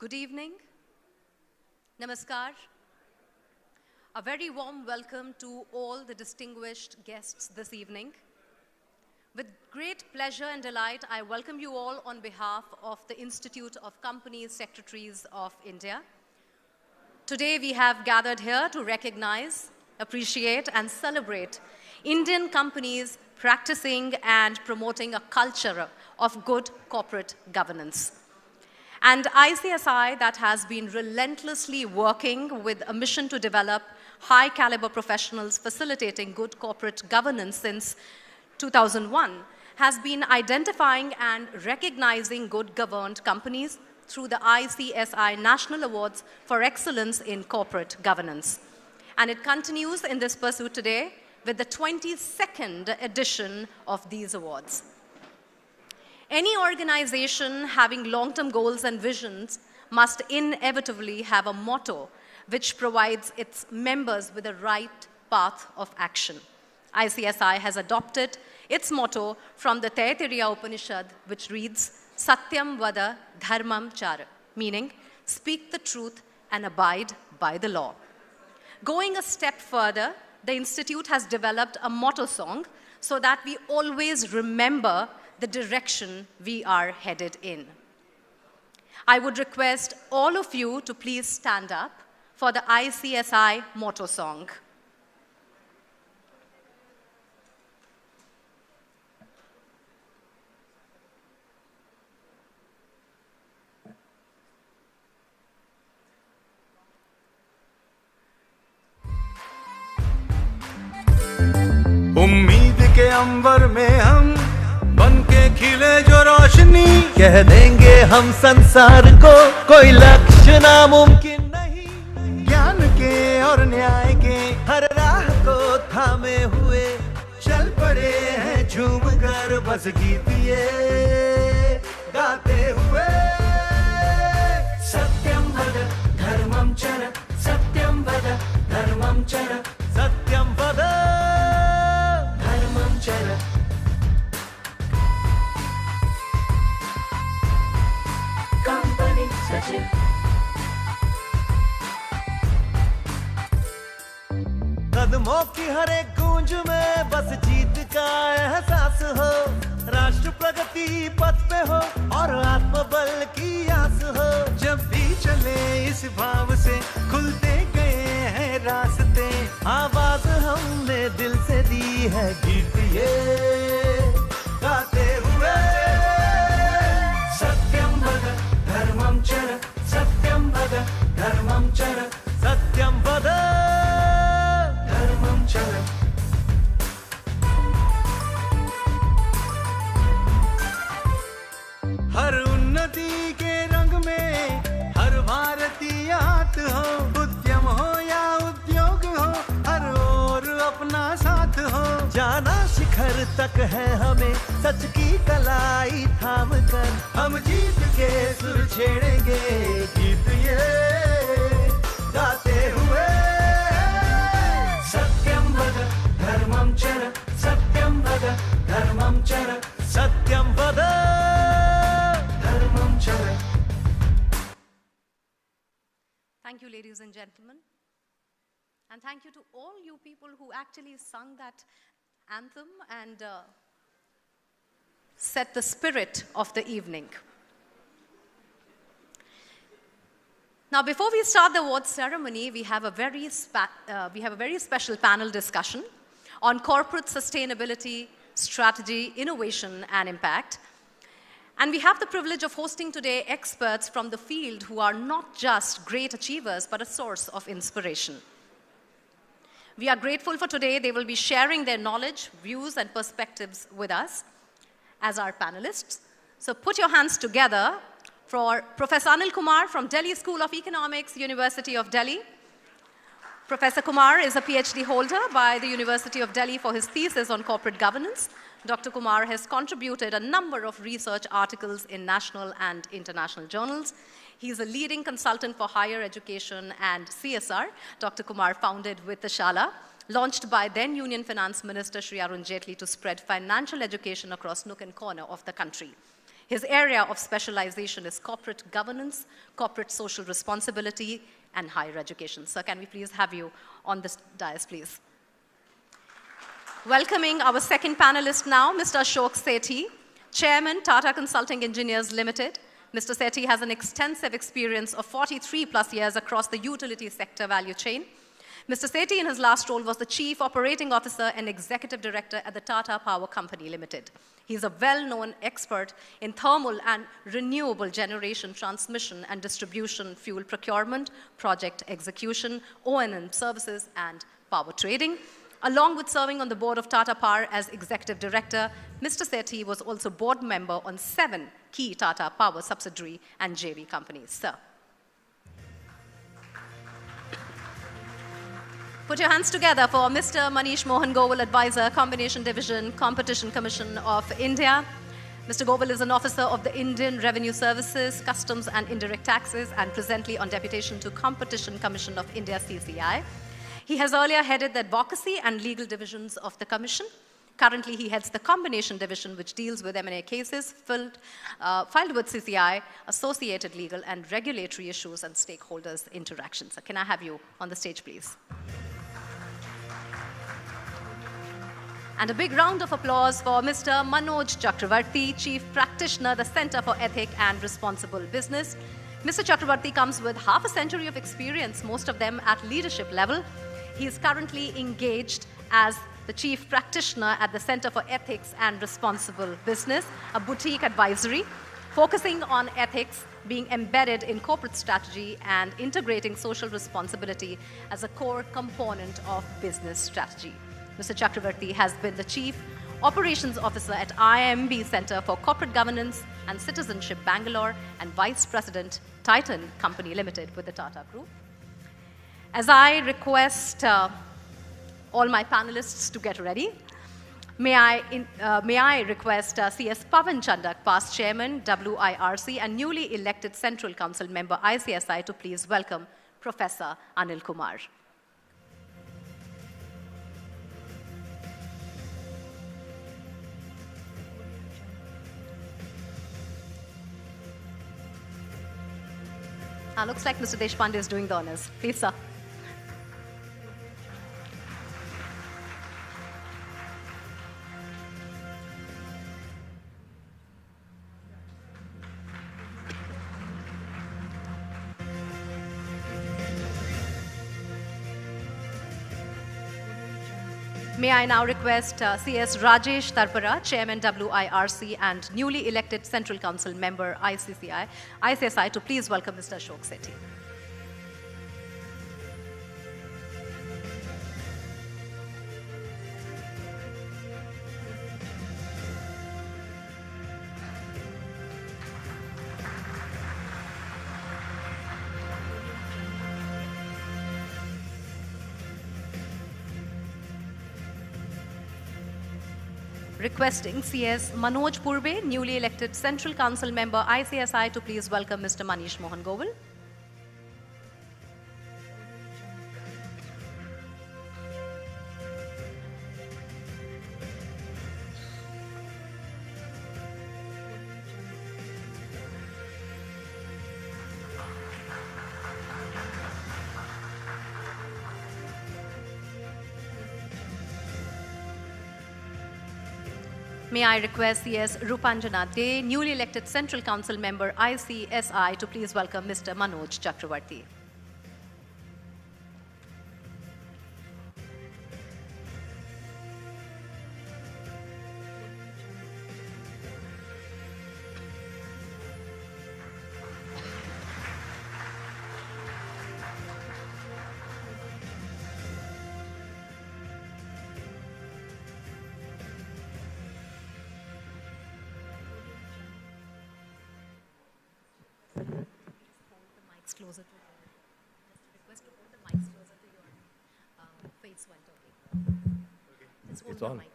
Good evening. Namaskar. A very warm welcome to all the distinguished guests this evening. With great pleasure and delight, I welcome you all on behalf of the Institute of Company Secretaries of India. Today we have gathered here to recognize, appreciate, and celebrate Indian companies practicing and promoting a culture of good corporate governance. And ICSI that has been relentlessly working with a mission to develop high-caliber professionals facilitating good corporate governance since 2001 has been identifying and recognizing good governed companies through the ICSI National Awards for Excellence in Corporate Governance. And it continues in this pursuit today with the 22nd edition of these awards. Any organization having long-term goals and visions must inevitably have a motto which provides its members with the right path of action. ICSI has adopted its motto from the Taittiriya Upanishad, which reads, Satyam vada dharmam chara, meaning speak the truth and abide by the law. Going a step further, the Institute has developed a motto song so that we always remember the direction we are headed in. I would request all of you to please stand up for the ICSI motto song. उम्मीद के अंबर में हम बनके खिले जो रोशनी, कह देंगे हम संसार को कोई लक्ष्य नामुमकिन नहीं। ज्ञान के और न्याय के हर राह को थामे हुए चल पड़े हैं झूम कर बस गीत ये गाते हुए। सत्यम वद धर्मम चर, सत्यम वद धर्मम चर, सत्यम वद धर्मम चर। कंपनी सचिव कदमों की हर एक गूंज में बस जीत का एहसास हो, राष्ट्र प्रगति पथ पे हो और आत्मबल की आस हो। जब भी चले इस भाव से खुलते गए हैं रास्ते, आवाज हमने दिल से दी है गीत ये गाते हुए। सत्यम वद धर्मम चर, सत्यम वद धर्मम चर, सत्यम वद धर्मम चर। हर उन्नति के रंग में हर भारतीय हाथ हो, उद्यम हो या उद्योग हो, हर ओर अपना साथ हो। जाना शिखर तक है हमें सच की कलाई थाम कर, हम जीत के सुर छेड़ेंगे गीत ये गाते हुए। सत्यम वद धर्मम चर, सत्यम वद धर्मम चर, सत्यम वद धर्मम चर। Thank you, ladies and gentlemen. And thank you to all you people who actually sung that anthem and set the spirit of the evening. Now, before we start the awards ceremony, we have a very special panel discussion on corporate sustainability, strategy, innovation, and impact. And we have the privilege of hosting today experts from the field who are not just great achievers, but a source of inspiration. We are grateful for today. They will be sharing their knowledge, views, and perspectives with us as our panelists. So put your hands together for Professor Anil Kumar from Delhi School of Economics, University of Delhi. Professor Kumar is a PhD holder by the University of Delhi for his thesis on corporate governance. Dr. Kumar has contributed a number of research articles in national and international journals. He's a leading consultant for higher education and CSR. Dr. Kumar founded Vittashala, launched by then Union Finance Minister Shri Arun Jaitley to spread financial education across nook and corner of the country. His area of specialization is corporate governance, corporate social responsibility, and higher education. Sir, can we please have you on this dais, please? Welcoming our second panelist now, Mr. Ashok Sethi, Chairman, Tata Consulting Engineers Limited. Mr. Sethi has an extensive experience of 43 plus years across the utility sector value chain. Mr. Sethi, in his last role, was the Chief Operating Officer and Executive Director at the Tata Power Company Limited. He's a well-known expert in thermal and renewable generation, transmission and distribution, fuel procurement, project execution, O&M services, and power trading. Along with serving on the board of Tata Power as Executive Director, Mr. Sethi was also board member on 7 key Tata Power subsidiary and JV companies. Sir. Put your hands together for Mr. Manish Mohan Goval, Advisor, Combination Division, Competition Commission of India. Mr. Goval is an officer of the Indian Revenue Services, Customs and Indirect Taxes, and presently on deputation to Competition Commission of India, CCI. He has earlier headed the advocacy and legal divisions of the Commission. Currently, he heads the Combination Division, which deals with M&A cases filed with CCI, associated legal and regulatory issues, and stakeholders' interactions. So can I have you on the stage, please? And a big round of applause for Mr. Manoj Chakravarti, Chief Practitioner, the Center for Ethic and Responsible Business. Mr. Chakravarti comes with half a century of experience, most of them at leadership level. He is currently engaged as the Chief Practitioner at the Center for Ethics and Responsible Business, a boutique advisory, focusing on ethics being embedded in corporate strategy and integrating social responsibility as a core component of business strategy. Mr. Chakravarti has been the Chief Operations Officer at IMB Center for Corporate Governance and Citizenship, Bangalore, and Vice President, Titan Company Limited with the Tata Group. As I request all my panelists to get ready, may I request CS Pavan Chandak, past Chairman, WIRC, and newly elected Central Council member, ICSI, to please welcome Professor Anil Kumar. Looks like Mr. Deshpande is doing the honors. Please, sir. May I now request CS Rajesh Tarpara, Chairman WIRC and newly elected Central Council member ICSI, to please welcome Mr. Ashok Sethi. Requesting CS Manoj Purbe, newly elected Central Council member ICSI, to please welcome Mr. Manish Mohan Goval. May I request CS Rupanjana De, newly elected Central Council member ICSI, to please welcome Mr. Manoj Chakravarti. Closer to your, request to hold the mics closer to your face while talking. Just hold It's the on. mic.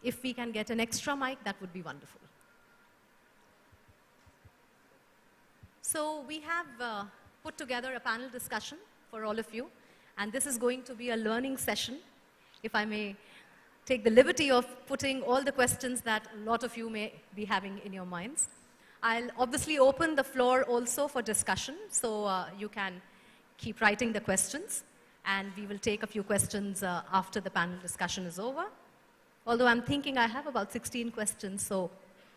If we can get an extra mic, that would be wonderful. So we have put together a panel discussion for all of you, and this is going to be a learning session, if I may take the liberty of putting all the questions that a lot of you may be having in your minds. I'll obviously open the floor also for discussion, so you can keep writing the questions, and we will take a few questions after the panel discussion is over. Although I'm thinking I have about 16 questions, so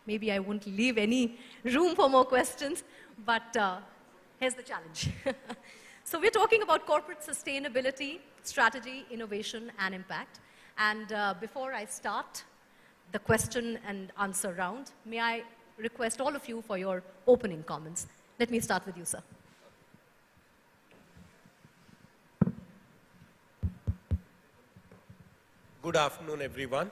maybe I won't leave any room for more questions, but here's the challenge. So we're talking about corporate sustainability, strategy, innovation, and impact. And before I start the question and answer round, may I request all of you for your opening comments. Let me start with you, sir. Good afternoon, everyone,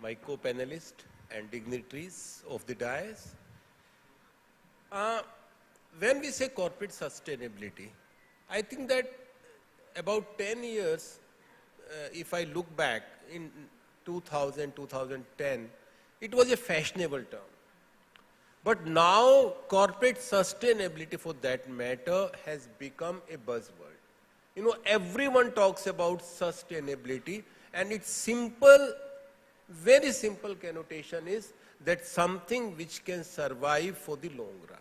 my co-panelists and dignitaries of the dais. When we say corporate sustainability, I think that about 10 years, if I look back in 2000, 2010, it was a fashionable term. But now corporate sustainability, for that matter, has become a buzzword. You know, everyone talks about sustainability, and its simple, very simple connotation is that something which can survive for the long run.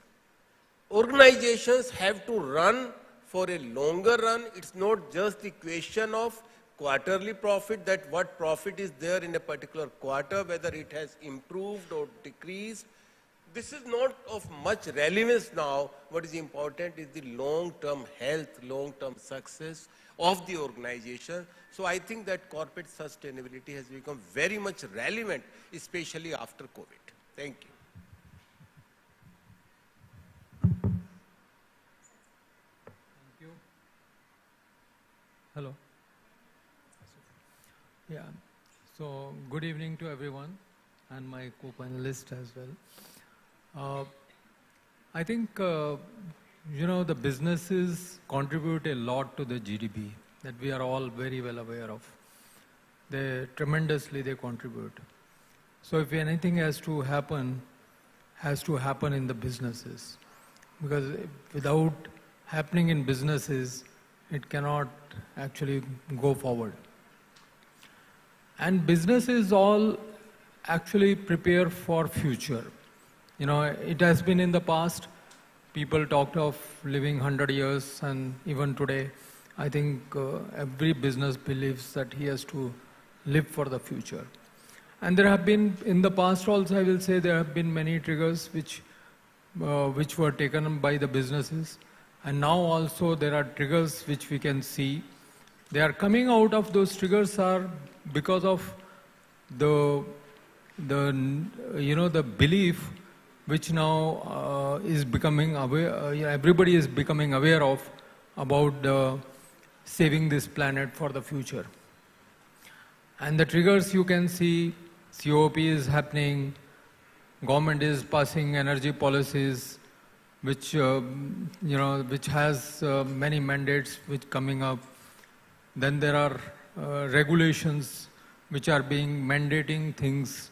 Organizations have to run for a longer run. It's not just the question of quarterly profit, that what profit is there in a particular quarter, whether it has improved or decreased. This is not of much relevance now. What is important is the long-term health, long-term success of the organization. So I think that corporate sustainability has become very much relevant, especially after COVID. Thank you. Thank you. Hello. Yeah. So good evening to everyone and my co-panelists as well. I think, you know, the businesses contribute a lot to the GDP that we are all very well aware of. They contribute. So if anything has to happen in the businesses. Because without happening in businesses, it cannot actually go forward. And businesses all actually prepare for future. You know, it has been in the past, people talked of living 100 years, and even today, I think every business believes that he has to live for the future. And there have been, in the past also, I will say, there have been many triggers which were taken by the businesses. And now also there are triggers which we can see. They are coming out of those triggers are because of the belief which now is becoming aware, everybody is becoming aware of about saving this planet for the future. And the triggers you can see, COP is happening, government is passing energy policies, which which has many mandates which coming up. Then there are regulations which are being mandating things,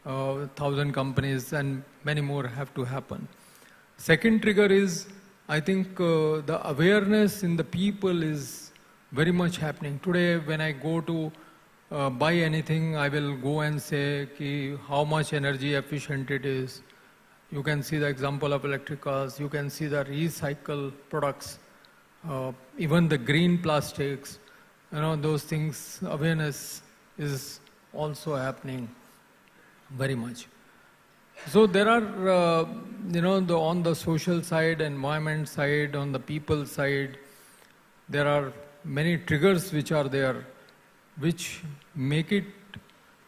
1,000 companies and many more have to happen. Second trigger is, I think the awareness in the people is very much happening. Today when I go to buy anything, I will go and say how much energy efficient it is. You can see the example of electric cars, you can see the recycle products, even the green plastics, you know, those things, awareness is also happening very much. So there are, on the social side, environment side, on the people side, there are many triggers which are there, which make it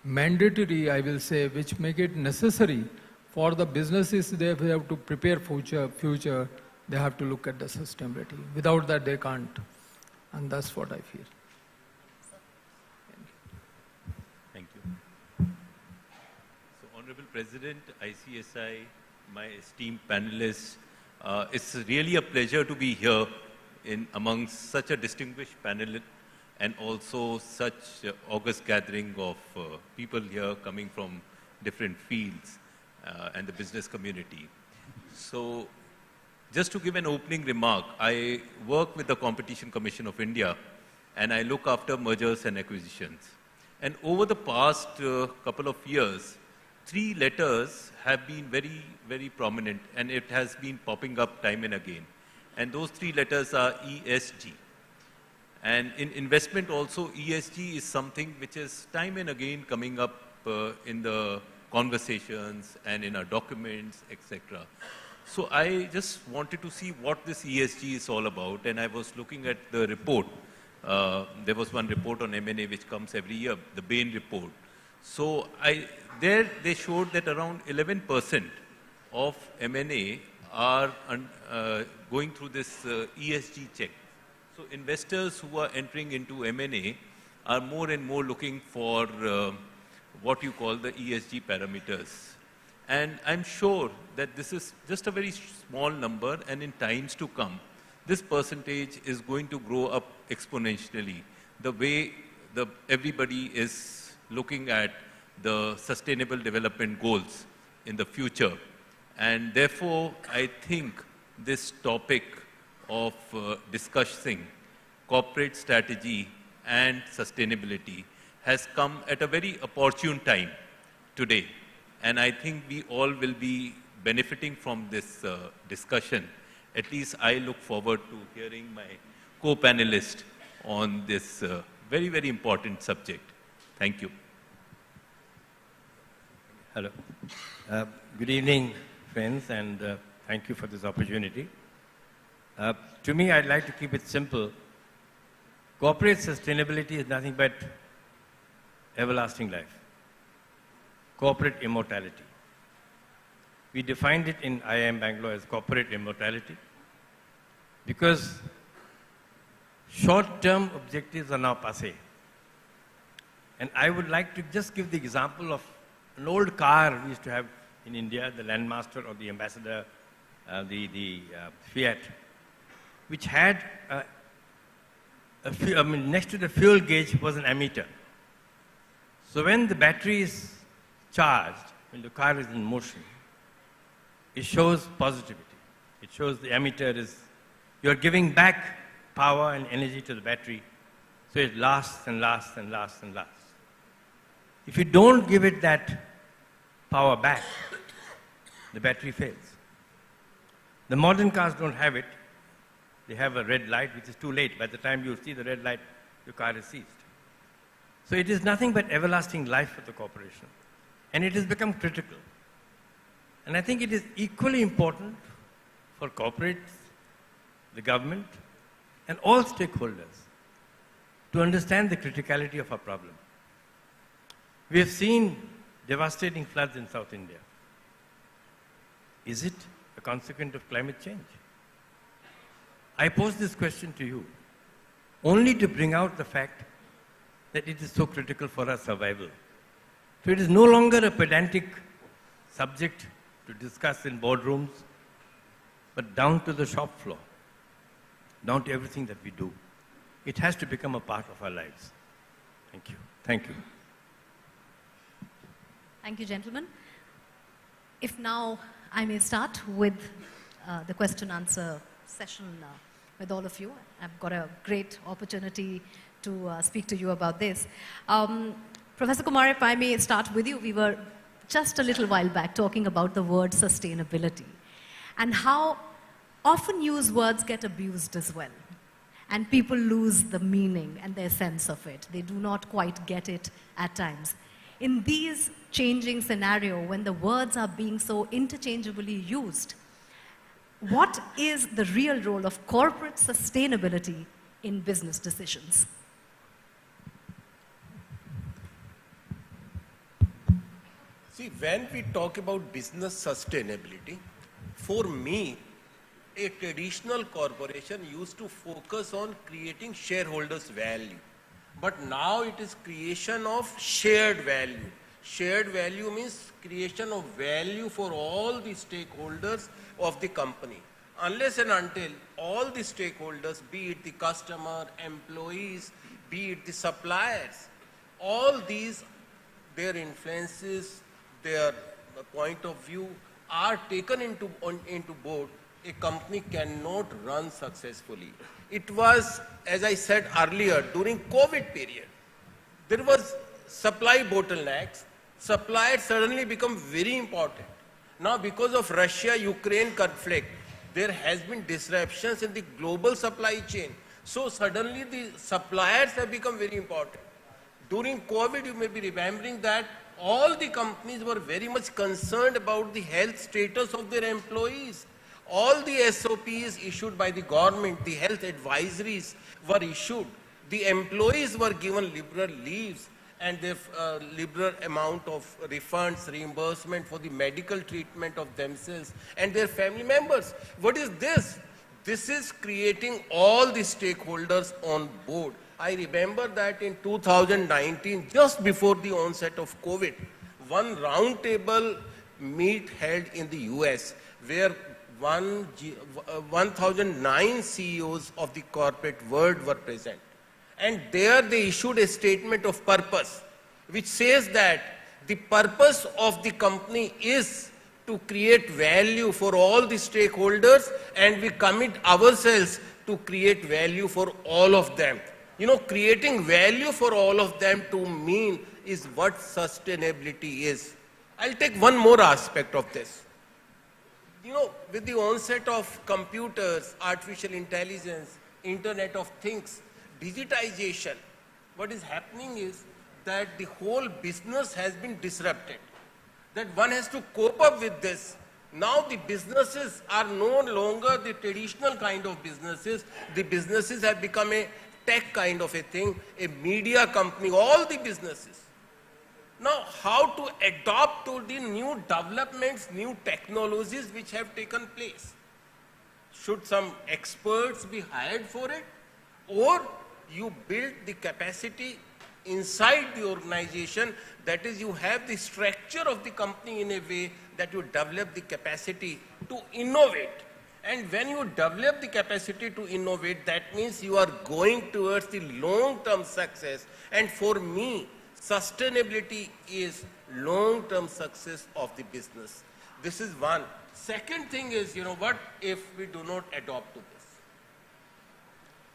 mandatory, I will say, which make it necessary for the businesses. They have to prepare future, they have to look at the sustainability. Without that, they can't. And that's what I feel. Thank you. So, Honorable President, ICSI, my esteemed panelists, it's really a pleasure to be here amongst such a distinguished panel and also such august gathering of people here coming from different fields and the business community. So just to give an opening remark, I work with the Competition Commission of India and I look after mergers and acquisitions. And over the past couple of years, 3 letters have been very, very prominent and it has been popping up time and again. And those 3 letters are ESG. And in investment also, ESG is something which is time and again coming up in the conversations and in our documents, etc. So I just wanted to see what this ESG is all about, and I was looking at the report. There was one report on M&A which comes every year, the Bain report. So there they showed that around 11% of M&A are going through this ESG check. So investors who are entering into M&A are more and more looking for what you call the ESG parameters. And I'm sure that this is just a very small number, and in times to come, this percentage is going to grow up exponentially, the way everybody is looking at the sustainable development goals in the future. And therefore, I think this topic of discussing corporate strategy and sustainability has come at a very opportune time today. And I think we all will be benefiting from this discussion. At least I look forward to hearing my co-panelist on this very, very important subject. Thank you. Hello. Good evening, friends, and thank you for this opportunity. To me, I'd like to keep it simple. Corporate sustainability is nothing but everlasting life. Corporate immortality. We defined it in IIM Bangalore as corporate immortality because short-term objectives are now passé. And I would like to just give the example of an old car we used to have in India, the Landmaster or the Ambassador, the Fiat, which had, next to the fuel gauge was an ammeter. So when the battery is charged, when the car is in motion, it shows positivity. It shows the ammeter is, you're giving back power and energy to the battery, so it lasts and lasts and lasts and lasts. If you don't give it that power back, the battery fails. The modern cars don't have it. They have a red light, which is too late. By the time you see the red light, your car is seized. So it is nothing but everlasting life for the corporation. And it has become critical. And I think it is equally important for corporates, the government, and all stakeholders to understand the criticality of our problem. We have seen devastating floods in South India. Is it a consequence of climate change? I pose this question to you only to bring out the fact that it is so critical for our survival. So it is no longer a pedantic subject to discuss in boardrooms, but down to the shop floor, down to everything that we do. It has to become a part of our lives. Thank you. Thank you. Thank you, gentlemen. If now I may start with the question-answer session with all of you. I've got a great opportunity to speak to you about this. Professor Kumar, if I may start with you, we were just a little while back talking about the word sustainability and how often used words get abused as well. And people lose the meaning and their sense of it. They do not quite get it at times. In these changing scenario, when the words are being so interchangeably used, what is the real role of corporate sustainability in business decisions? See, when we talk about business sustainability, for me, a traditional corporation used to focus on creating shareholders' value. But now it is creation of shared value. Shared value means creation of value for all the stakeholders of the company. Unless and until all the stakeholders, be it the customer, employees, be it the suppliers, all these, their influences, their point of view are taken into board, a company cannot run successfully. It was, as I said earlier, during COVID period, there was supply bottlenecks. Suppliers suddenly become very important. Now, because of Russia-Ukraine conflict, there has been disruptions in the global supply chain. So suddenly the suppliers have become very important. During COVID, you may be remembering that all the companies were very much concerned about the health status of their employees. All the SOPs issued by the government, the health advisories were issued. The employees were given liberal leaves and their liberal amount of refunds, reimbursement for the medical treatment of themselves and their family members. What is this? This is creating all the stakeholders on board. I remember that in 2019, just before the onset of COVID, one roundtable meet held in the US where 1,009 CEOs of the corporate world were present. And there they issued a statement of purpose, which says that the purpose of the company is to create value for all the stakeholders, and we commit ourselves to create value for all of them. You know, creating value for all of them to mean is what sustainability is. I'll take one more aspect of this. You know, with the onset of computers, artificial intelligence, Internet of Things, digitization, what is happening is that the whole business has been disrupted. That one has to cope up with this. Now the businesses are no longer the traditional kind of businesses. The businesses have become a tech kind of a thing, a media company, all the businesses. Now, how to adapt to the new developments, new technologies which have taken place? Should some experts be hired for it? Or you build the capacity inside the organization, that is, you have the structure of the company in a way that you develop the capacity to innovate. And when you develop the capacity to innovate, that means you are going towards the long-term success. And for me, sustainability is long-term success of the business. This is one. Second thing is, you know, what if we do not adopt to this?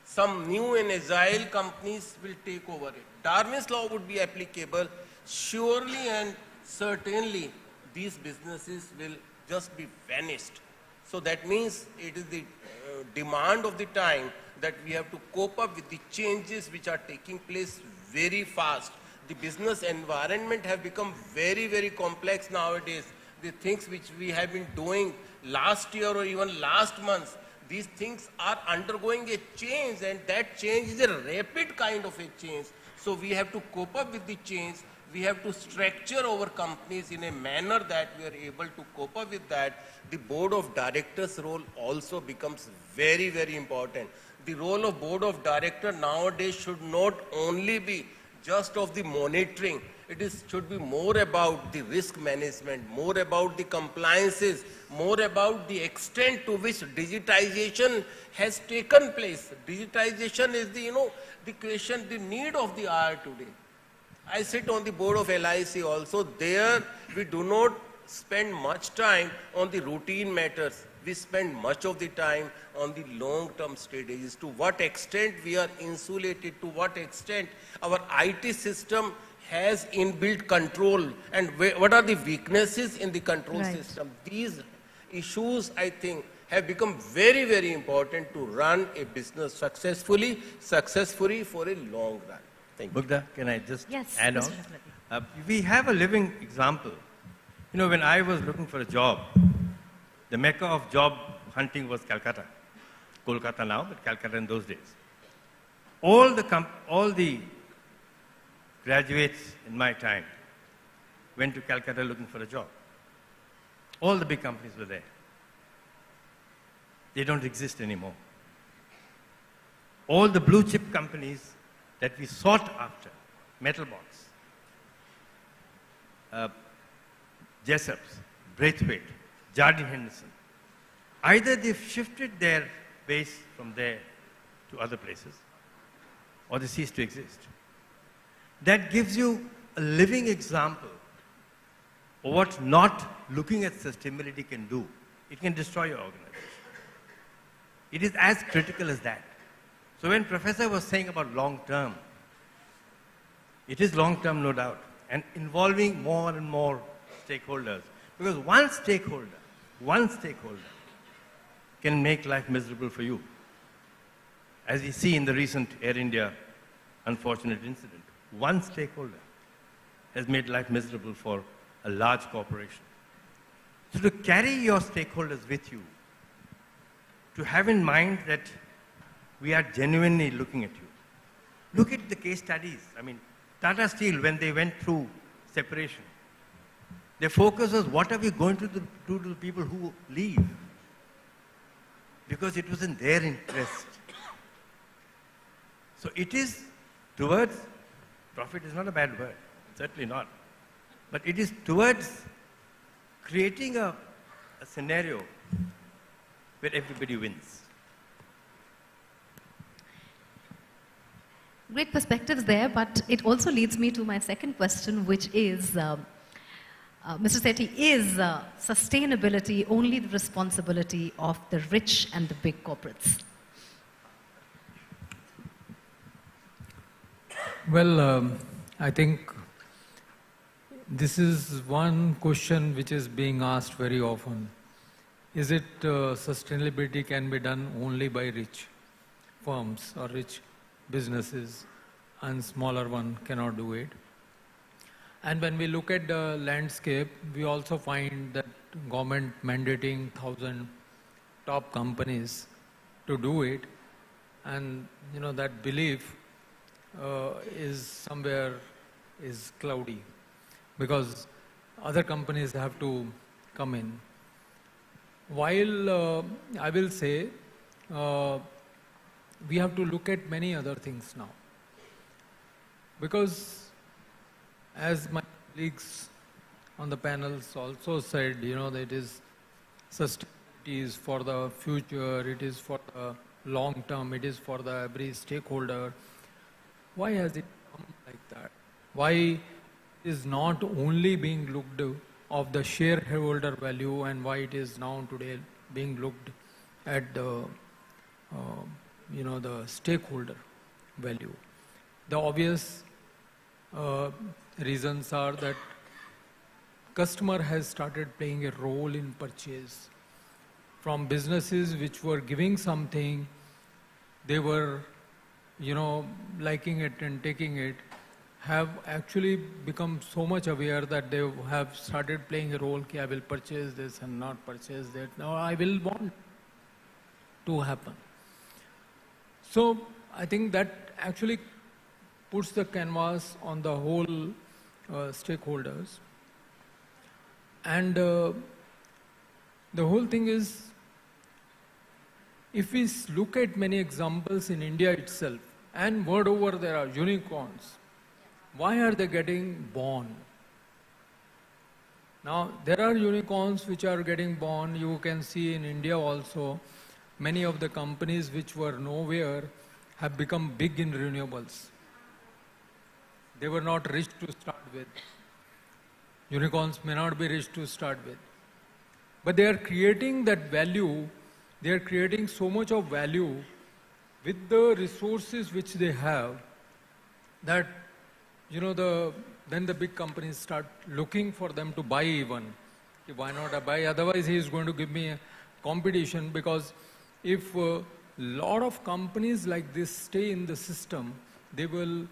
Some new and agile companies will take over it. Darwin's law would be applicable. Surely and certainly, these businesses will just be vanished. So that means it is the demand of the time that we have to cope up with the changes which are taking place very fast. The business environment have become very, very complex nowadays. The things which we have been doing last year or even last month, these things are undergoing a change, and that change is a rapid kind of a change. So we have to cope up with the change. We have to structure our companies in a manner that we are able to cope up with that. The board of directors role also becomes very, very important. The role of board of director nowadays should not only be just of the monitoring. Should be more about the risk management, more about the compliances, more about the extent to which digitization has taken place. Digitization is the, the question, the need of the hour today. I sit on the board of LIC also. There we do not spend much time on the routine matters. We spend much of the time on the long-term strategies. To what extent we are insulated, to what extent our IT system has inbuilt control, and what are the weaknesses in the control system. These issues, I think, have become very, very important to run a business successfully for a long run. Thank you. Bugda, can I just add on? We have a living example. You know, when I was looking for a job, the mecca of job hunting was Calcutta. Kolkata now, but Calcutta in those days. All the graduates in my time went to Calcutta looking for a job. All the big companies were there. They don't exist anymore. All the blue chip companies that we sought after, Metalbox, Jessup's, Braithwaite, Jardine Henderson, either they've shifted their base from there to other places, or they cease to exist. That gives you a living example of what not looking at sustainability can do. It can destroy your organization. It is as critical as that. So when Professor was saying about long-term, it is long-term, no doubt, and involving more and more stakeholders. Because one stakeholder can make life miserable for you. As we see in the recent Air India unfortunate incident, one stakeholder has made life miserable for a large corporation. So to carry your stakeholders with you, to have in mind that we are genuinely looking at you. Look at the case studies. I mean, Tata Steel, when they went through separation, their focus was, what are we going to do to the people who leave? Because it was in their interest. So it is towards, profit is not a bad word, certainly not. But it is towards creating a scenario where everybody wins. Great perspectives there, but it also leads me to my second question, which is, Mr. Sethi, is sustainability only the responsibility of the rich and the big corporates? Well, I think this is one question which is being asked very often. Is it sustainability can be done only by rich firms or rich businesses and smaller one cannot do it? And when we look at the landscape, we also find that government mandating 1,000 top companies to do it, and that belief is somewhere is cloudy because other companies have to come in. While I will say we have to look at many other things now, because as my colleagues on the panels also said, that it is sustainability is for the future, it is for the long term, it is for the every stakeholder. Why has it come like that? Why is not only being looked of the shareholder value, and why it is now today being looked at the the stakeholder value? The obvious reasons are that customer has started playing a role in purchase. From businesses which were giving something, they were liking it and taking it, have actually become so much aware that they have started playing a role, okay, I will purchase this and not purchase that. Now I will want to happen. So I think that actually puts the canvas on the whole stakeholders. And the whole thing is, if we look at many examples in India itself, and world over there are unicorns, why are they getting born? Now, there are unicorns which are getting born. You can see in India also, many of the companies which were nowhere have become big in renewables. They were not rich to start with. Unicorns may not be rich to start with. But they are creating that value, they are creating so much of value with the resources which they have, that then the big companies start looking for them to buy even. Why not I buy? Otherwise he is going to give me a competition, because if a lot of companies like this stay in the system, they will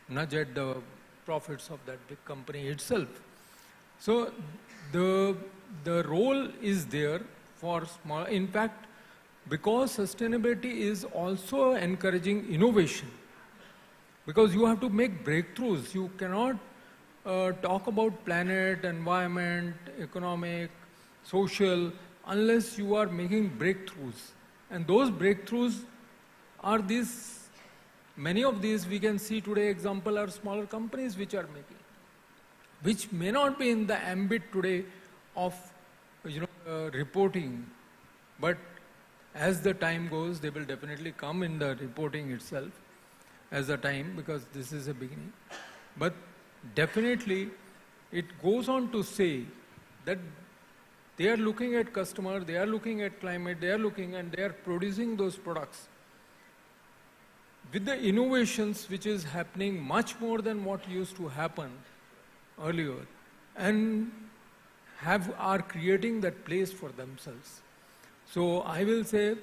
nudge at the profits of that big company itself. So the role is there for small. In fact, because sustainability is also encouraging innovation, because you have to make breakthroughs. You cannot talk about planet, environment, economic, social, unless you are making breakthroughs. And those breakthroughs are these, many of these we can see today, example, are smaller companies which are making, which may not be in the ambit today of reporting, but as the time goes, they will definitely come in the reporting itself. as a time because this is a beginning. But definitely it goes on to say that they are looking at customer, they are looking at climate, they are looking and they are producing those products with the innovations which is happening much more than what used to happen earlier, and are creating that place for themselves. So I will say,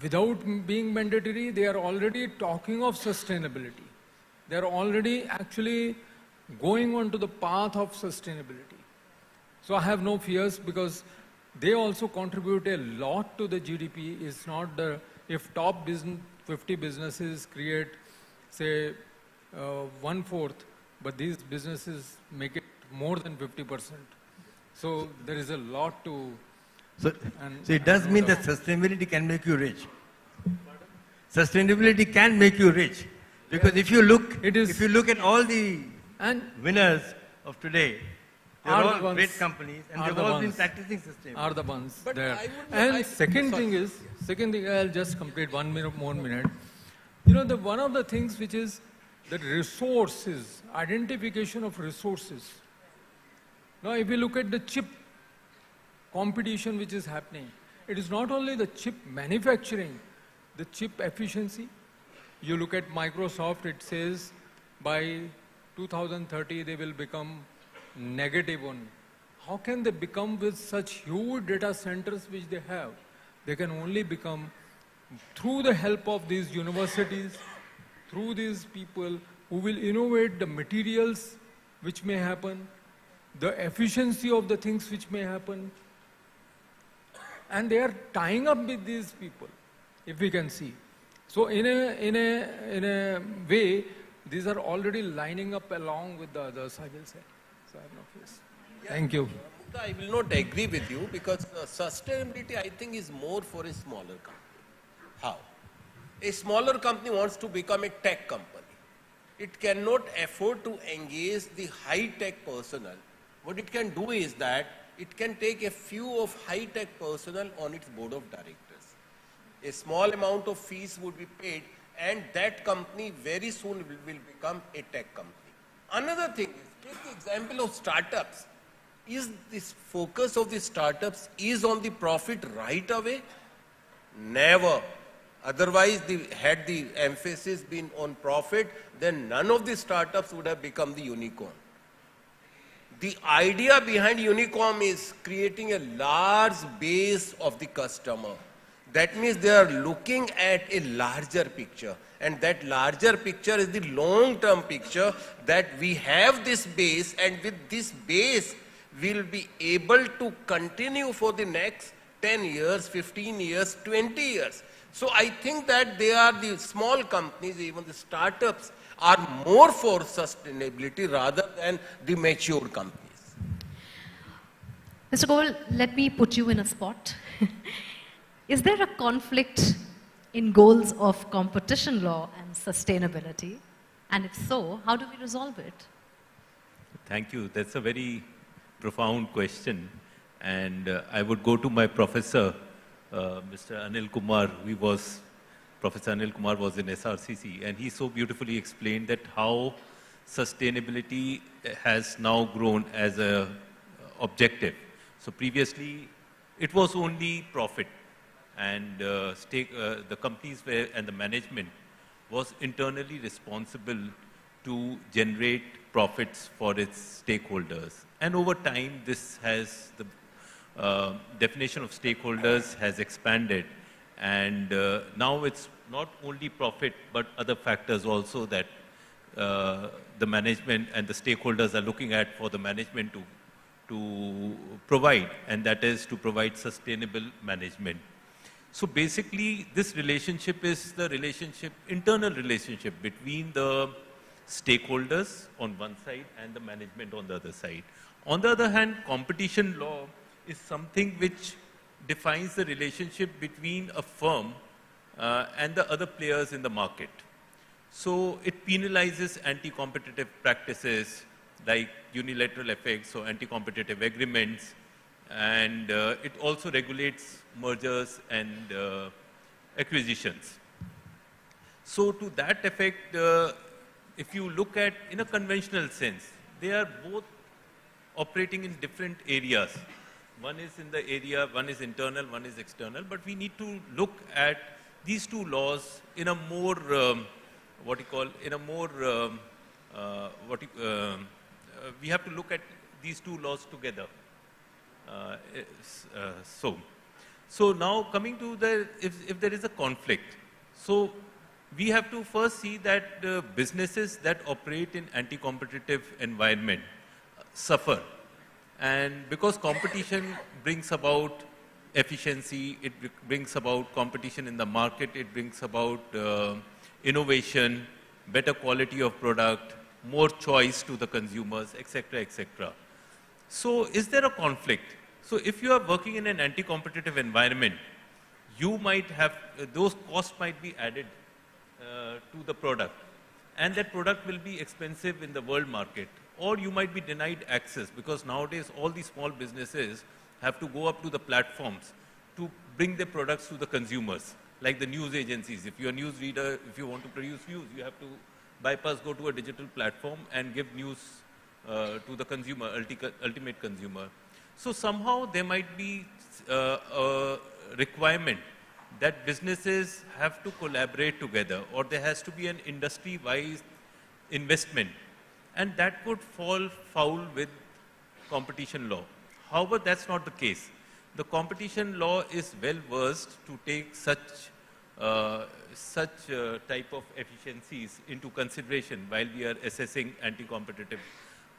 without being mandatory, they are already talking of sustainability. They are already actually going on to the path of sustainability. So I have no fears because they also contribute a lot to the GDP. It's not the, if top 50 businesses create, say, 1/4, but these businesses make it more than 50%. So there is a lot to... So it does mean that sustainability can make you rich. Sustainability can make you rich. Because if you look at all the winners of today, they're all great companies and they've all been practicing sustainability. Are the ones But there. I would- And I- second thing, I'll just complete 1 more minute. You know, one of the things which is that resources, identification of resources. Now, if you look at the chip competition which is happening, it is not only the chip manufacturing, the chip efficiency. You look at Microsoft, it says by 2030 they will become negative on. How can they become with such huge data centers which they have? They can only become through the help of these universities, through these people who will innovate the materials which may happen, the efficiency of the things which may happen. And they are tying up with these people, if we can see. So in a way, these are already lining up along with the others, I will say. So I have no fears. Thank you. I will not agree with you because sustainability, I think, is more for a smaller company. How? A smaller company wants to become a tech company. It cannot afford to engage the high-tech personnel. What it can do is that it can take a few of high-tech personnel on its board of directors. A small amount of fees would be paid and that company very soon will become a tech company. Another thing is, take the example of startups. Is this focus of the startups is on the profit right away? Never. Otherwise, had the emphasis been on profit, then none of the startups would have become the unicorn. The idea behind unicorn is creating a large base of the customer. That means they are looking at a larger picture. And that larger picture is the long-term picture that we have this base, and with this base, we'll be able to continue for the next 10 years, 15 years, 20 years. So I think that they are the small companies, even the startups, are more for sustainability rather than the mature companies. Mr. Goel, let me put you in a spot. Is there a conflict in goals of competition law and sustainability? And if so, how do we resolve it? Thank you. That's a very profound question. And I would go to my professor, Mr. Anil Kumar. Professor Anil Kumar was in SRCC, and he so beautifully explained that how sustainability has now grown as a objective. So previously, it was only profit, and the companies and the management was internally responsible to generate profits for its stakeholders. And over time, this has the definition of stakeholders has expanded, and now it's not only profit but other factors also that the management and the stakeholders are looking at for the management to provide, and that is to provide sustainable management. So basically, this relationship is the internal relationship between the stakeholders on one side and the management on the other side. On the other hand, competition law is something which defines the relationship between a firm and the other players in the market. So it penalizes anti-competitive practices like unilateral effects or anti-competitive agreements, and it also regulates mergers and acquisitions. So to that effect, if you look at in a conventional sense, they are both operating in different areas. One is in the area, one is internal, one is external, but we need to look at these two laws in a more, we have to look at these two laws together. So now coming to if there is a conflict, so we have to first see that businesses that operate in anti-competitive environment suffer. And because competition brings about efficiency, it brings about competition in the market, it brings about innovation, better quality of product, more choice to the consumers, etc., etc. So is there a conflict? So if you are working in an anti-competitive environment, you might have, those costs might be added to the product. And that product will be expensive in the world market. Or you might be denied access, because nowadays all these small businesses have to go up to the platforms to bring their products to the consumers, like the news agencies. If you're a news reader, if you want to produce news, you have to bypass, go to a digital platform and give news to the consumer, ultimate consumer. So somehow there might be a requirement that businesses have to collaborate together, or there has to be an industry-wise investment, and that could fall foul with competition law. However, that's not the case. The competition law is well versed to take such type of efficiencies into consideration while we are assessing anti-competitive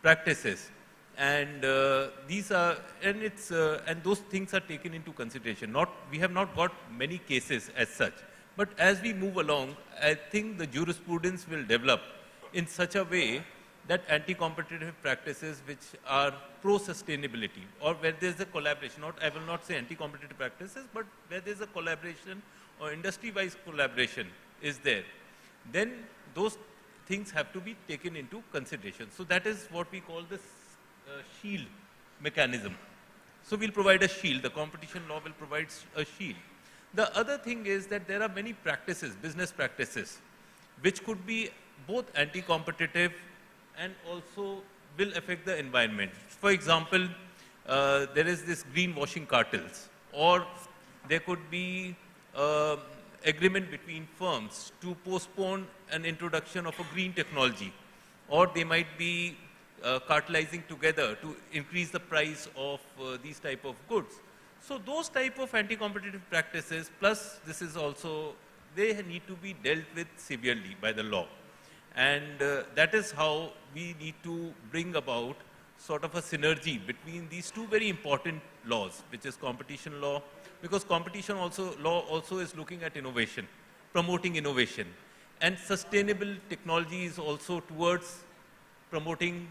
practices. And and those things are taken into consideration. We have not got many cases as such, but as we move along, I think the jurisprudence will develop in such a way that anti-competitive practices which are pro-sustainability, or where there's a collaboration, I will not say anti-competitive practices, but where there's a collaboration or industry-wise collaboration is there, then those things have to be taken into consideration. So that is what we call this shield mechanism. So we'll provide a shield. The competition law will provide a shield. The other thing is that there are many practices, business practices, which could be both anti-competitive and also will affect the environment. For example, there is this greenwashing cartels, or there could be agreement between firms to postpone an introduction of a green technology, or they might be cartelizing together to increase the price of these type of goods. So those type of anti-competitive practices, plus this is also, they need to be dealt with severely by the law. And that is how we need to bring about sort of a synergy between these two very important laws, which is competition law, because competition law also is looking at innovation, promoting innovation. And sustainable technology is also towards promoting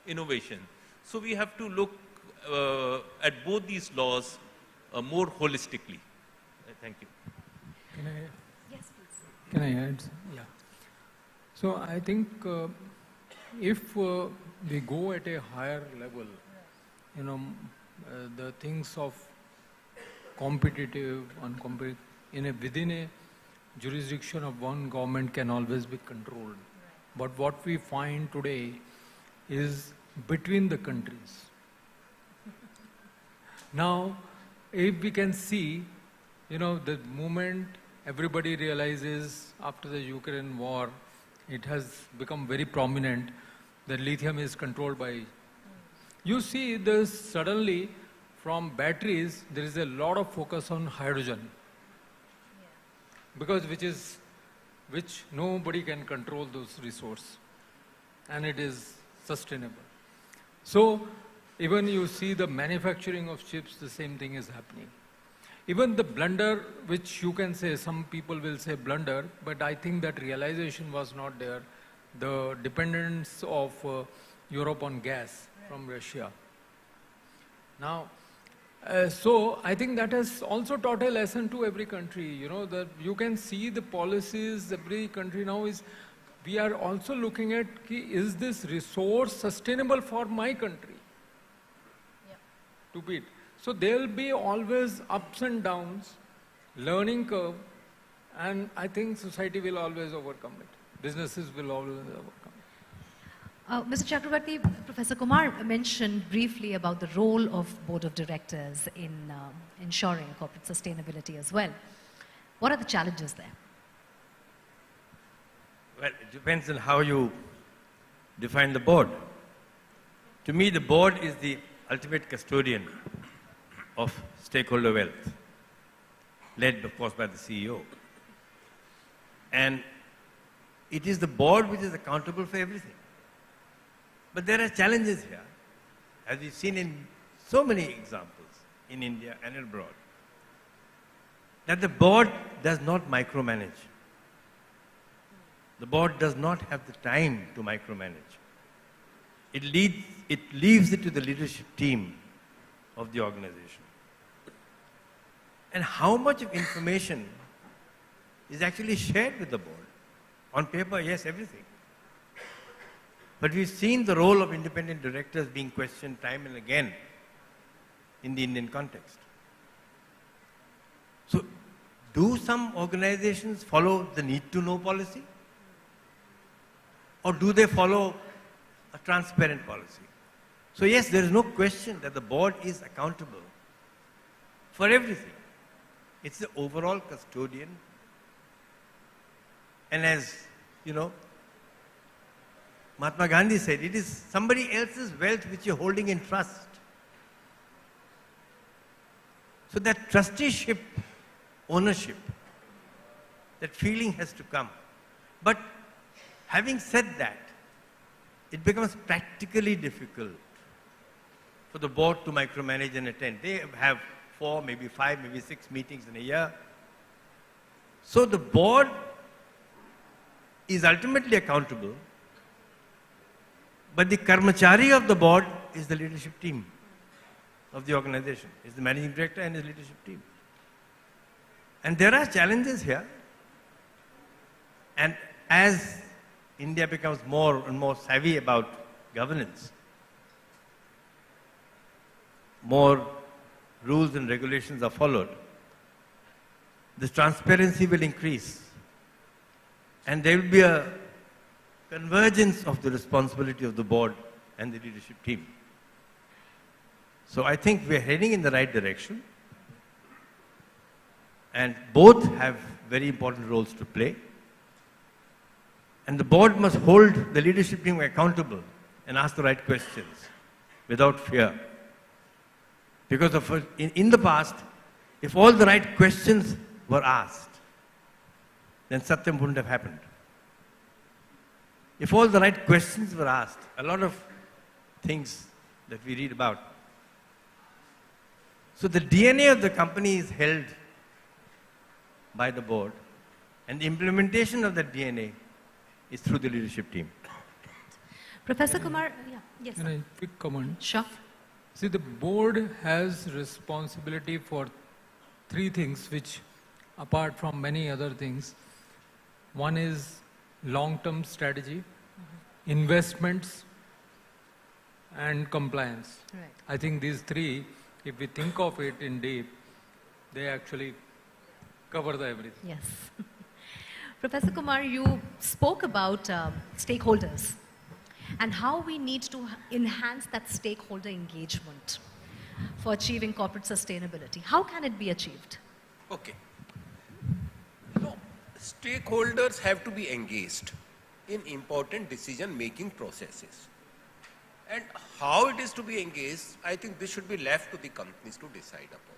innovation. So we have to look at both these laws more holistically. Thank you. Can I? Yes, please. Can I add? Yeah. So I think if we go at a higher level, the things of competitive and within a jurisdiction of one government can always be controlled. But what we find today is between the countries. Now, if we can see, the moment everybody realizes after the Ukraine war, it has become very prominent that lithium is controlled by. You see this suddenly from batteries, there is a lot of focus on hydrogen. Because which nobody can control those resources, and it is sustainable. So even you see the manufacturing of chips, the same thing is happening. Even the blunder, which you can say, some people will say blunder, but I think that realization was not there, the dependence of Europe on gas from Russia. Now, so I think that has also taught a lesson to every country, that you can see the policies every country now is, we are also looking at, is this resource sustainable for my country? Yep. To beat. So there will be always ups and downs, learning curve, And I think society will always overcome it. Businesses will always overcome it. Mr. Chakravarti, Professor Kumar mentioned briefly about the role of board of directors in ensuring corporate sustainability as well. What are the challenges there? Well, it depends on how you define the board. To me, the board is the ultimate custodian of stakeholder wealth, led, of course, by the CEO. And it is the board which is accountable for everything. But there are challenges here, as we've seen in so many examples in India and abroad, that the board does not micromanage. The board does not have the time to micromanage. It leaves it to the leadership team of the organization. And how much of information is actually shared with the board? On paper, yes, everything. But we've seen the role of independent directors being questioned time and again in the Indian context. So, do some organizations follow the need-to-know policy? Or do they follow a transparent policy? So yes, there is no question that the board is accountable for everything. It's the overall custodian. And as, you know, Mahatma Gandhi said, it is somebody else's wealth which you're holding in trust. So that trusteeship, ownership, that feeling has to come. But having said that, it becomes practically difficult for the board to micromanage and attend. They have 4, maybe 5, maybe 6 meetings in a year. So the board is ultimately accountable, but the karmachari of the board is the leadership team of the organization. It's the managing director and his leadership team. And there are challenges here. And as India becomes more and more savvy about governance, more rules and regulations are followed, this transparency will increase. And there will be a convergence of the responsibility of the board and the leadership team. So I think we're heading in the right direction. And both have very important roles to play. And the board must hold the leadership team accountable and ask the right questions without fear. Because in the past, if all the right questions were asked, then Satyam wouldn't have happened. If all the right questions were asked, a lot of things that we read about. So the DNA of the company is held by the board, and the implementation of that DNA is through the leadership team. Professor Kumar, yeah, yes. Can I quick comment? Sure. See, the board has responsibility for 3 things which, apart from many other things, one is long-term strategy, investments, and compliance. Right. I think these 3, if we think of it in deep, they actually cover the everything. Yes. Professor Kumar, you spoke about stakeholders and how we need to enhance that stakeholder engagement for achieving corporate sustainability. How can it be achieved? Okay. No, stakeholders have to be engaged in important decision-making processes. And how it is to be engaged, I think this should be left to the companies to decide upon.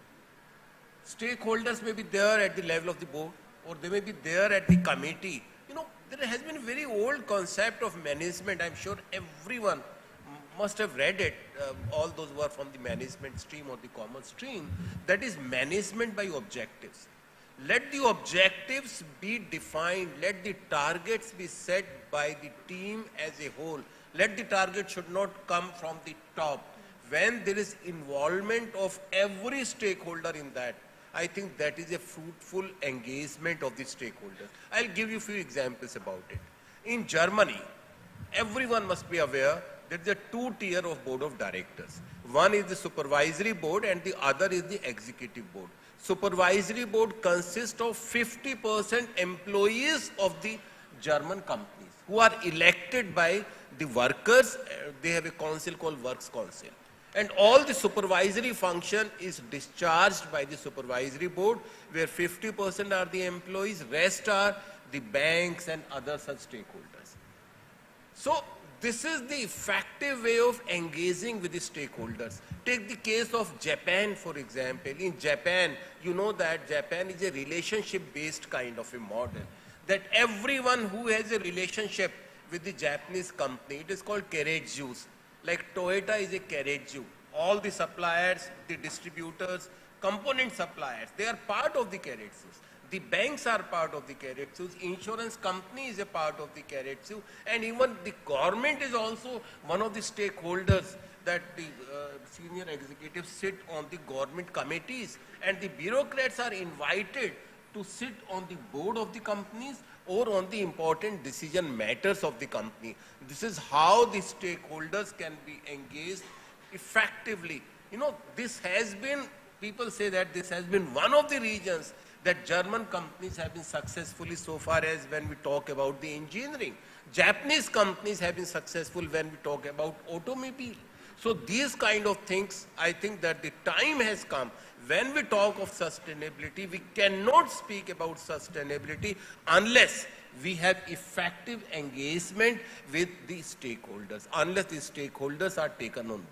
Stakeholders may be there at the level of the board, or they may be there at the committee. You know, there has been a very old concept of management. I'm sure everyone must have read it, all those who are from the management stream or the commerce stream, that is management by objectives. Let the objectives be defined, let the targets be set by the team as a whole. Let the target should not come from the top. When there is involvement of every stakeholder in that, I think that is a fruitful engagement of the stakeholders. I'll give you a few examples about it. In Germany, everyone must be aware that there are 2 tiers of board of directors. One is the supervisory board and the other is the executive board. supervisory board consists of 50% employees of the German companies who are elected by the workers. They have a council called Works Council. And all the supervisory function is discharged by the supervisory board, where 50% are the employees, rest are the banks and other such stakeholders. So this is the effective way of engaging with the stakeholders. Take the case of Japan, for example. In Japan, you know that Japan is a relationship-based kind of a model. That everyone who has a relationship with the Japanese company, it is called Keiretsu. Like Toyota is a Keiretsu. All the suppliers, the distributors, component suppliers, they are part of the Keiretsu. The banks are part of the Keiretsu. Insurance company is a part of the Keiretsu. And even the government is also one of the stakeholders, that the senior executives sit on the government committees, and the bureaucrats are invited to sit on the board of the companies or on the important decision matters of the company. This is how the stakeholders can be engaged effectively. You know, this has been, people say that this has been one of the reasons that German companies have been successfully so far as when we talk about the engineering. Japanese companies have been successful when we talk about automobile. So these kind of things, I think that the time has come. When we talk of sustainability, we cannot speak about sustainability unless we have effective engagement with the stakeholders, unless the stakeholders are taken on board.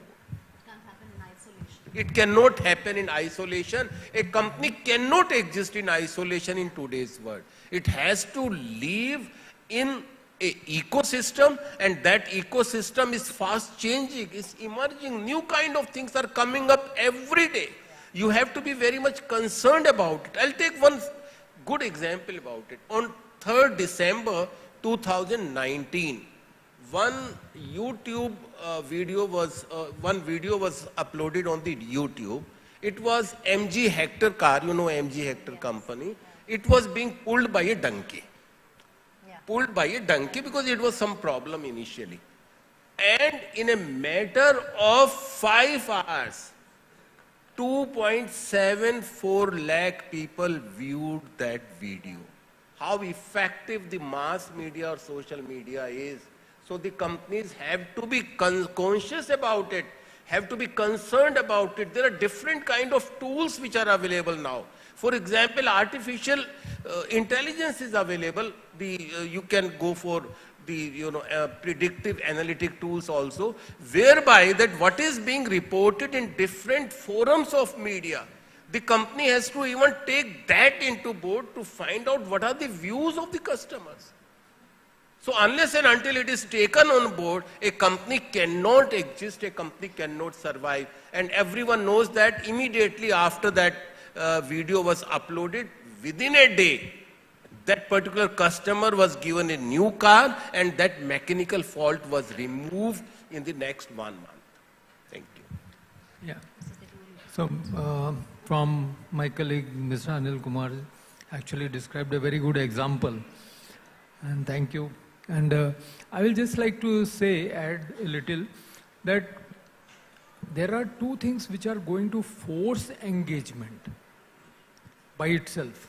It cannot happen in isolation. A company cannot exist in isolation in today's world. It has to live in an ecosystem, and that ecosystem is fast changing, is emerging. New kind of things are coming up every day. You have to be very much concerned about it. I'll take one good example about it. On 3rd December 2019, one YouTube video was uploaded on the YouTube. It was MG Hector car, you know MG Hector company. It was being pulled by a donkey. Pulled by a donkey because it was some problem initially. And in a matter of 5 hours, 2.74 lakh people viewed that video. How effective the mass media or social media is. So the companies have to be conscious about it, have to be concerned about it. There are different kind of tools which are available now. For example, artificial intelligence is available. You can go for the predictive analytic tools also, whereby that what is being reported in different forums of media, the company has to even take that into board to find out what are the views of the customers. So unless and until it is taken on board, a company cannot exist, a company cannot survive. And everyone knows that immediately after that video was uploaded, within a day, that particular customer was given a new car, and that mechanical fault was removed in the next 1 month. Thank you. Yeah. So from my colleague, Mr. Anil Kumar, actually described a very good example. And thank you. And I will just like to say, add a little, that there are two things which are going to force engagement by itself.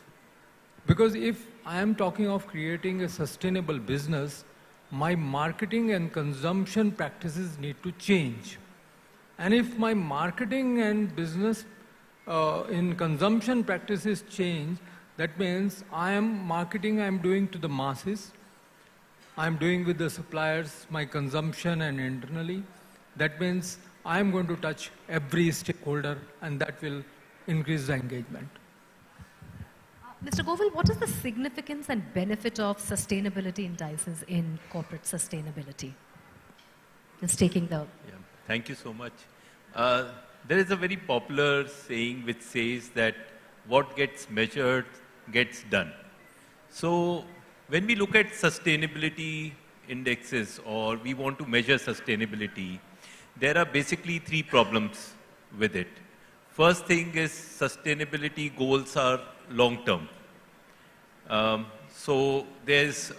Because if I am talking of creating a sustainable business, my marketing and consumption practices need to change. And if my marketing and business in consumption practices change, that means I am doing to the masses, I am doing with the suppliers, my consumption and internally. That means I am going to touch every stakeholder, and that will increase the engagement. Mr. Govil, what is the significance and benefit of sustainability indices in corporate sustainability? Just taking the... Yeah, thank you so much. There is a very popular saying which says that what gets measured gets done. So when we look at sustainability indexes, or we want to measure sustainability, there are basically 3 problems with it. First thing is sustainability goals are long-term. So there's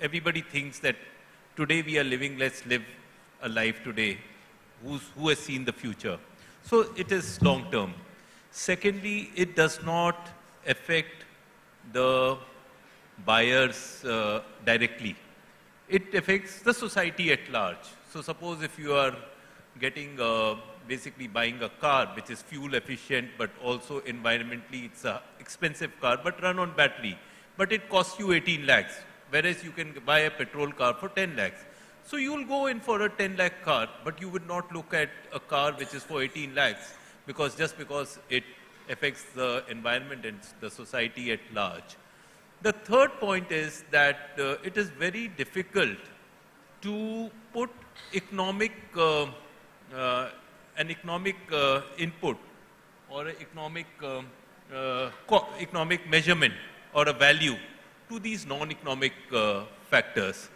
everybody thinks that today we are living, let's live a life today. Who has seen the future? So it is long-term. Secondly, it does not affect the buyers directly. It affects the society at large. So suppose if you are getting, basically buying a car which is fuel efficient, but also environmentally it's a expensive car, but run on battery, but it costs you 18 lakhs, whereas you can buy a petrol car for 10 lakhs. So you will go in for a 10 lakh car, but you would not look at a car which is for 18 lakhs, because just because it affects the environment and the society at large. The third point is that it is very difficult to put economic, an economic input or an economic measurement or a value to these non-economic factors.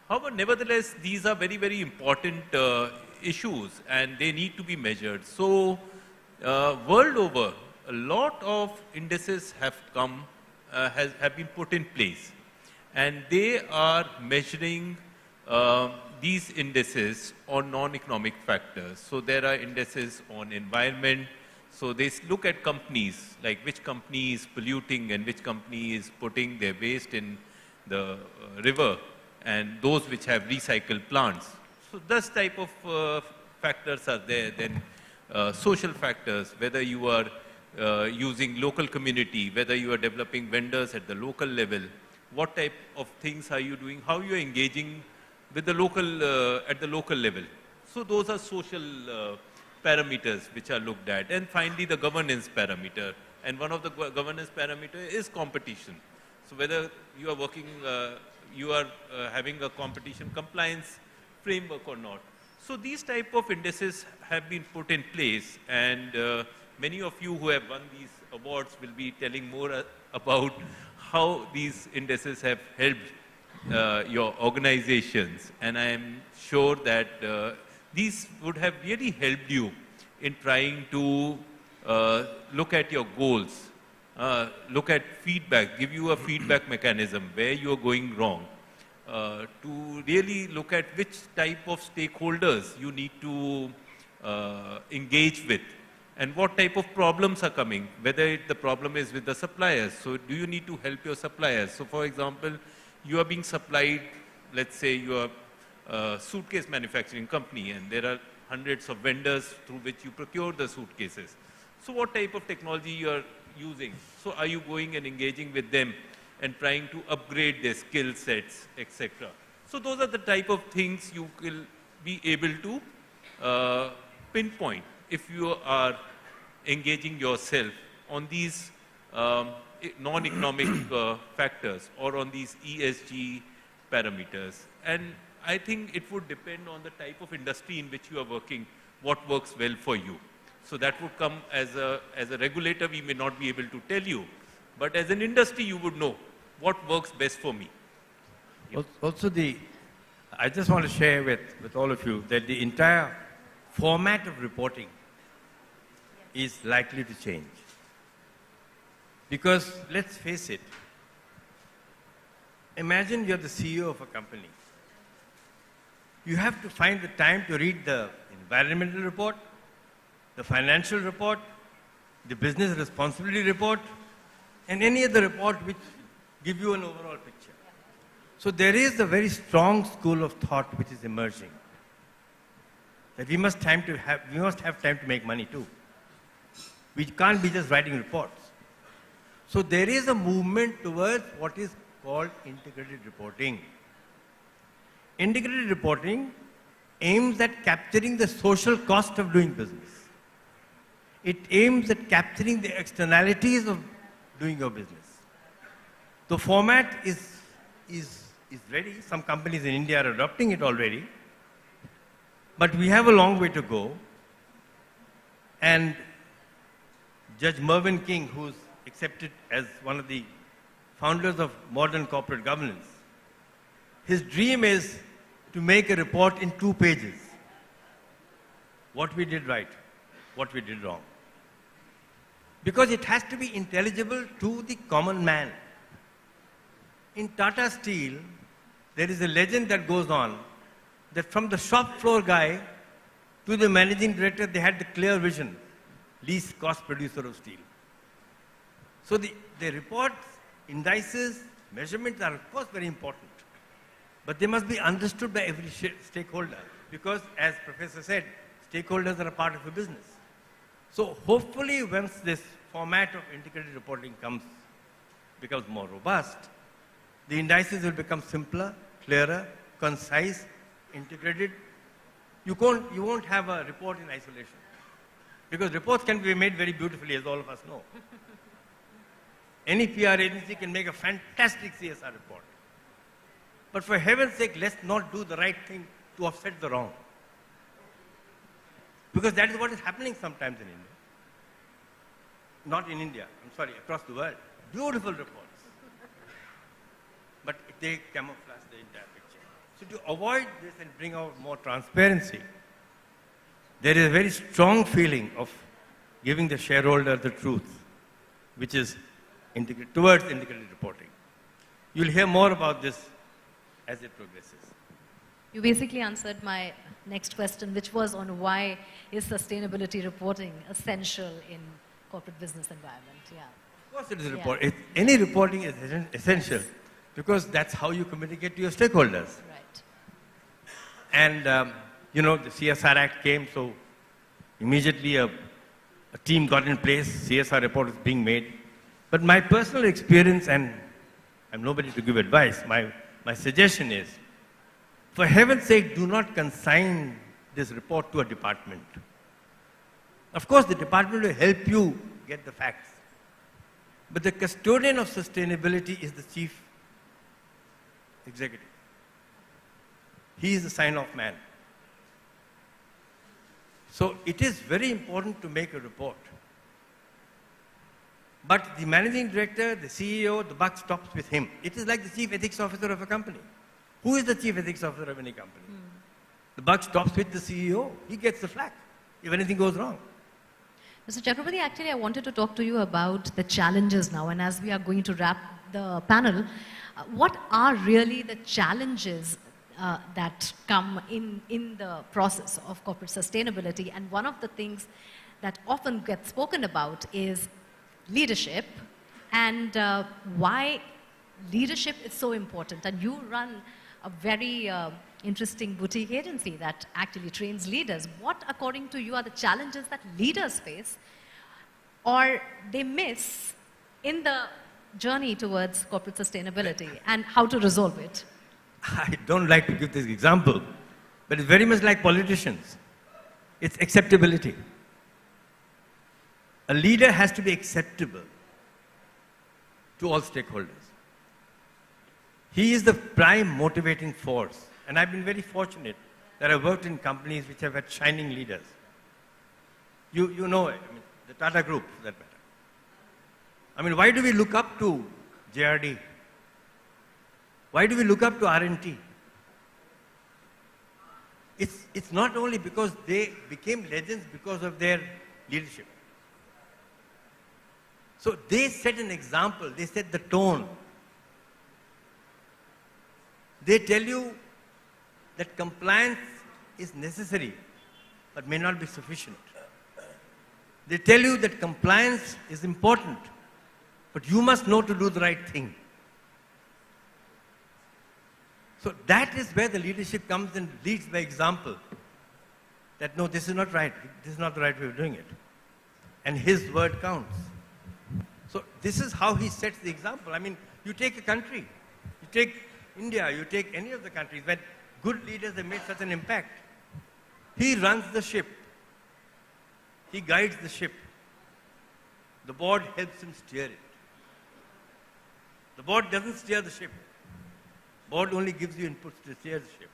However, nevertheless, these are very, very important issues and they need to be measured. So, world over, a lot of indices have come, have been put in place, and they are measuring these indices on non-economic factors. So there are indices on environment. So they look at companies, like which company is polluting and which company is putting their waste in the river, and those which have recycled plants. So this type of factors are there. Then social factors, whether you are using local community, whether you are developing vendors at the local level, what type of things are you doing, how you are engaging with the local, at the local level. So those are social parameters which are looked at. And finally, the governance parameter. And one of the governance parameter is competition. So whether you are working, you are having a competition compliance framework or not. So these type of indices have been put in place, and many of you who have won these awards will be telling more about how these indices have helped your organizations. And I am sure that these would have really helped you in trying to look at your goals, look at feedback, give you a feedback mechanism where you are going wrong, to really look at which type of stakeholders you need to engage with, and what type of problems are coming, whether the problem is with the suppliers. So do you need to help your suppliers? So for example, you are being supplied, let's say you are a suitcase manufacturing company, and there are hundreds of vendors through which you procure the suitcases. So what type of technology you are using? So are you going and engaging with them and trying to upgrade their skill sets, etc. So those are the type of things you will be able to pinpoint if you are engaging yourself on these non-economic factors or on these ESG parameters. And I think it would depend on the type of industry in which you are working, what works well for you. So that would come as a regulator, we may not be able to tell you, but as an industry, you would know what works best for me. Also, I just want to share with all of you that the entire format of reporting is likely to change. Because let's face it, imagine you're the CEO of a company. You have to find the time to read the environmental report, the financial report, the business responsibility report, and any other report which give you an overall picture. So there is a very strong school of thought which is emerging, that we must have time to make money too. We can't be just writing reports. So there is a movement towards what is called integrated reporting. Integrated reporting aims at capturing the social cost of doing business. It aims at capturing the externalities of doing your business. The format is ready. Some companies in India are adopting it already. But we have a long way to go. And Judge Mervyn King, who's accepted as one of the founders of modern corporate governance, his dream is to make a report in 2 pages. What we did right, what we did wrong. Because it has to be intelligible to the common man. In Tata Steel, there is a legend that goes on that from the shop floor guy to the managing director, they had the clear vision least cost producer of steel. So the reports, indices, measurements are of course very important. But they must be understood by every stakeholder. Because as Professor said, stakeholders are a part of a business. So hopefully once this format of integrated reporting becomes more robust, the indices will become simpler, clearer, concise, integrated. You won't have a report in isolation. Because reports can be made very beautifully, as all of us know. Any PR agency can make a fantastic CSR report. But for heaven's sake, let's not do the right thing to offset the wrong. Because that is what is happening sometimes in India. Not in India, I'm sorry, across the world. Beautiful reports. But they camouflage the entire picture. So to avoid this and bring out more transparency, there is a very strong feeling of giving the shareholder the truth, which is towards integrated reporting. You'll hear more about this as it progresses. You basically answered my next question, which was on why is sustainability reporting essential in corporate business environment. Yeah. Of course it is a report. Any reporting is essential because that's how you communicate to your stakeholders. Right. And, the CSR Act came, so immediately a team got in place, CSR report is being made. But my personal experience, and I'm nobody to give advice, my suggestion is, for heaven's sake, do not consign this report to a department. Of course, the department will help you get the facts. But the custodian of sustainability is the chief executive. He is the sign-off man. So it is very important to make a report. But the managing director, the CEO, the buck stops with him. It is like the chief ethics officer of a company. Who is the chief ethics officer of any company? The buck stops with the CEO. He gets the flak if anything goes wrong. Mr. Chakrabarti, actually I wanted to talk to you about the challenges now, and as we are going to wrap the panel, what are really the challenges that come in the process of corporate sustainability? And one of the things that often gets spoken about is leadership and why leadership is so important. And you run a very interesting boutique agency that actually trains leaders. What, according to you, are the challenges that leaders face or they miss in the journey towards corporate sustainability and how to resolve it? I don't like to give this example, but it's very much like politicians. It's acceptability. A leader has to be acceptable to all stakeholders. He is the prime motivating force. And I've been very fortunate that I've worked in companies which have had shining leaders. You know it, the Tata Group, for that matter. Why do we look up to JRD? Why do we look up to R&T? It's not only because they became legends because of their leadership. So they set an example, they set the tone. They tell you that compliance is necessary, but may not be sufficient. They tell you that compliance is important, but you must know to do the right thing. So that is where the leadership comes and leads by example. That no, this is not right. This is not the right way of doing it. And his word counts. So this is how he sets the example. You take a country, you take India, you take any of the countries where good leaders have made such an impact. He runs the ship. He guides the ship. The board helps him steer it. The board doesn't steer the ship. Board only gives you inputs to steer the ship.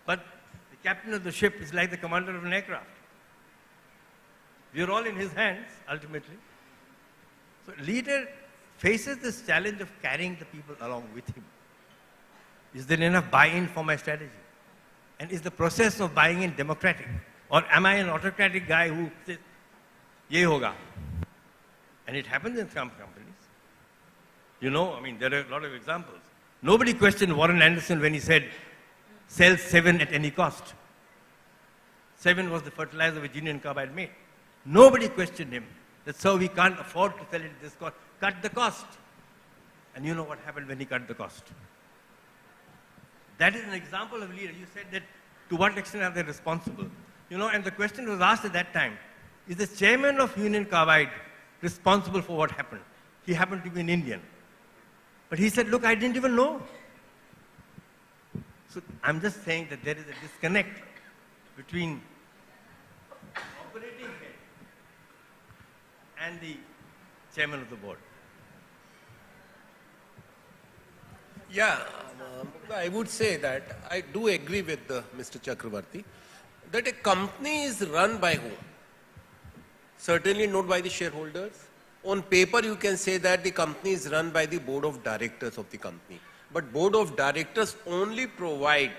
But the captain of the ship is like the commander of an aircraft. We are all in his hands, ultimately. So leader faces this challenge of carrying the people along with him. Is there enough buy-in for my strategy? And is the process of buying in democratic? Or am I an autocratic guy who says, ye hoga? And it happens in some companies. There are a lot of examples. Nobody questioned Warren Anderson when he said, sell 7 at any cost. 7 was the fertilizer which Union Carbide made. Nobody questioned him. That's how we can't afford to sell it at this cost. Cut the cost. And you know what happened when he cut the cost. That is an example of a leader. You said that to what extent are they responsible? You know, and the question was asked at that time, is the chairman of Union Carbide responsible for what happened? He happened to be an Indian. But he said, look, I didn't even know. So I'm just saying that there is a disconnect between operating head and the chairman of the board. Yeah, I would say that I do agree with Mr. Chakravarti that a company is run by whom? Certainly not by the shareholders. On paper, you can say that the company is run by the board of directors of the company. But board of directors only provide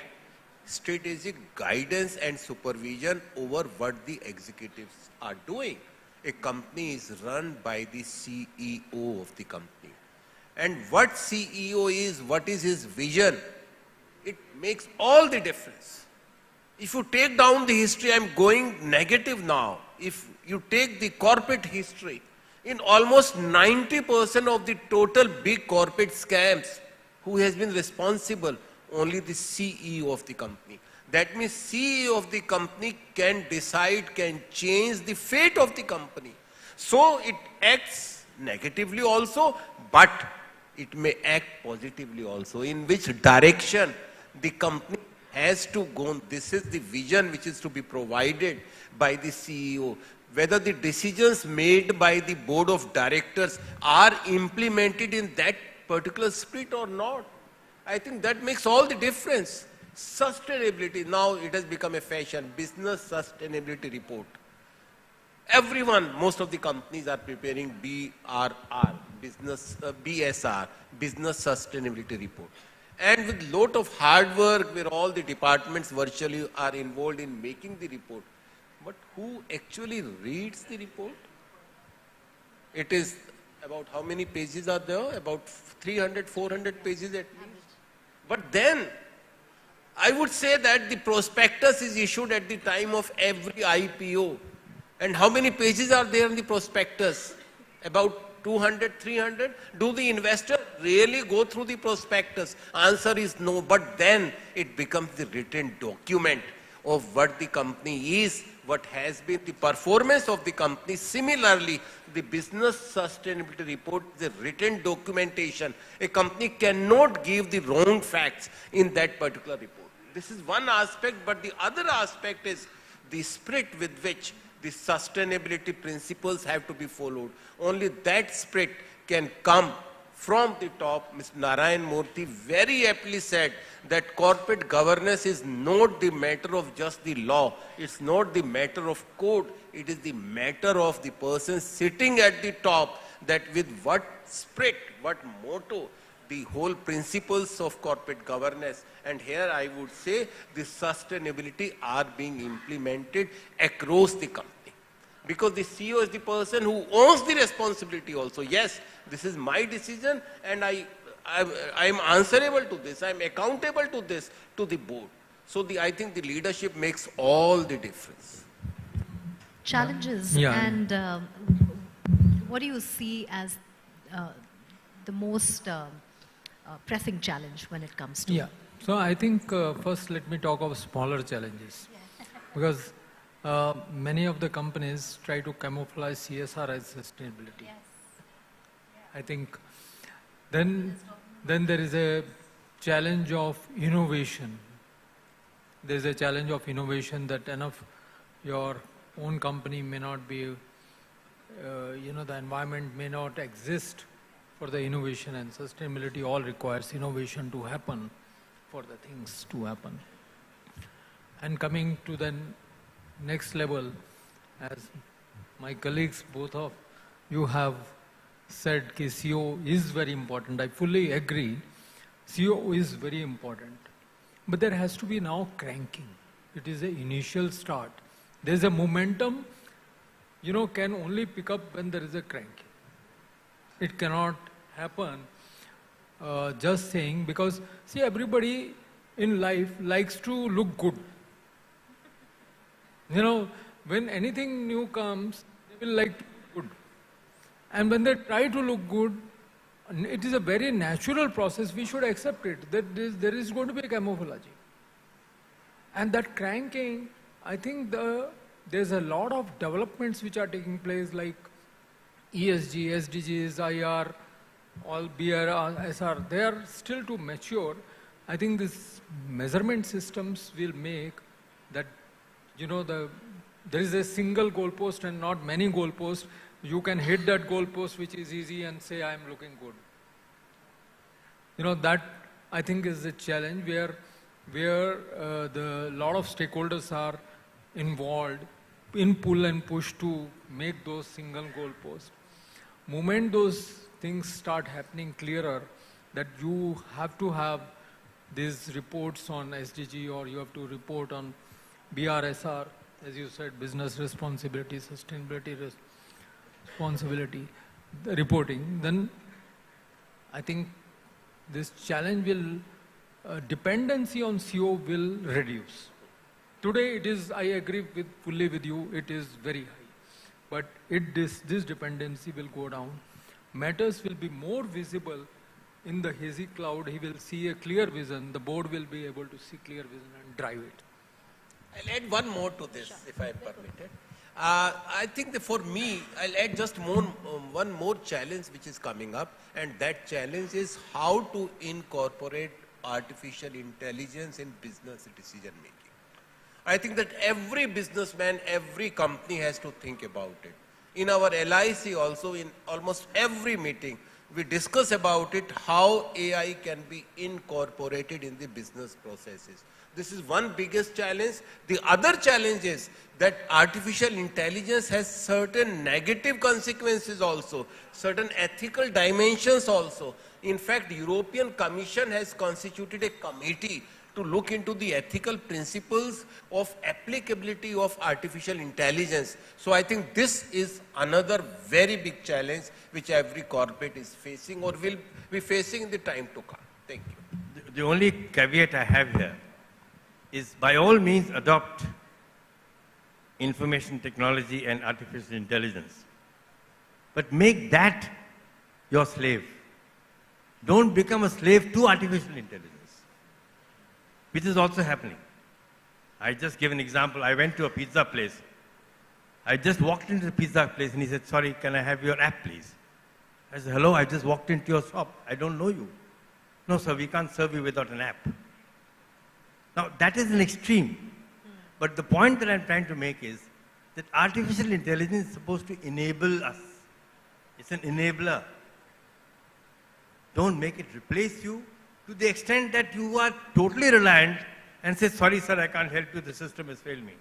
strategic guidance and supervision over what the executives are doing. A company is run by the CEO of the company. And what CEO is, what is his vision, it makes all the difference. If you take down the history, I'm going negative now. If you take the corporate history, in almost 90% of the total big corporate scams, who has been responsible? Only the CEO of the company. That means CEO of the company can decide, can change the fate of the company. So it acts negatively also, but it may act positively also. In which direction the company has to go. This is the vision which is to be provided by the CEO. Whether the decisions made by the board of directors are implemented in that particular spirit or not. I think that makes all the difference. Sustainability, now it has become a fashion, business sustainability report. Everyone, most of the companies are preparing BRR, BSR, business sustainability report. And with lot of hard work where all the departments virtually are involved in making the report. But who actually reads the report? It is about how many pages are there? About 300, 400 pages at least. But then, I would say that the prospectus is issued at the time of every IPO. And how many pages are there in the prospectus? About 200, 300? Do the investor really go through the prospectus? Answer is no, but then it becomes the written document of what the company is, what has been the performance of the company. Similarly, the business sustainability report is a written documentation. A company cannot give the wrong facts in that particular report. This is one aspect, but the other aspect is the spirit with which the sustainability principles have to be followed. Only that spirit can come from the top. Mr. Narayan Murthy very aptly said that corporate governance is not the matter of just the law. It's not the matter of code. It is the matter of the person sitting at the top, that with what spirit, what motto, the whole principles of corporate governance. And here I would say the sustainability are being implemented across the company. Because the CEO is the person who owns the responsibility also. Yes, this is my decision and I am answerable to this. I am accountable to this, to the board. So I think the leadership makes all the difference. Challenges and what do you see as the most pressing challenge when it comes to? Yeah. So I think first let me talk of smaller challenges. Because many of the companies try to camouflage CSR as sustainability. Yes. I think then there is a challenge of innovation. There is a challenge of innovation that enough your own company may not be, the environment may not exist for the innovation, and sustainability all requires innovation to happen for the things to happen. And coming to the next level, as my colleagues, both of you have said, CEO is very important. I fully agree. CEO is very important. But there has to be now cranking. It is an initial start. There is a momentum, can only pick up when there is a cranking. It cannot happen just saying, because see, everybody in life likes to look good. when anything new comes, they will like to look good. And when they try to look good, it is a very natural process. We should accept it, that there is going to be a camouflage. And that cranking, I think there's a lot of developments which are taking place, like ESG, SDGs, IR, all BR, SR, they are still to mature. I think these measurement systems will make that, there is a single goalpost and not many goalposts. You can hit that goalpost, which is easy, and say, I'm looking good. That I think is a challenge where the lot of stakeholders are involved in pull and push to make those single goalposts. Moment those things start happening clearer, that you have to have these reports on SDG, or you have to report on BRSR, as you said, business responsibility, sustainability responsibility, the reporting, then I think this challenge will, dependency on CO will reduce. Today it is, I agree fully with you, it is very high. But this dependency will go down. Matters will be more visible in the hazy cloud. He will see a clear vision. The board will be able to see clear vision and drive it. I'll add one more to this, if I'm permitted. I think that for me, I'll add just one more challenge which is coming up, and that challenge is how to incorporate artificial intelligence in business decision making. I think that every businessman, every company has to think about it. In our LIC also, in almost every meeting, we discuss about it, how AI can be incorporated in the business processes. This is one biggest challenge. The other challenge is that artificial intelligence has certain negative consequences also, certain ethical dimensions also. In fact, the European Commission has constituted a committee to look into the ethical principles of applicability of artificial intelligence. So I think this is another very big challenge which every corporate is facing or will be facing in the time to come. Thank you. The only caveat I have here is, by all means, adopt information technology and artificial intelligence. But make that your slave. Don't become a slave to artificial intelligence, which is also happening. I just give an example. I went to a pizza place. I just walked into the pizza place and he said, sorry, can I have your app, please? I said, hello, I just walked into your shop. I don't know you. No, sir, we can't serve you without an app. Now, that is an extreme. But the point that I'm trying to make is that artificial intelligence is supposed to enable us. It's an enabler. Don't make it replace you to the extent that you are totally reliant and say, sorry, sir, I can't help you, the system has failed me.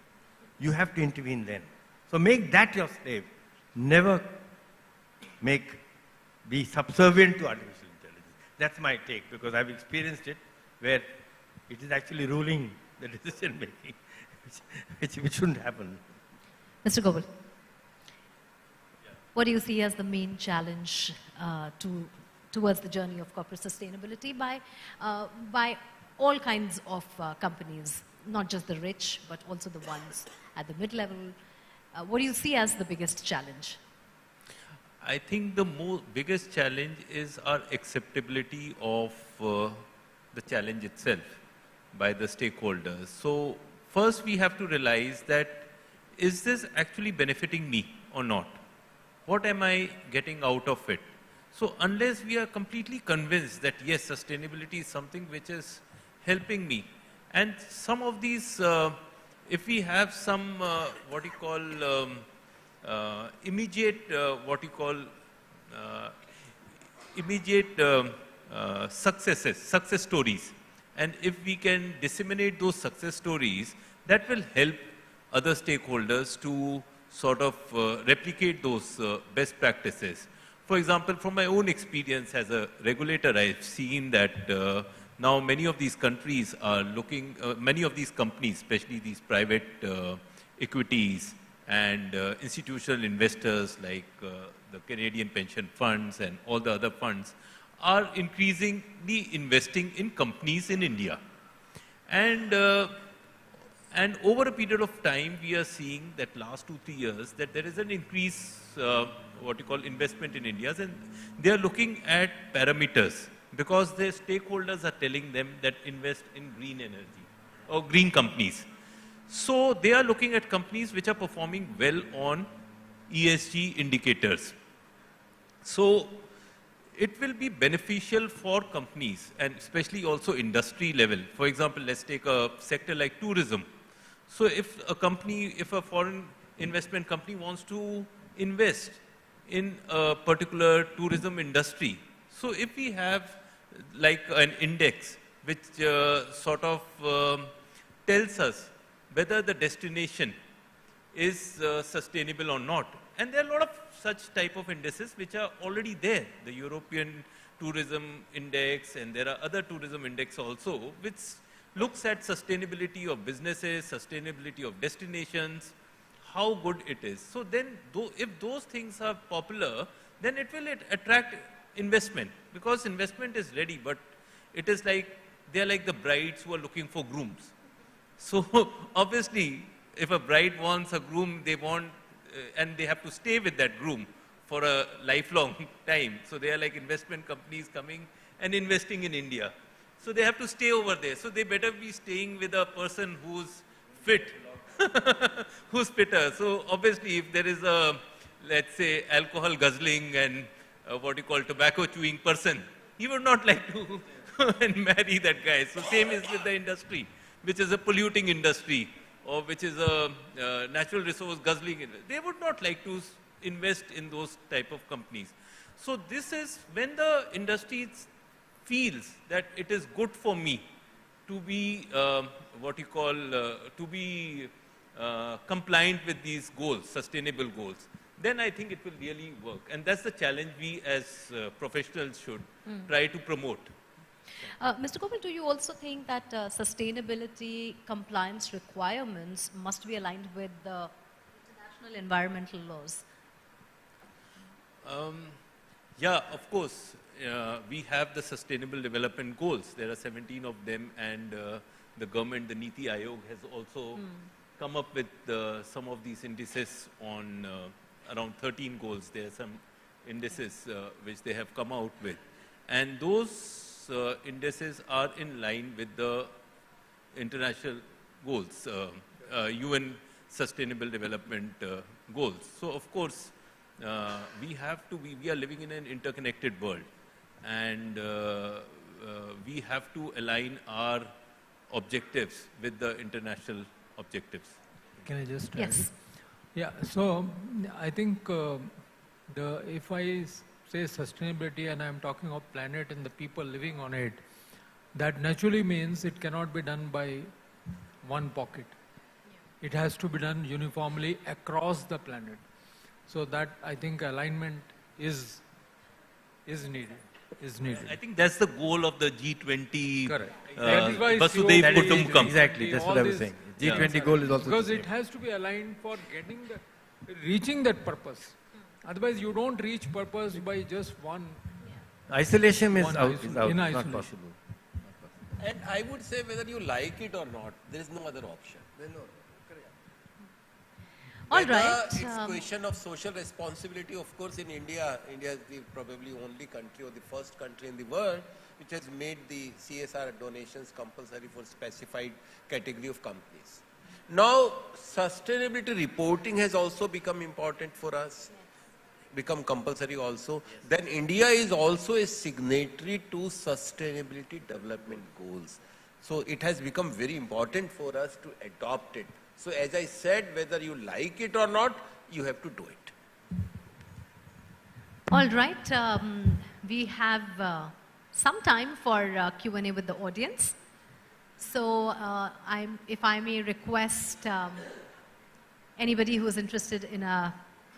You have to intervene then. So make that your slave. Never be subservient to artificial intelligence. That's my take, because I've experienced it where it is actually ruling the decision making, which shouldn't happen. Mr. Govind, what do you see as the main challenge towards the journey of corporate sustainability by all kinds of companies, not just the rich, but also the ones at the mid-level? What do you see as the biggest challenge? I think the biggest challenge is our acceptability of the challenge itself by the stakeholders. So first we have to realize that, is this actually benefiting me or not? What am I getting out of it? So unless we are completely convinced that yes, sustainability is something which is helping me, and some of these, if we have some success stories, and if we can disseminate those success stories, that will help other stakeholders to sort of replicate those best practices. For example, from my own experience as a regulator, I've seen that now many of these countries are looking, many of these companies, especially these private equities and institutional investors like the Canadian pension funds and all the other funds, are increasingly investing in companies in India. And And over a period of time, we are seeing that last 2-3 years that there is an increase, what you call investment in India, and they are looking at parameters because their stakeholders are telling them that invest in green energy or green companies. So they are looking at companies which are performing well on ESG indicators. So it will be beneficial for companies and especially also industry level. For example, let's take a sector like tourism. So if a foreign investment company wants to invest in a particular tourism industry, so if we have like an index which sort of tells us whether the destination is sustainable or not. And there are a lot of such type of indices which are already there. The European Tourism Index, and there are other tourism index also, which looks at sustainability of businesses, sustainability of destinations, how good it is. So then, if those things are popular, then it will attract investment, because investment is ready, but it is like, they are like the brides who are looking for grooms. So obviously, if a bride wants a groom, they want, and they have to stay with that groom for a lifelong time. So they are like investment companies coming and investing in India. So they have to stay over there. So they better be staying with a person who's fit, who's fitter. So obviously, if there is a, let's say, alcohol guzzling and what you call tobacco chewing person, he would not like to marry that guy. So same is with the industry, which is a polluting industry, or which is a natural resource guzzling. They would not like to invest in those type of companies. So this is when the industry feels that it is good for me to be what you call to be compliant with these goals, sustainable goals, then I think it will really work. And that's the challenge we as professionals should try to promote. Mr. Gopal, do you also think that sustainability compliance requirements must be aligned with the international environmental laws? Yeah, of course. We have the Sustainable Development Goals. There are 17 of them, and the government, the Niti Aayog, has also come up with some of these indices on around 13 goals. There are some indices which they have come out with. And those indices are in line with the international goals, UN Sustainable Development Goals. So, of course, we are living in an interconnected world, and we have to align our objectives with the international objectives. Can I just add? Yes. Yeah, so I think if I say sustainability and I'm talking of planet and the people living on it, that naturally means it cannot be done by one pocket. Yeah. It has to be done uniformly across the planet. So that I think alignment is needed. I think that's the goal of the G20. Correct. Vasudhaiv Kutumbakam. Exactly, that's what I was saying. G20 goal is also because it has to be aligned for reaching that purpose. Otherwise, you don't reach purpose by just one. Isolation is One out, isolation. is out, In not isolation. possible. And I would say whether you like it or not, there is no other option. All Whether right. It's question of social responsibility. Of course, in India is the probably only country or the first country in the world which has made the CSR donations compulsory for specified category of companies. Now, sustainability reporting has also become important for us, become compulsory also. Then India is also a signatory to sustainability development goals. So it has become very important for us to adopt it. So as I said, whether you like it or not, you have to do it. All right. We have some time for Q&A with the audience. So if I may request anybody who is interested in a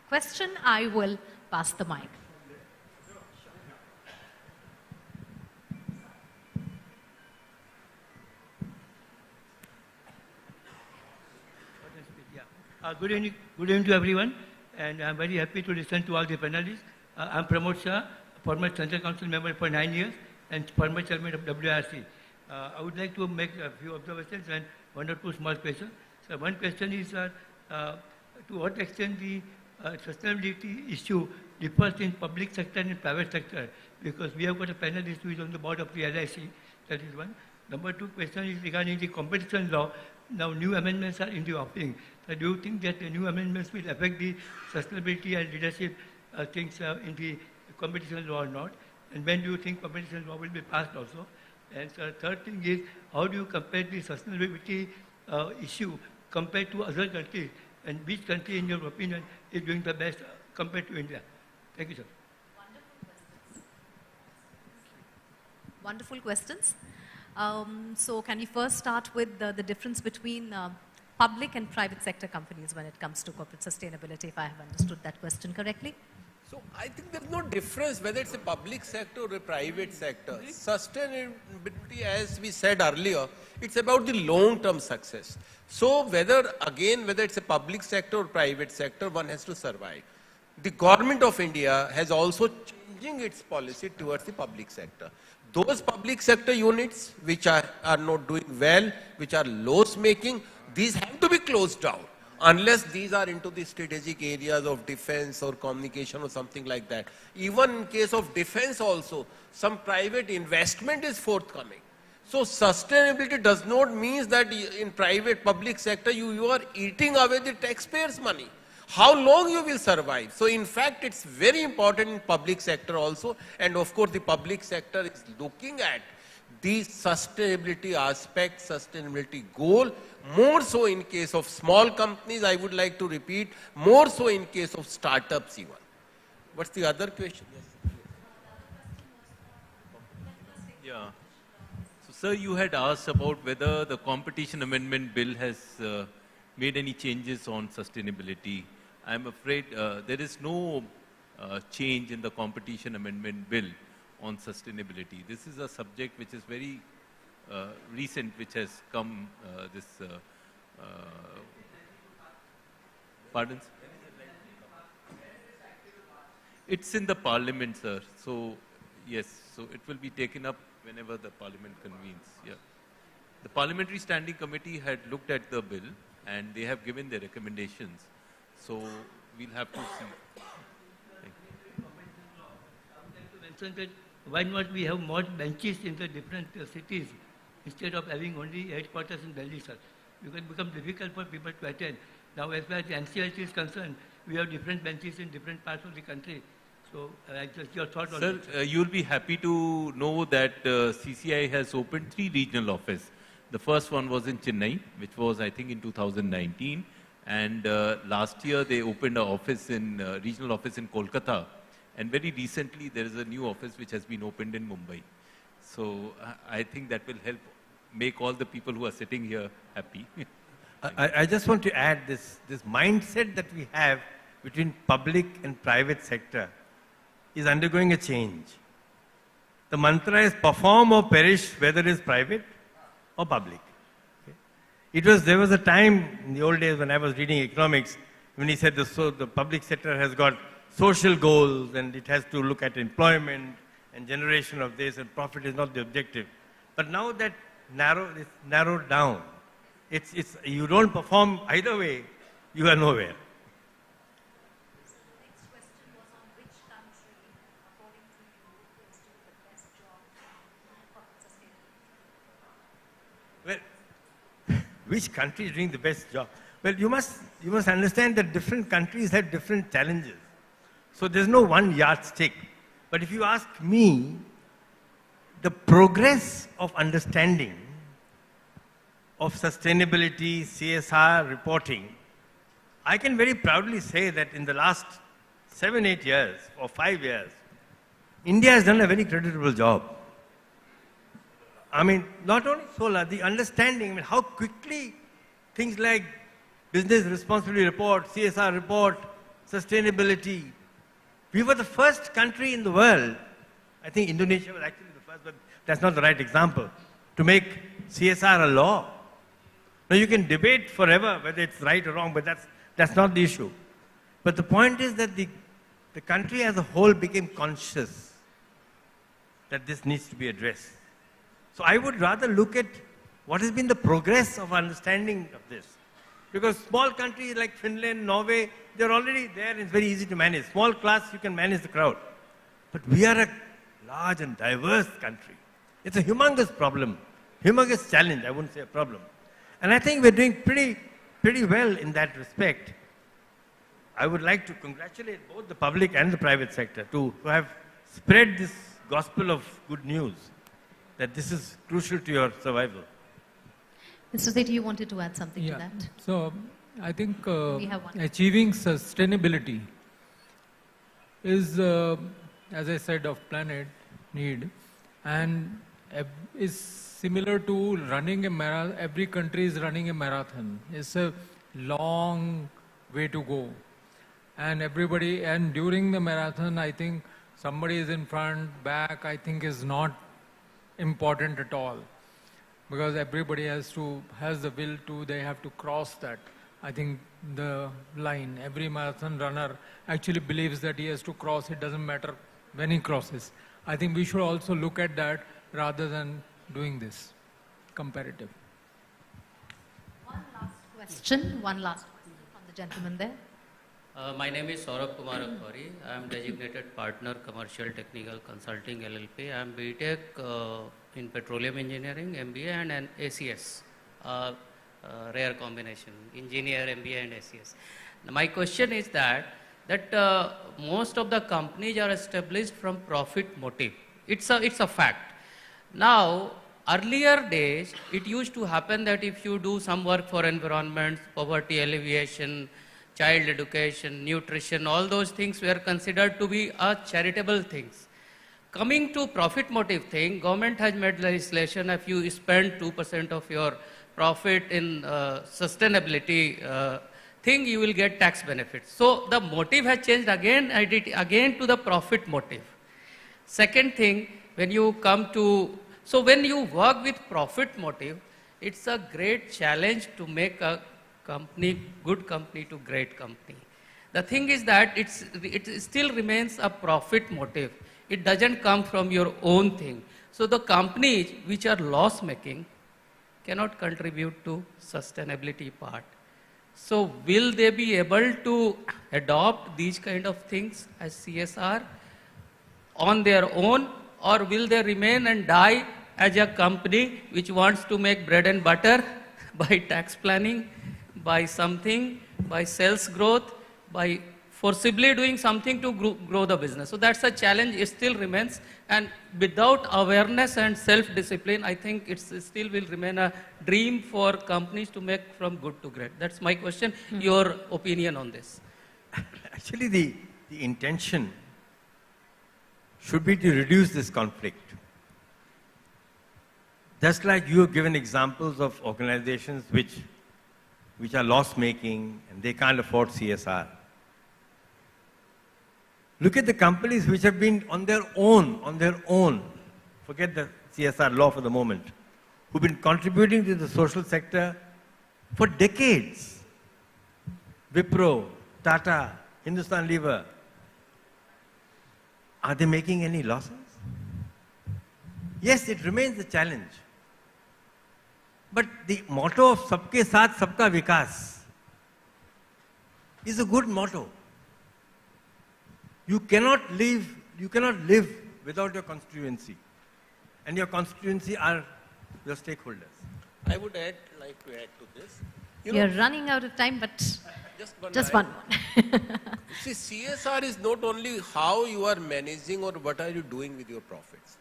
question, I will pass the mic. Good evening to everyone, and I'm very happy to listen to all the panelists. I'm Pramod Shah, former Central Council member for 9 years and former chairman of WRC. I would like to make a few observations and one or two small questions. So one question is, to what extent the sustainability issue differs in public sector and private sector? Because we have got a panelist who is on the board of the LIC, that is one. Number two question is regarding the competition law. Now new amendments are in the offing. So do you think that the new amendments will affect the sustainability and leadership things in the competition law or not? And when do you think competition law will be passed also? And third thing is, how do you compare the sustainability issue compared to other countries? And which country, in your opinion, is doing the best compared to India? Thank you, sir. Wonderful questions. So can we first start with the difference between public and private sector companies when it comes to corporate sustainability, if I have understood that question correctly? So I think there's no difference whether it's a public sector or a private sector. Sustainability, as we said earlier, it's about the long-term success. So whether it's a public sector or private sector, one has to survive. The government of India has also changing its policy towards the public sector. Those public sector units which are not doing well, which are loss-making, these have to be closed down, unless these are into the strategic areas of defense or communication or something like that. Even in case of defense also, some private investment is forthcoming. So sustainability does not mean that in private public sector you are eating away the taxpayers' money. How long you will survive? So in fact, it's very important in public sector also, and of course the public sector is looking at the sustainability aspect, sustainability goal, more so in case of small companies, I would like to repeat, more so in case of startups even. What's the other question? Yes. Yeah. So sir, you had asked about whether the competition amendment bill has made any changes on sustainability. I'm afraid there is no change in the competition amendment bill on sustainability. This is a subject which is very recent, which has come pardon? It's in the parliament, sir. So yes, so it will be taken up whenever the parliament convenes. Yeah. The parliamentary standing committee had looked at the bill and they have given their recommendations. So we'll have to see. Mention that why not we have more benches in the different cities instead of having only headquarters in Delhi, sir? Because it becomes difficult for people to attend. Now, as far as the NCLT is concerned, we have different benches in different parts of the country. So, just your thought on it. Sir, you'll be happy to know that CCI has opened 3 regional offices. The first one was in Chennai, which was, I think, in 2019. And last year, they opened an office regional office in Kolkata. And very recently, there is a new office which has been opened in Mumbai. So I think that will help make all the people who are sitting here happy. I just want to add this mindset that we have between public and private sector is undergoing a change. The mantra is perform or perish, whether it is private or public. Okay? There was a time in the old days when I was reading economics, when he said the public sector has got social goals and it has to look at employment and generation of this, and profit is not the objective. But now that it's narrowed down. It's you don't perform either way, you are nowhere. Next question was on which country, according to you, is doing the best job in corporate sustainability? Well, which country is doing the best job? Well, you must understand that different countries have different challenges. So there's no one yardstick. But if you ask me, the progress of understanding of sustainability, CSR reporting, I can very proudly say that in the last 7-8 years or 5 years, India has done a very creditable job. I mean, not only solar, the understanding, how quickly things like business responsibility report, CSR report, sustainability. We were the first country in the world, I think Indonesia was actually the first, but that's not the right example, to make CSR a law. Now you can debate forever whether it's right or wrong, but that's not the issue. But the point is that the country as a whole became conscious that this needs to be addressed. So I would rather look at What has been the progress of understanding of this? Because small countries like Finland, Norway, they're already there. It's very easy to manage. Small class, you can manage the crowd. But we are a large and diverse country. It's a humongous problem, humongous challenge, I wouldn't say a problem. And I think we're doing pretty well in that respect. I would like to congratulate both the public and the private sector to have spread this gospel of good news, that this is crucial to your survival. Mr. Sethi, you wanted to add something to Yeah. that? So I think We have one. achieving sustainability is, as I said, of planet need, and is similar to running a marathon. Every country is running a marathon. It's a long way to go. And everybody, and during the marathon, I think somebody is in front, back, I think is not important at all. Because everybody has the will to, they have to cross that. I think the line, every marathon runner actually believes that he has to cross, it doesn't matter when he crosses. I think we should also look at that rather than doing this comparative. One last question from the gentleman there. My name is Saurabh Kumar Akhwari. I am designated partner commercial technical consulting LLP. I am BTech in petroleum engineering, MBA and an ACS, rare combination, engineer, MBA and ACS. Now, my question is that most of the companies are established from profit motive. It's a fact. Now, earlier days, it used to happen that if you do some work for environment, poverty alleviation, child education, nutrition, all those things were considered to be charitable things. Coming to profit motive thing, government has made legislation, if you spend 2% of your profit in sustainability thing, you will get tax benefits. So the motive has changed again to the profit motive. Second thing, when you come to, so when you work with profit motive, it's a great challenge to make a company, good company to great company. The thing is that it still remains a profit motive. It doesn't come from your own thing. So the companies which are loss making cannot contribute to sustainability part. So will they be able to adopt these kind of things as CSR on their own, or will they remain and die as a company which wants to make bread and butter by tax planning, by something, by sales growth, by forcibly doing something to grow the business? So that's a challenge, it still remains, and without awareness and self-discipline, I think it still will remain a dream for companies to make from good to great. That's my question, your opinion on this. Actually, the intention should be to reduce this conflict. Just like you have given examples of organizations which are loss-making and they can't afford CSR. Look at the companies which have been on their own, forget the CSR law for the moment, who've been contributing to the social sector for decades. Wipro, Tata, Hindustan Lever. Are they making any losses? Yes, it remains a challenge. But the motto of Sabke Saath Sabka Vikas is a good motto. You cannot live without your constituency. And your constituency are your stakeholders. I would like to add to this. We are running out of time, but just one more. See, CSR is not only how you are managing or what are you doing with your profits.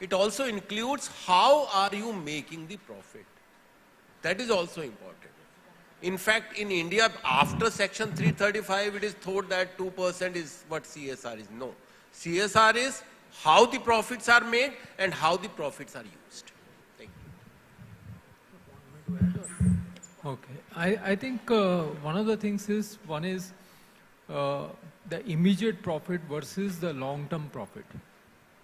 It also includes how are you making the profit. That is also important. In fact, in India, after Section 335, it is thought that 2% is what CSR is. No. CSR is how the profits are made and how the profits are used. Thank you. Okay. I think one of the things is, one is the immediate profit versus the long-term profit.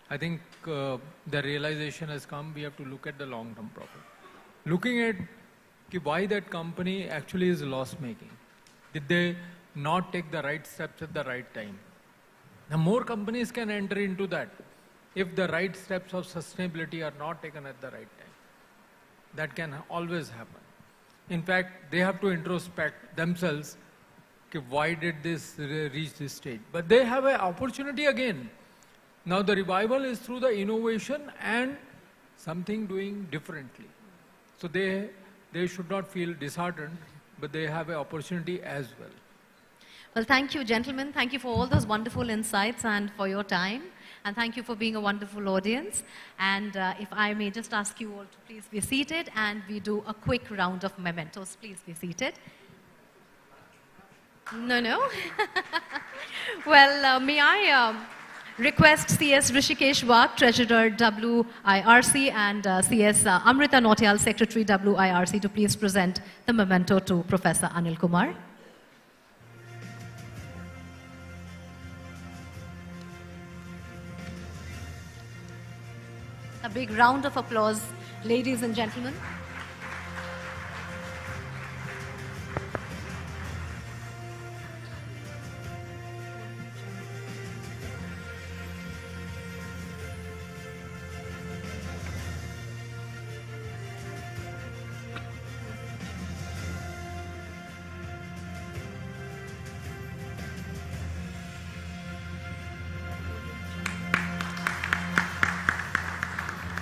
I think the realization has come, we have to look at the long-term profit. Looking at why that company actually is loss-making. Did they not take the right steps at the right time? Now, more companies can enter into that if the right steps of sustainability are not taken at the right time. That can always happen. In fact, they have to introspect themselves. Okay, why did this reach this stage? But they have an opportunity again. Now the revival is through the innovation and something doing differently. So they should not feel disheartened, but they have an opportunity as well. Well, thank you, gentlemen. Thank you for all those wonderful insights and for your time. And thank you for being a wonderful audience. And if I may just ask you all to please be seated, and we do a quick round of mementos. Please be seated. No. Well, may I request CS Rishikesh Wag, Treasurer WIRC, and CS Amrita Nautiyal, Secretary WIRC, to please present the memento to Professor Anil Kumar. A big round of applause, ladies and gentlemen.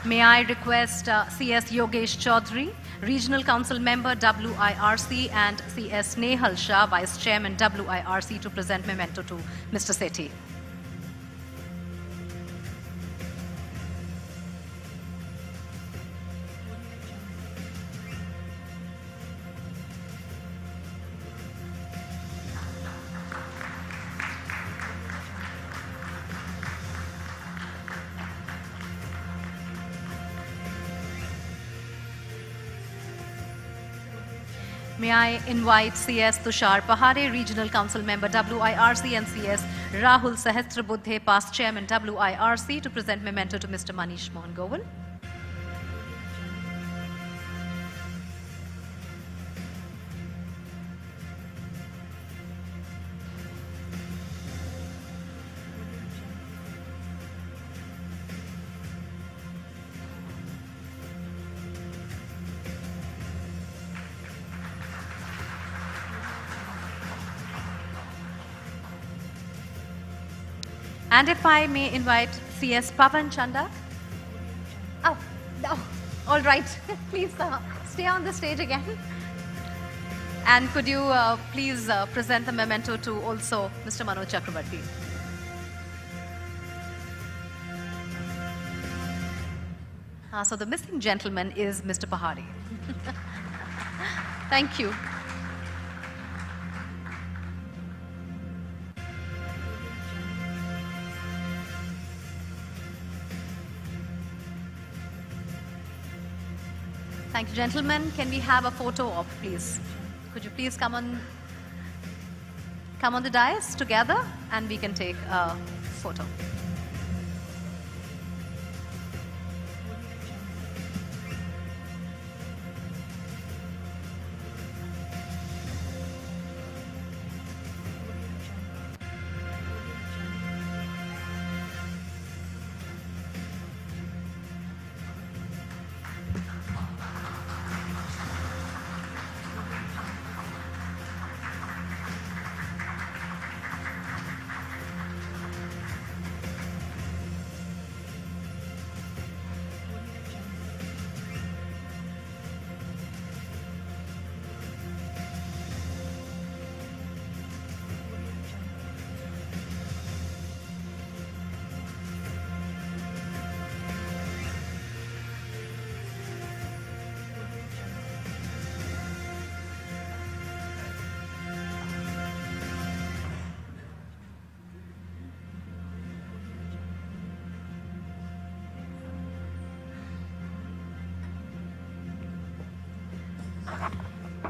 May I request CS Yogesh Chaudhary, Regional Council Member WIRC, and CS Nehal Shah, Vice Chairman WIRC, to present memento to Mr. Sethi. May I invite CS Tushar Pahare, Regional Council Member WIRC, and CS Rahul Sahasrabuddhe, Past Chairman WIRC, to present memento to Mr. Manish Mohan Goval. And if I may invite CS Pavan Chanda. Oh, no. All right. Please stay on the stage again. And could you please present the memento to also Mr. Manoj Chakrabarti. So the missing gentleman is Mr. Pahari. Thank you. Thank you, gentlemen. Can we have a photo op, please? Could you please come on the dais together, and we can take a photo.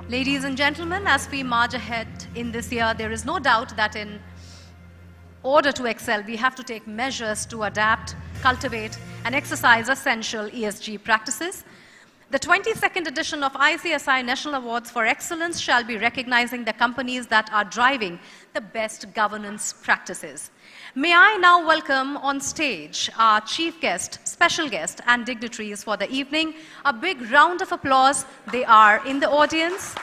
Ladies and gentlemen, as we march ahead in this year, there is no doubt that in order to excel, we have to take measures to adapt, cultivate, and exercise essential ESG practices. The 22nd edition of ICSI National Awards for Excellence shall be recognizing the companies that are driving the best governance practices. May I now welcome on stage our chief guest, special guest, and dignitaries for the evening. A big round of applause. They are in the audience.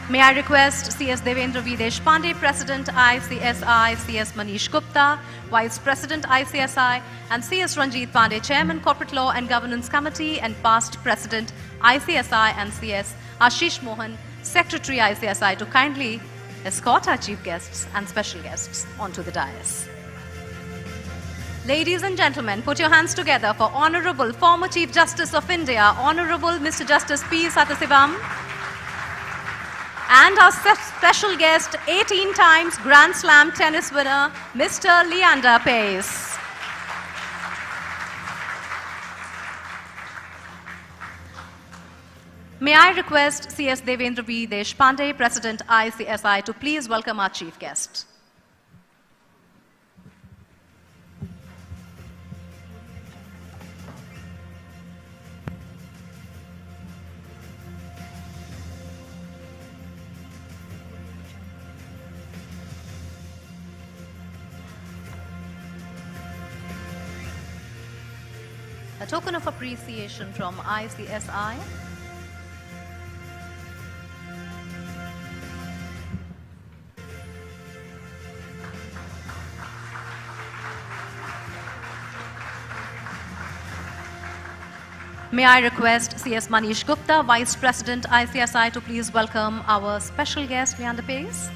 May I request CS Devendra V. Deshpande, President ICSI, CS Manish Gupta, Vice President ICSI, and CS Ranjit Pandey, Chairman Corporate Law and Governance Committee and past President ICSI, and CS Ashish Mohan, Secretary ICSI, to kindly escort our chief guests and special guests onto the dais. Ladies and gentlemen, put your hands together for Honorable former Chief Justice of India, Honorable Mr. Justice P. Sathasivam, and our special guest, 18 times Grand Slam tennis winner, Mr. Leander Paes. May I request CS Devendra V. Deshpande, President ICSI, to please welcome our chief guest. A token of appreciation from ICSI. May I request CS Manish Gupta, Vice President ICSI, to please welcome our special guest, Leander Paes.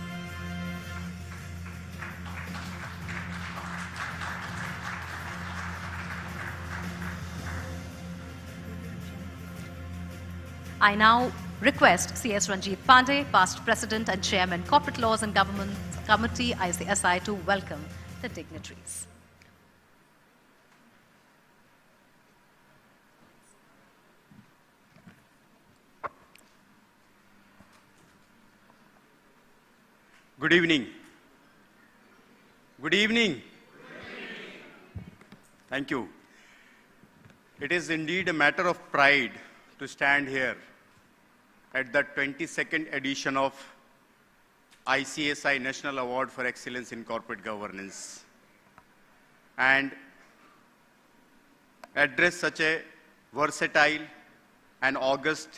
I now request CS Ranjit Pandey, past President and Chairman, Corporate Laws and Government Committee, ICSI, to welcome the dignitaries. Good evening. Good evening. Thank you. It is indeed a matter of pride to stand here at the 22nd edition of ICSI National Award for Excellence in Corporate Governance and address such a versatile and august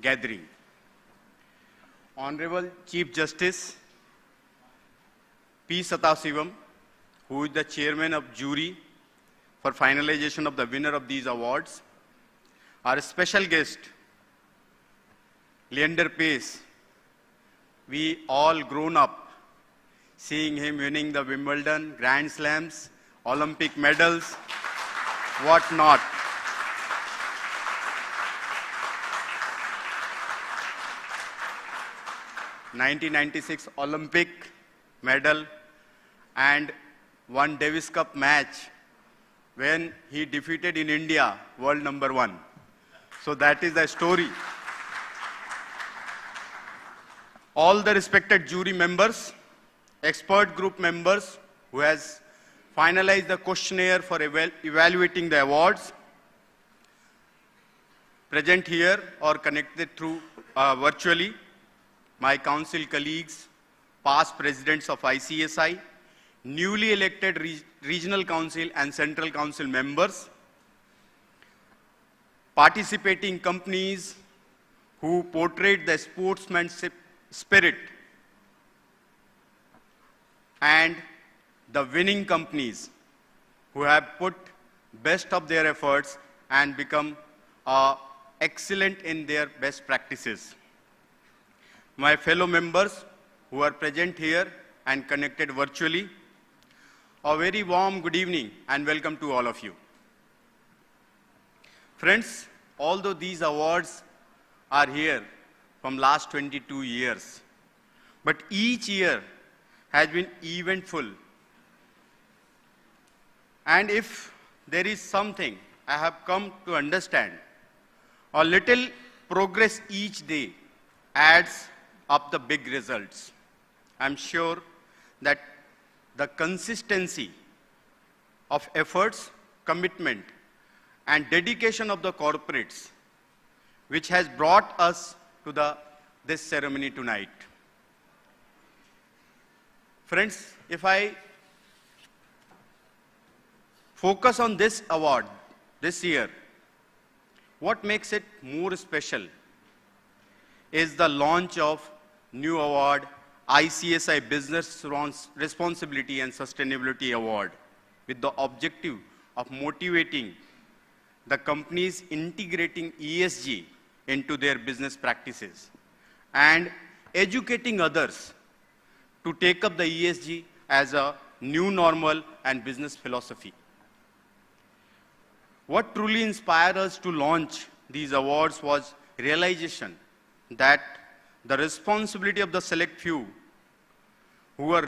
gathering. Honorable Chief Justice P. Sathasivam, who is the chairman of jury for finalization of the winner of these awards, our special guest, Leander Paes. We all grown up seeing him winning the Wimbledon, Grand Slams, Olympic medals, what not. '96 Olympic medal and one Davis Cup match when he defeated in India world number 1. So that is the story. All the respected jury members, expert group members who has finalized the questionnaire for evaluating the awards, present here or connected through virtually, my council colleagues, past presidents of ICSI, newly elected regional council and central council members, participating companies who portrayed the sportsmanship spirit, and the winning companies who have put best of their efforts and become excellent in their best practices. My fellow members who are present here and connected virtually, a very warm good evening and welcome to all of you. Friends, although these awards are here from last 22 years, but each year has been eventful. And if there is something I have come to understand, a little progress each day adds up the big results. I'm sure that the consistency of efforts, commitment and dedication of the corporates, which has brought us to this ceremony tonight. Friends, if I focus on this award this year, what makes it more special is the launch of new award, ICSI Business Responsibility and Sustainability Award, with the objective of motivating the companies integrating ESG into their business practices and educating others to take up the ESG as a new normal and business philosophy. What truly inspired us to launch these awards was realization that the responsibility of the select few who are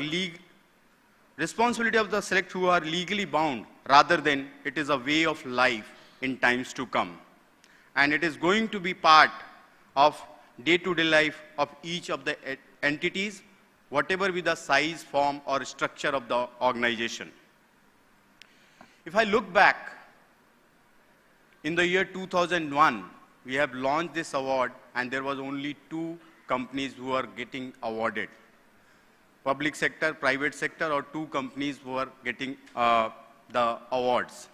legally bound, rather than it is a way of life in times to come. And it is going to be part of day-to-day life of each of the entities, whatever be the size, form, or structure of the organization. If I look back, in the year 2001, we have launched this award, and there was only 2 companies who are getting awarded. Public sector, private sector, or 2 companies who are getting the awards.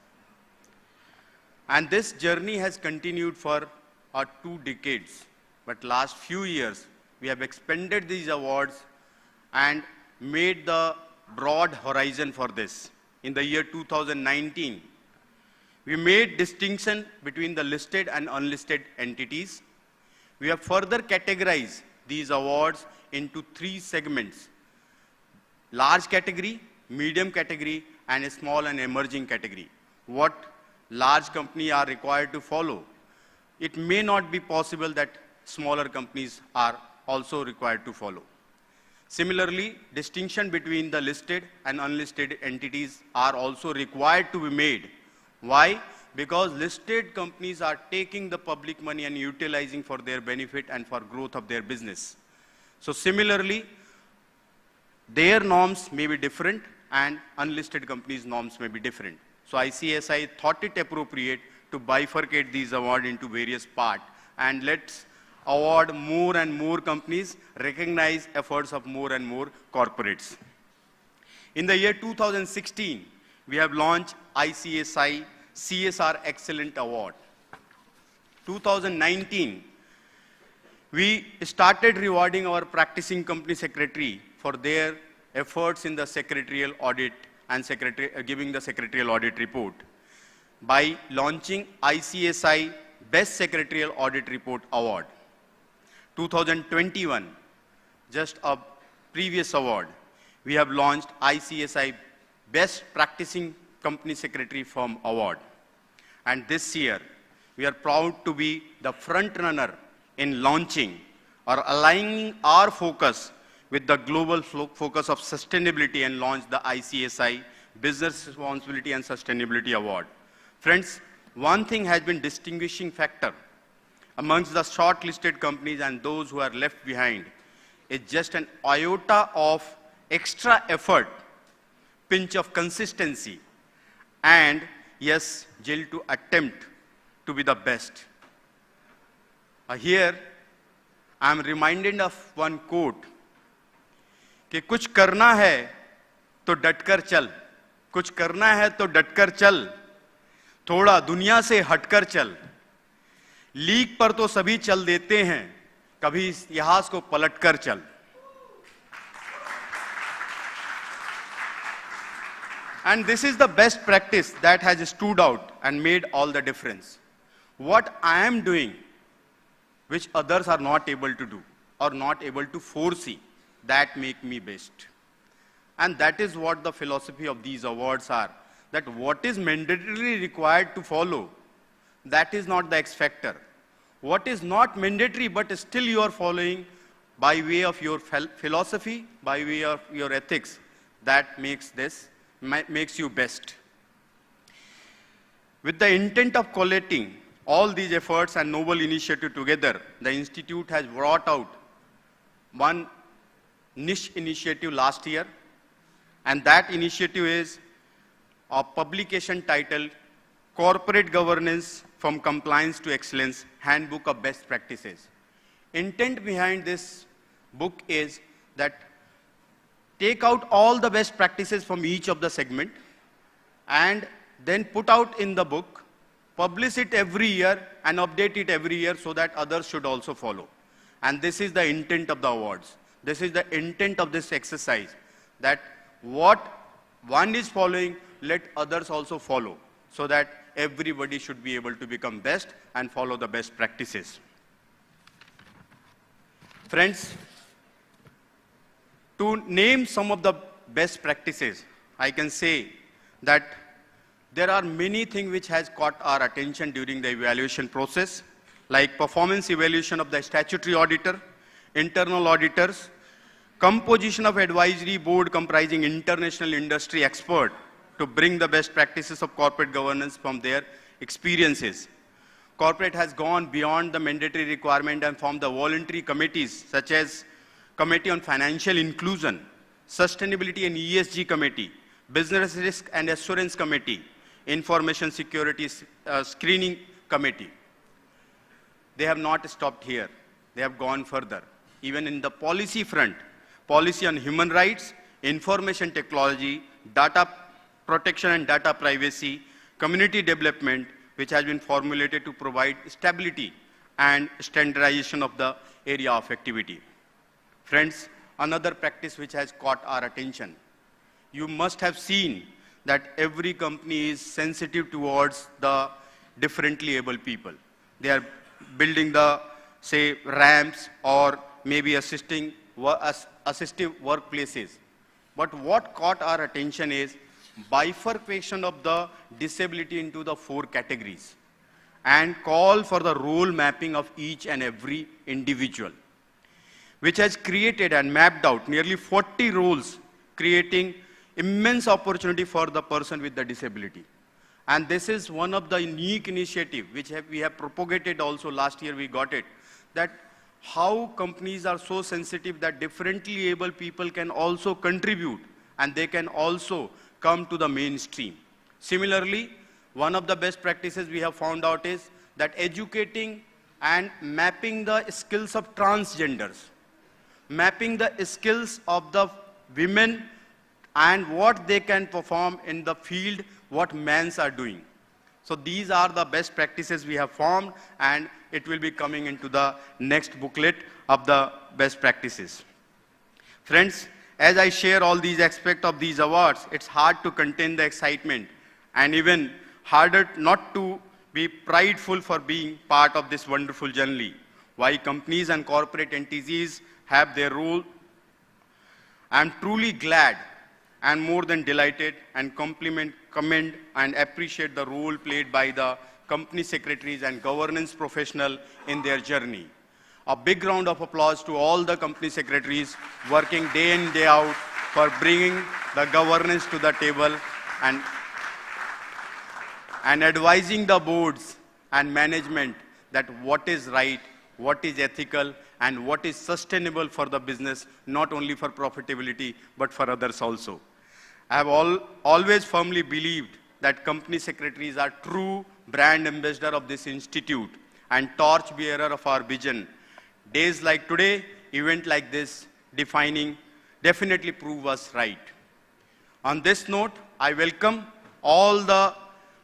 And this journey has continued for 2 decades. But last few years, we have expanded these awards and made the broad horizon for this. In the year 2019, we made distinction between the listed and unlisted entities. We have further categorized these awards into 3 segments: large category, medium category, and a small and emerging category. What large companies are required to follow. It may not be possible that smaller companies are also required to follow. Similarly, distinction between the listed and unlisted entities are also required to be made. Why? Because listed companies are taking the public money and utilizing for their benefit and for growth of their business. So similarly, their norms may be different and unlisted companies' norms may be different. So ICSI thought it appropriate to bifurcate these awards into various parts, and let's award more and more companies, recognize efforts of more and more corporates. In the year 2016, we have launched ICSI CSR Excellent Award. 2019, we started rewarding our practicing company secretary for their efforts in the secretarial audit and giving the secretarial audit report by launching ICSI Best Secretarial Audit Report Award. 2021, just a previous award, we have launched ICSI Best Practicing Company Secretary Firm Award. And this year, we are proud to be the front runner in launching or aligning our focus with the global focus of sustainability and launch the ICSI Business Responsibility and Sustainability Award. Friends, one thing has been distinguishing factor amongst the shortlisted companies and those who are left behind is just an iota of extra effort, pinch of consistency, and yes, Jill to attempt to be the best. Here, I am reminded of one quote, कि कुछ करना है तो डटकर चल, कुछ करना है तो डटकर चल, थोड़ा दुनिया से हटकर चल, लीक पर तो सभी चल देते हैं, कभी इतिहास को पलटकर चल. And this is the best practice that has stood out and made all the difference. What I am doing, which others are not able to do or not able to foresee, that make me best. And that is what the philosophy of these awards are, that what is mandatorily required to follow, that is not the X factor. What is not mandatory but still you are following by way of your philosophy, by way of your ethics, that makes you best. With the intent of collating all these efforts and noble initiative together, the Institute has brought out one niche initiative last year, and that initiative is a publication titled Corporate Governance from Compliance to Excellence, Handbook of Best Practices. Intent behind this book is that take out all the best practices from each of the segment and then put out in the book, publish it every year and update it every year so that others should also follow. And this is the intent of the awards. This is the intent of this exercise, that what one is following, let others also follow, so that everybody should be able to become best and follow the best practices. Friends, to name some of the best practices, I can say that there are many things which has caught our attention during the evaluation process, like performance evaluation of the statutory auditor, internal auditors, composition of advisory board comprising international industry expert to bring the best practices of corporate governance from their experiences. Corporate has gone beyond the mandatory requirement and formed the voluntary committees such as Committee on Financial Inclusion, Sustainability and ESG Committee, Business Risk and Assurance Committee, Information Security Screening Committee. They have not stopped here. They have gone further. Even in the policy front, policy on human rights, information technology, data protection and data privacy, community development, which has been formulated to provide stability and standardization of the area of activity. Friends, another practice which has caught our attention. You must have seen that every company is sensitive towards the differently able people. They are building the, say, ramps or maybe assistive workplaces. But what caught our attention is bifurcation of the disability into the 4 categories and call for the role mapping of each and every individual, which has created and mapped out nearly 40 roles, creating immense opportunity for the person with the disability. And this is one of the unique initiative which we have propagated also last year we got it, that how companies are so sensitive that differently able people can also contribute and they can also come to the mainstream. Similarly, one of the best practices we have found out is that educating and mapping the skills of transgenders, mapping the skills of the women and what they can perform in the field, what men are doing. So these are the best practices we have formed, and it will be coming into the next booklet of the best practices. Friends, as I share all these aspects of these awards, it's hard to contain the excitement and even harder not to be prideful for being part of this wonderful journey. While companies and corporate entities have their role, I'm truly glad and more than delighted and commend and appreciate the role played by the company secretaries and governance professionals in their journey. A big round of applause to all the company secretaries working day in, day out for bringing the governance to the table and advising the boards and management that what is right, what is ethical, and what is sustainable for the business, not only for profitability, but for others also. I have always firmly believed that company secretaries are true brand ambassador of this institute and torch bearer of our vision. Days like today, event like this, definitely prove us right. On this note, I welcome all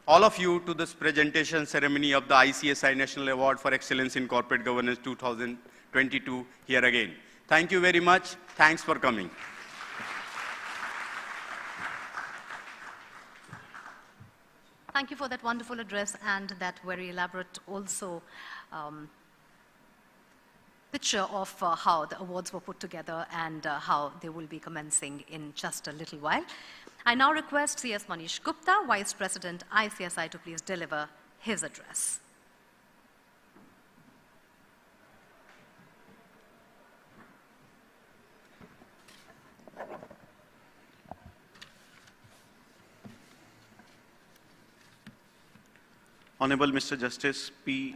of you to this presentation ceremony of the ICSI National Award for Excellence in Corporate Governance 2022 here again. Thank you very much. Thanks for coming. Thank you for that wonderful address and that very elaborate also picture of how the awards were put together and how they will be commencing in just a little while. I now request CS Manish Gupta, Vice President ICSI, to please deliver his address. Honorable Mr. Justice P.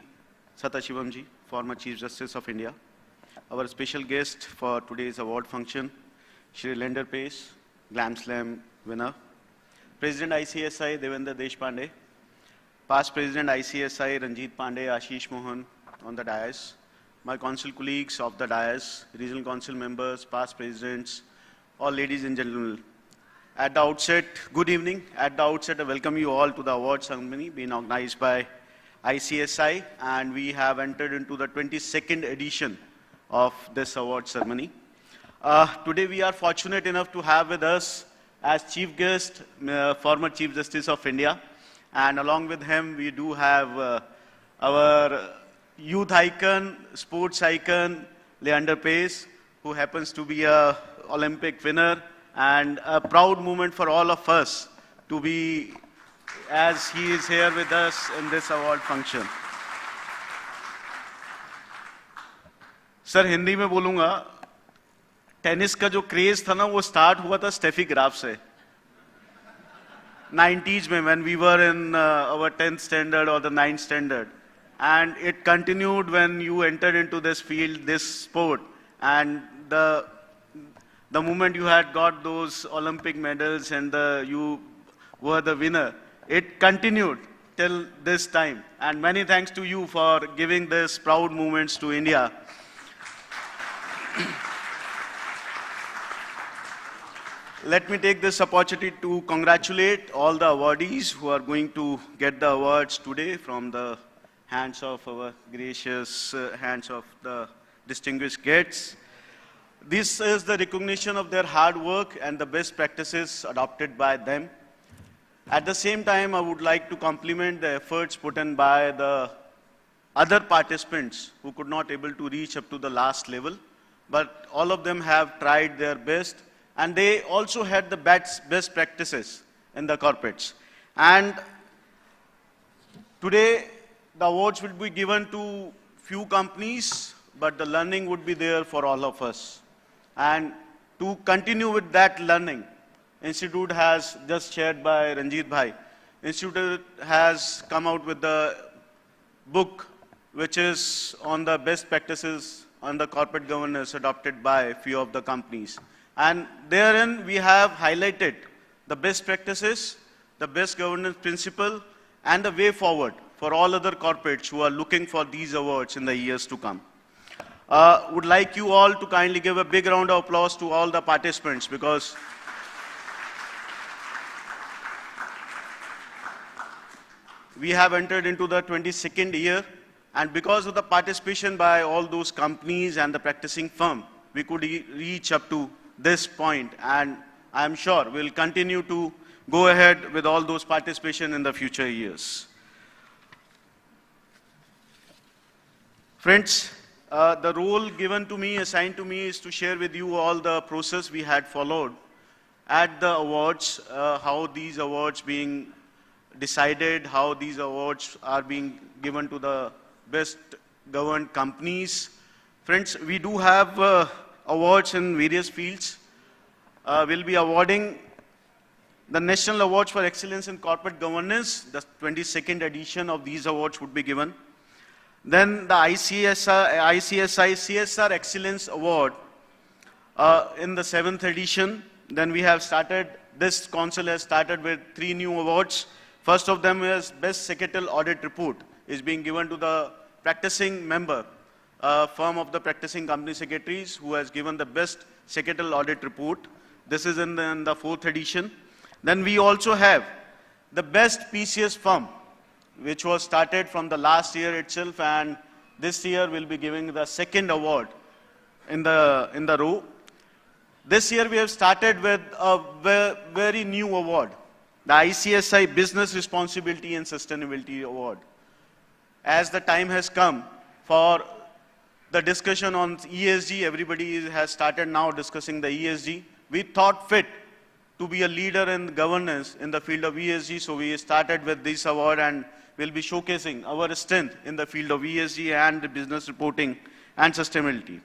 Sathashivamji, former Chief Justice of India. Our special guest for today's award function, Shri Lender Pace, Glam Slam winner. President ICSI Devendra Deshpande, past President ICSI, Ranjit Pandey, Ashish Mohan on the dais, my council colleagues of the dais, regional council members, past presidents, all ladies and gentlemen. At the outset, good evening. At the outset, I welcome you all to the award ceremony being organized by ICSI, and we have entered into the 22nd edition of this award ceremony. Today we are fortunate enough to have with us as chief guest former Chief Justice of India, and along with him we do have our youth icon, sports icon, Leander Pace, who happens to be an Olympic winner, and a proud moment for all of us to be as he is here with us in this award function. Sir Hindi में बोलूंगा, tennis का जो craze था ना वो start हुआ था Steffi Graf से 90s में, when we were in our 10th standard or the 9th standard, and it continued when you entered into this field, this sport, and the moment you had got those Olympic medals and you were the winner, it continued till this time. And many thanks to you for giving this proud moments to India. Let me take this opportunity to congratulate all the awardees who are going to get the awards today from the hands of our gracious hands of the distinguished guests. This is the recognition of their hard work and the best practices adopted by them. At the same time, I would like to compliment the efforts put in by the other participants who could not able to reach up to the last level, but all of them have tried their best, and they also had the best practices in the corporates. And today, the awards will be given to few companies, but the learning would be there for all of us. And to continue with that learning, Institute has, just shared by Ranjit Bhai, Institute has come out with the book which is on the best practices on the corporate governance adopted by few of the companies. And therein we have highlighted the best practices, the best governance principle, and the way forward for all other corporates who are looking for these awards in the years to come. Would like you all to kindly give a big round of applause to all the participants, because we have entered into the 22nd year, and because of the participation by all those companies and the practicing firm, we could reach up to this point, and I'm sure we'll continue to go ahead with all those participation in the future years. Friends, the role given to me, assigned to me, is to share with you all the process we had followed at the awards, how these awards being decided, how these awards are being given to the best governed companies. Friends, we do have awards in various fields. We'll be awarding the National Awards for Excellence in Corporate Governance. The 22nd edition of these awards would be given. Then the ICSI CSR Excellence Award in the 7th edition. Then we have started, this council has started with 3 new awards. First of them is Best Secretarial Audit Report, is being given to the practicing member, firm of the practicing company secretaries, who has given the Best Secretarial Audit Report. This is in the 4th edition. Then we also have the Best PCS Firm, which was started from the last year itself, and this year we'll be giving the 2nd award in the row. This year we have started with a very new award, the ICSI Business Responsibility and Sustainability Award. As the time has come for the discussion on ESG, everybody has started now discussing the ESG. We thought fit to be a leader in governance in the field of ESG, so we started with this award, and we'll be showcasing our strength in the field of ESG and business reporting and sustainability.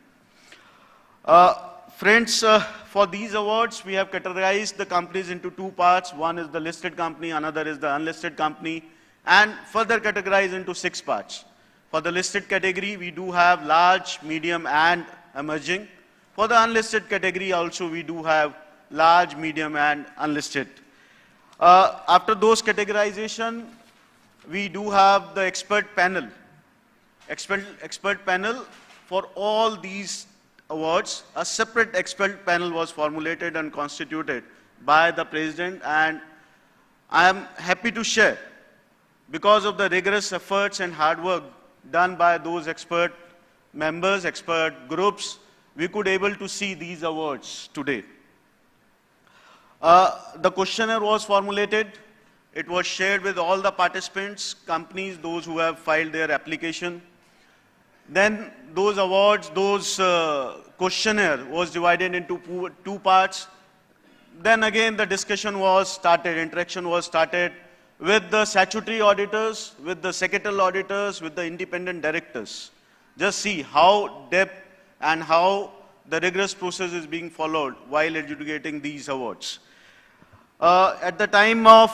Friends, for these awards, we have categorized the companies into 2 parts. One is the listed company, another is the unlisted company, and further categorized into 6 parts. For the listed category, we do have large, medium, and emerging. For the unlisted category also, we do have large, medium, and unlisted. After those categorization, we do have the expert panel. Expert panel for all these awards. A separate expert panel was formulated and constituted by the President, and I am happy to share, because of the rigorous efforts and hard work done by those expert members, expert groups, we could able to see these awards today. The questionnaire was formulated. It was shared with all the participants, companies, those who have filed their application. Then those awards, those questionnaire was divided into two parts. Then again the discussion was started, interaction was started with the statutory auditors, with the secretarial auditors, with the independent directors. Just see how depth and how the rigorous process is being followed while adjudicating these awards. At the time of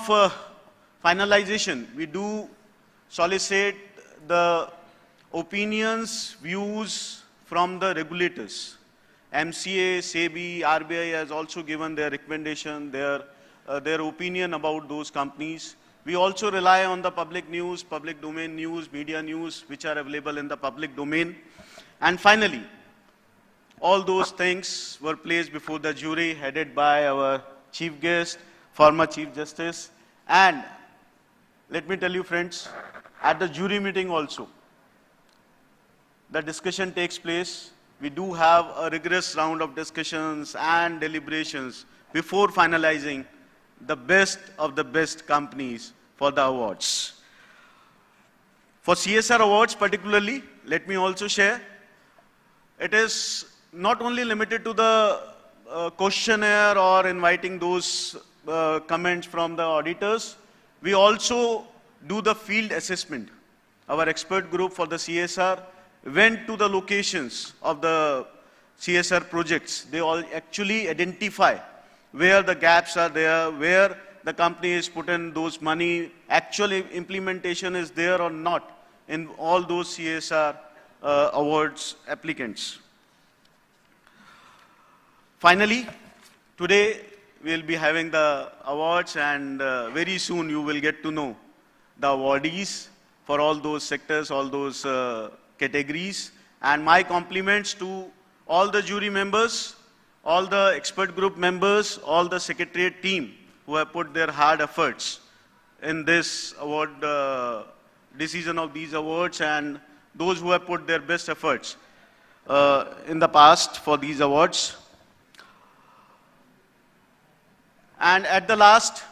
finalization, we do solicit the opinions, views from the regulators. MCA, SEBI, RBI has also given their recommendation, their opinion about those companies. We also rely on the public news, public domain news, media news, which are available in the public domain. And finally, all those things were placed before the jury, headed by our chief guest, former Chief Justice. And let me tell you, friends, at the jury meeting also, the discussion takes place. We do have a rigorous round of discussions and deliberations before finalizing the best of the best companies for the awards. For CSR awards particularly, let me also share, it is not only limited to the questionnaire or inviting those comments from the auditors, we also do the field assessment. Our expert group for the CSR went to the locations of the CSR projects. They all actually identify where the gaps are there, where the company is put in those money, actually implementation is there or not in all those CSR awards applicants. Finally, today we'll be having the awards, and very soon you will get to know the awardees for all those sectors, all those categories. And my compliments to all the jury members, all the expert group members, all the secretariat team who have put their hard efforts in this award, decision of these awards, and those who have put their best efforts in the past for these awards. And at the last,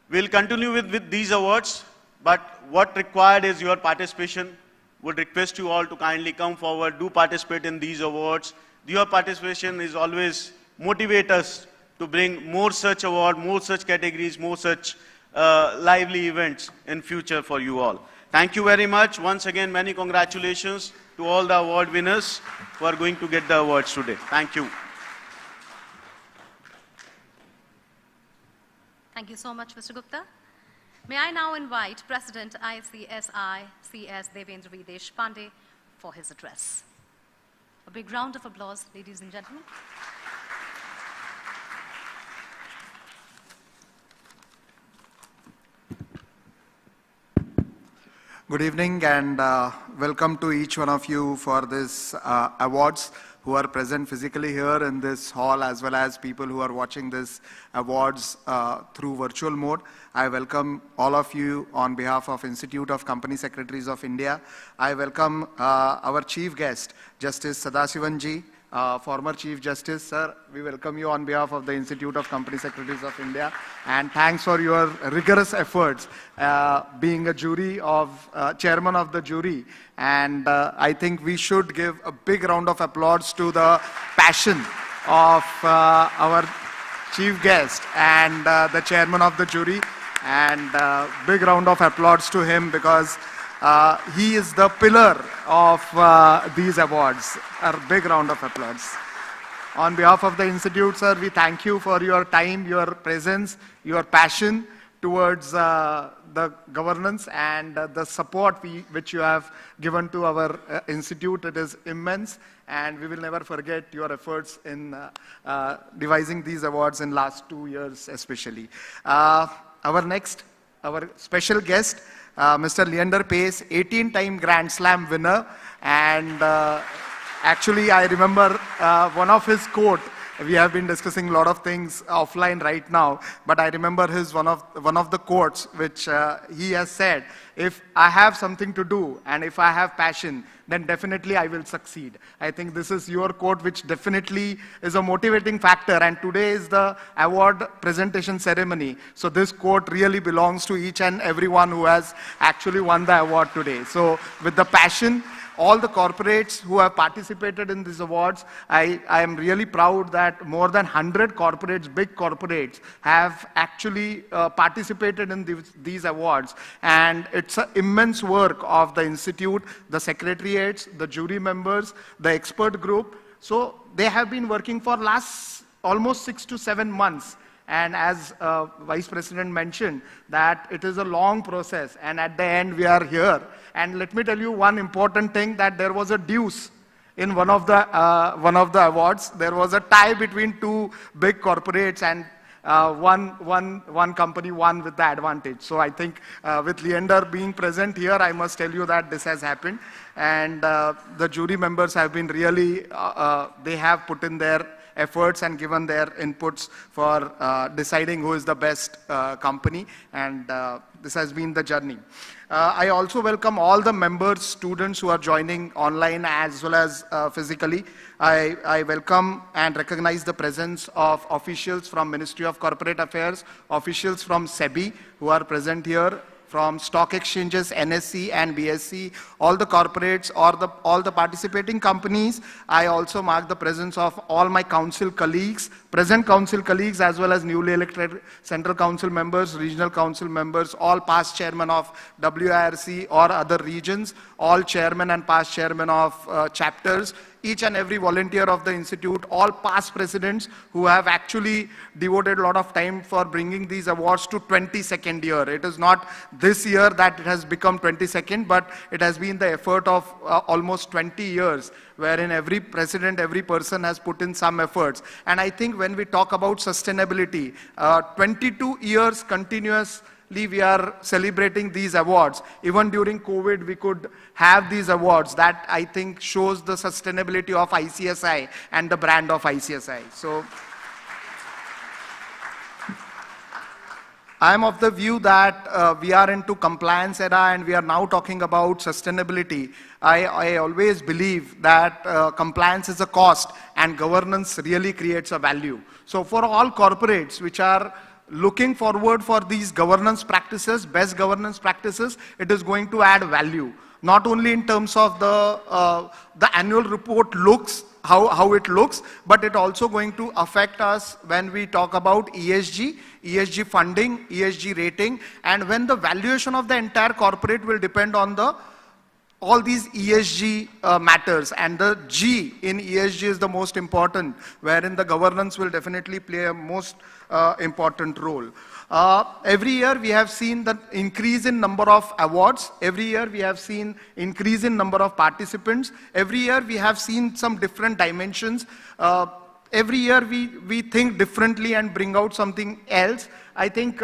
we'll continue with these awards, but what required is your participation. Would request you all to kindly come forward, do participate in these awards. Your participation is always motivate us to bring more such award, more such categories, more such lively events in future for you all. Thank you very much. Once again, many congratulations to all the award winners who are going to get the awards today. Thank you. Thank you so much, Mr. Gupta. May I now invite President ICSI, CS Devendra Videsh Pandey, for his address. A big round of applause, ladies and gentlemen. Good evening, and welcome to each one of you for this awards who are present physically here in this hall, as well as people who are watching this awards through virtual mode. I welcome all of you on behalf of Institute of Company Secretaries of India. I welcome our chief guest, Justice Sadasivanji, former Chief Justice. Sir, we welcome you on behalf of the Institute of Company Secretaries of India, and thanks for your rigorous efforts being a jury of chairman of the jury. And I think we should give a big round of applause to the passion of our chief guest and the chairman of the jury, and big round of applause to him, because he is the pillar of these awards. A big round of applause. On behalf of the Institute, sir, we thank you for your time, your presence, your passion towards the governance, and the support which you have given to our Institute. It is immense, and we will never forget your efforts in devising these awards in last 2 years especially. Our next our special guest, Mr. Leander Pace, 18-time Grand Slam winner. And actually, I remember one of his quote. We have been discussing a lot of things offline right now, but I remember his one of the quotes which he has said, if I have something to do and if I have passion, then definitely I will succeed. I think this is your quote, which definitely is a motivating factor, and today is the award presentation ceremony. So this quote really belongs to each and everyone who has actually won the award today. So with the passion, all the corporates who have participated in these awards, I am really proud that more than 100 corporates, big corporates, have actually participated in these awards. And it's an immense work of the institute, the secretariats, the jury members, the expert group. So they have been working for last almost 6 to 7 months. And as Vice President mentioned, that it is a long process, and at the end we are here. And let me tell you one important thing, that there was a deuce in one of the awards. There was a tie between two big corporates, and one company won with the advantage. So I think with Leander being present here, I must tell you that this has happened. And the jury members have been really, they have put in their efforts and given their inputs for deciding who is the best company, and this has been the journey. I also welcome all the members, students who are joining online as well as physically. I welcome and recognize the presence of officials from Ministry of Corporate Affairs, officials from SEBI who are present here, from stock exchanges, NSE and BSE, all the corporates, or all the participating companies. I also mark the presence of all my council colleagues, present council colleagues, as well as newly elected central council members, regional council members, all past chairmen of WIRC or other regions, all chairmen and past chairmen of chapters, each and every volunteer of the institute, all past presidents who have actually devoted a lot of time for bringing these awards to 22nd year. It is not this year that it has become 22nd, but it has been the effort of almost 20 years, wherein every president, every person has put in some efforts. And I think when we talk about sustainability, 22 years continuous, we are celebrating these awards. Even during COVID, we could have these awards. That, I think, shows the sustainability of ICSI and the brand of ICSI. So I am of the view that we are into compliance era and we are now talking about sustainability. I always believe that compliance is a cost and governance really creates a value. So for all corporates which are looking forward for these governance practices, best governance practices, it is going to add value. Not only in terms of the annual report looks, how it looks, but it also going to affect us when we talk about ESG funding, ESG rating, and when the valuation of the entire corporate will depend on all these ESG matters, and the G in ESG is the most important, wherein the governance will definitely play a most important role. Every year we have seen the increase in number of awards. Every year we have seen increase in number of participants. Every year we have seen some different dimensions. Every year we think differently and bring out something else. I think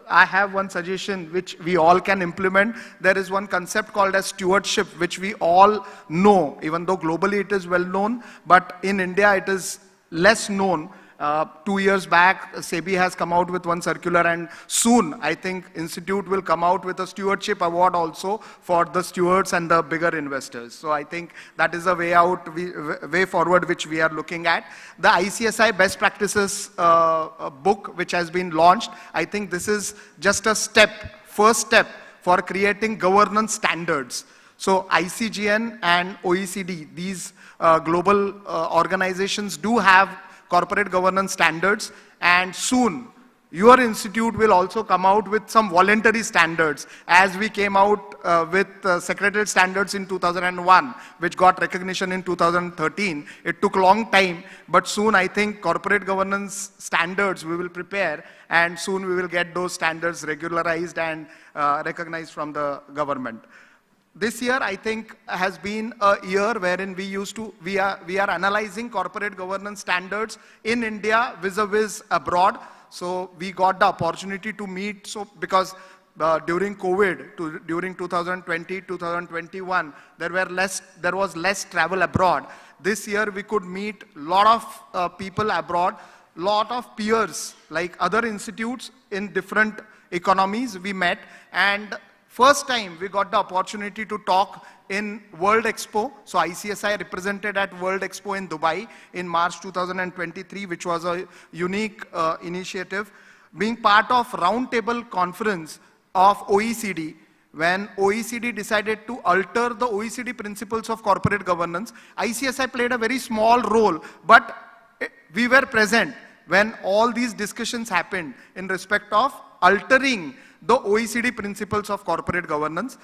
I have one suggestion which we all can implement. There is one concept called as stewardship, which we all know, even though globally it is well known, but in India it is less known. 2 years back, SEBI has come out with one circular, and soon I think Institute will come out with a stewardship award also for the stewards and the bigger investors. So I think that is a way forward which we are looking at. The ICSI Best Practices book which has been launched, I think this is just a first step for creating governance standards. So ICGN and OECD, these global organizations do have corporate governance standards, and soon your institute will also come out with some voluntary standards, as we came out with secretariat standards in 2001, which got recognition in 2013. It took a long time, but soon I think corporate governance standards we will prepare, and soon we will get those standards regularized and recognized from the government. This year, I think, has been a year wherein we are analyzing corporate governance standards in India vis-a-vis abroad. So we got the opportunity to meet, because during COVID, during 2020, 2021, there was less travel abroad. This year we could meet a lot of people abroad, lot of peers like other institutes in different economies we met, and first time we got the opportunity to talk in World Expo. So ICSI represented at World Expo in Dubai in March 2023, which was a unique initiative. Being part of roundtable conference of OECD, when OECD decided to alter the OECD principles of corporate governance, ICSI played a very small role, but we were present when all these discussions happened in respect of altering the OECD principles of corporate governance.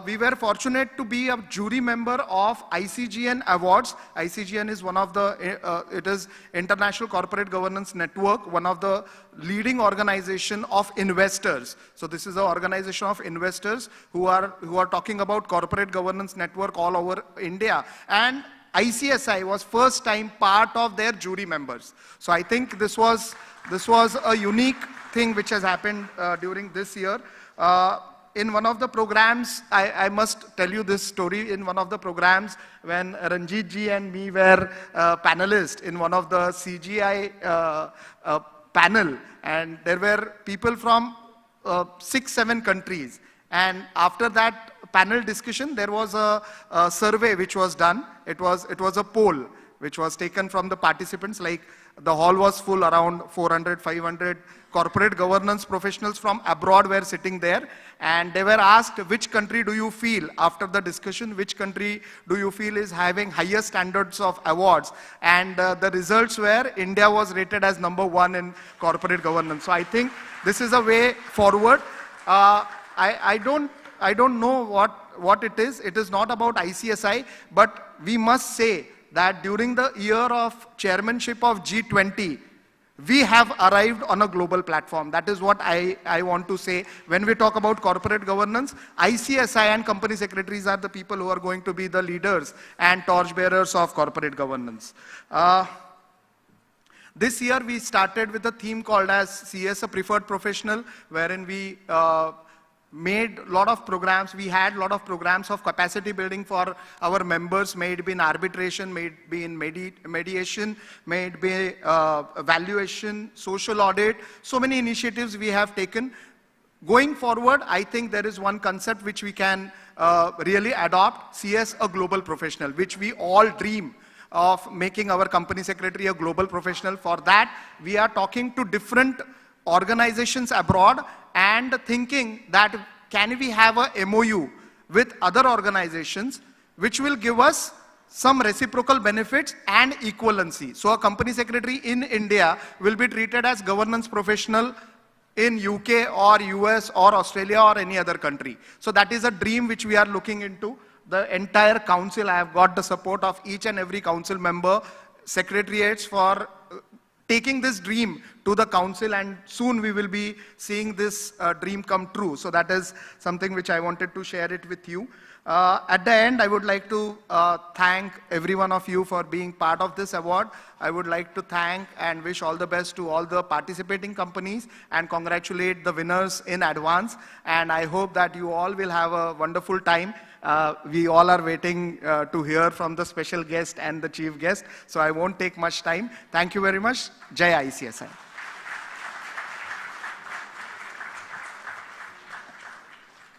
We were fortunate to be a jury member of ICGN Awards. ICGN is one of the, it is International Corporate Governance Network, one of the leading organization of investors. So this is an organization of investors who are talking about corporate governance network all over India. And ICSI was first time part of their jury members. So I think this was a unique thing which has happened during this year. In one of the programs, I must tell you this story, in one of the programs when Ranjit ji and me were panelists in one of the CGI panel, and there were people from 6-7 countries, and after that panel discussion there was a survey which was done. It was a poll which was taken from the participants. Like the hall was full, around 400-500 corporate governance professionals from abroad were sitting there, and they were asked, which country do you feel, after the discussion, which country do you feel is having higher standards of awards? And the results were India was rated as #1 in corporate governance. So I think this is a way forward. I don't know what it is. It is not about ICSI, but we must say that during the year of chairmanship of G20, we have arrived on a global platform. That is what I want to say. When we talk about corporate governance, ICSI and company secretaries are the people who are going to be the leaders and torchbearers of corporate governance. This year we started with a theme called as CS, a preferred professional, wherein we made a lot of programs. We had a lot of programs of capacity building for our members, may it be in arbitration, may it be in mediation, may it be evaluation, social audit. So many initiatives we have taken. Going forward, I think there is one concept which we can really adopt, CS, a global professional, which we all dream of making our company secretary a global professional. For that, we are talking to different organizations abroad and thinking that can we have a MOU with other organizations which will give us some reciprocal benefits and equivalency. So a company secretary in India will be treated as governance professional in UK or US or Australia or any other country. So that is a dream which we are looking into. The entire council, I have got the support of each and every council member, secretariats for taking this dream to the council, and soon we will be seeing this dream come true. So that is something which I wanted to share it with you. At the end, I would like to thank every one of you for being part of this award. I would like to thank and wish all the best to all the participating companies and congratulate the winners in advance. And I hope that you all will have a wonderful time. We all are waiting to hear from the special guest and the chief guest. So I won't take much time. Thank you very much. Jai ICSI.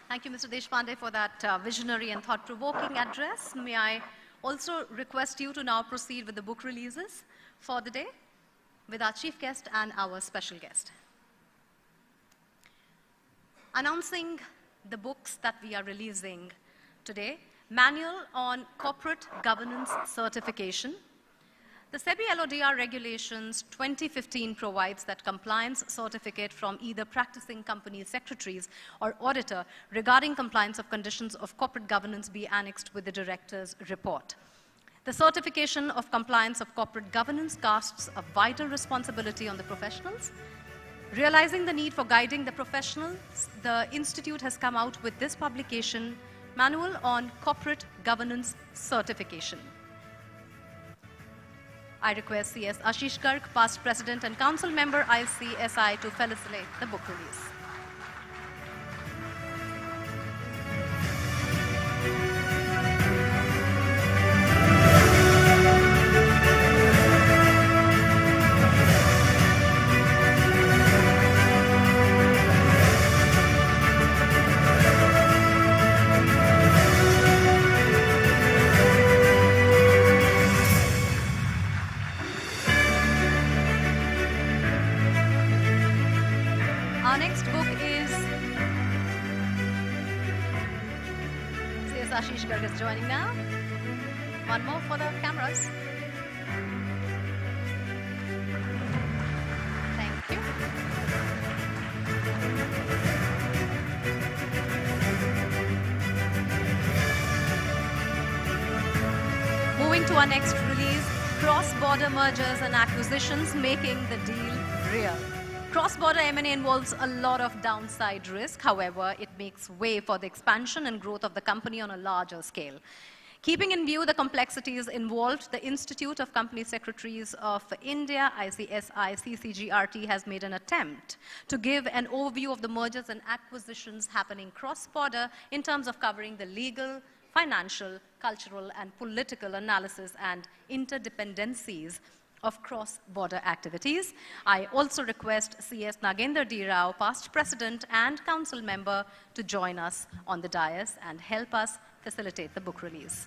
Thank you, Mr. Deshpande, for that visionary and thought-provoking address. May I also request you to now proceed with the book releases for the day with our chief guest and our special guest. Announcing the books that we are releasing today: Manual on Corporate Governance Certification. The SEBI LODR Regulations 2015 provides that compliance certificate from either practicing company secretaries or auditor regarding compliance of conditions of corporate governance be annexed with the director's report. The certification of compliance of corporate governance casts a vital responsibility on the professionals. Realizing the need for guiding the professionals, the Institute has come out with this publication, Manual on Corporate Governance Certification. I request CS Ashish Garg, past President and Council Member, ICSI, to felicitate the book release. Ashish Garg is joining now. One more for the cameras. Thank you. Moving to our next release, cross-border mergers and acquisitions making the deal real. Cross-border M&A involves a lot of downside risk. However, it makes way for the expansion and growth of the company on a larger scale. Keeping in view the complexities involved, the Institute of Company Secretaries of India, ICSI, CCGRT, has made an attempt to give an overview of the mergers and acquisitions happening cross-border in terms of covering the legal, financial, cultural, and political analysis and interdependencies of cross-border activities. I also request CS Nagender D. Rao, past president and council member, to join us on the dais and help us facilitate the book release.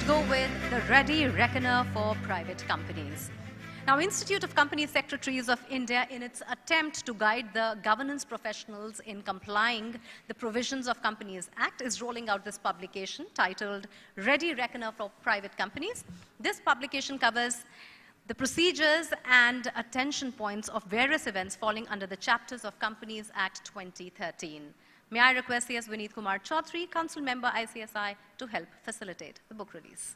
Go with the ready reckoner for private companies. Now, Institute of Company Secretaries of India, in its attempt to guide the governance professionals in complying the provisions of Companies Act, is rolling out this publication titled Ready Reckoner for Private Companies. This publication covers the procedures and attention points of various events falling under the chapters of Companies Act 2013. May I request CS Vineet Kumar Chaudhary, Council Member ICSI, to help facilitate the book release.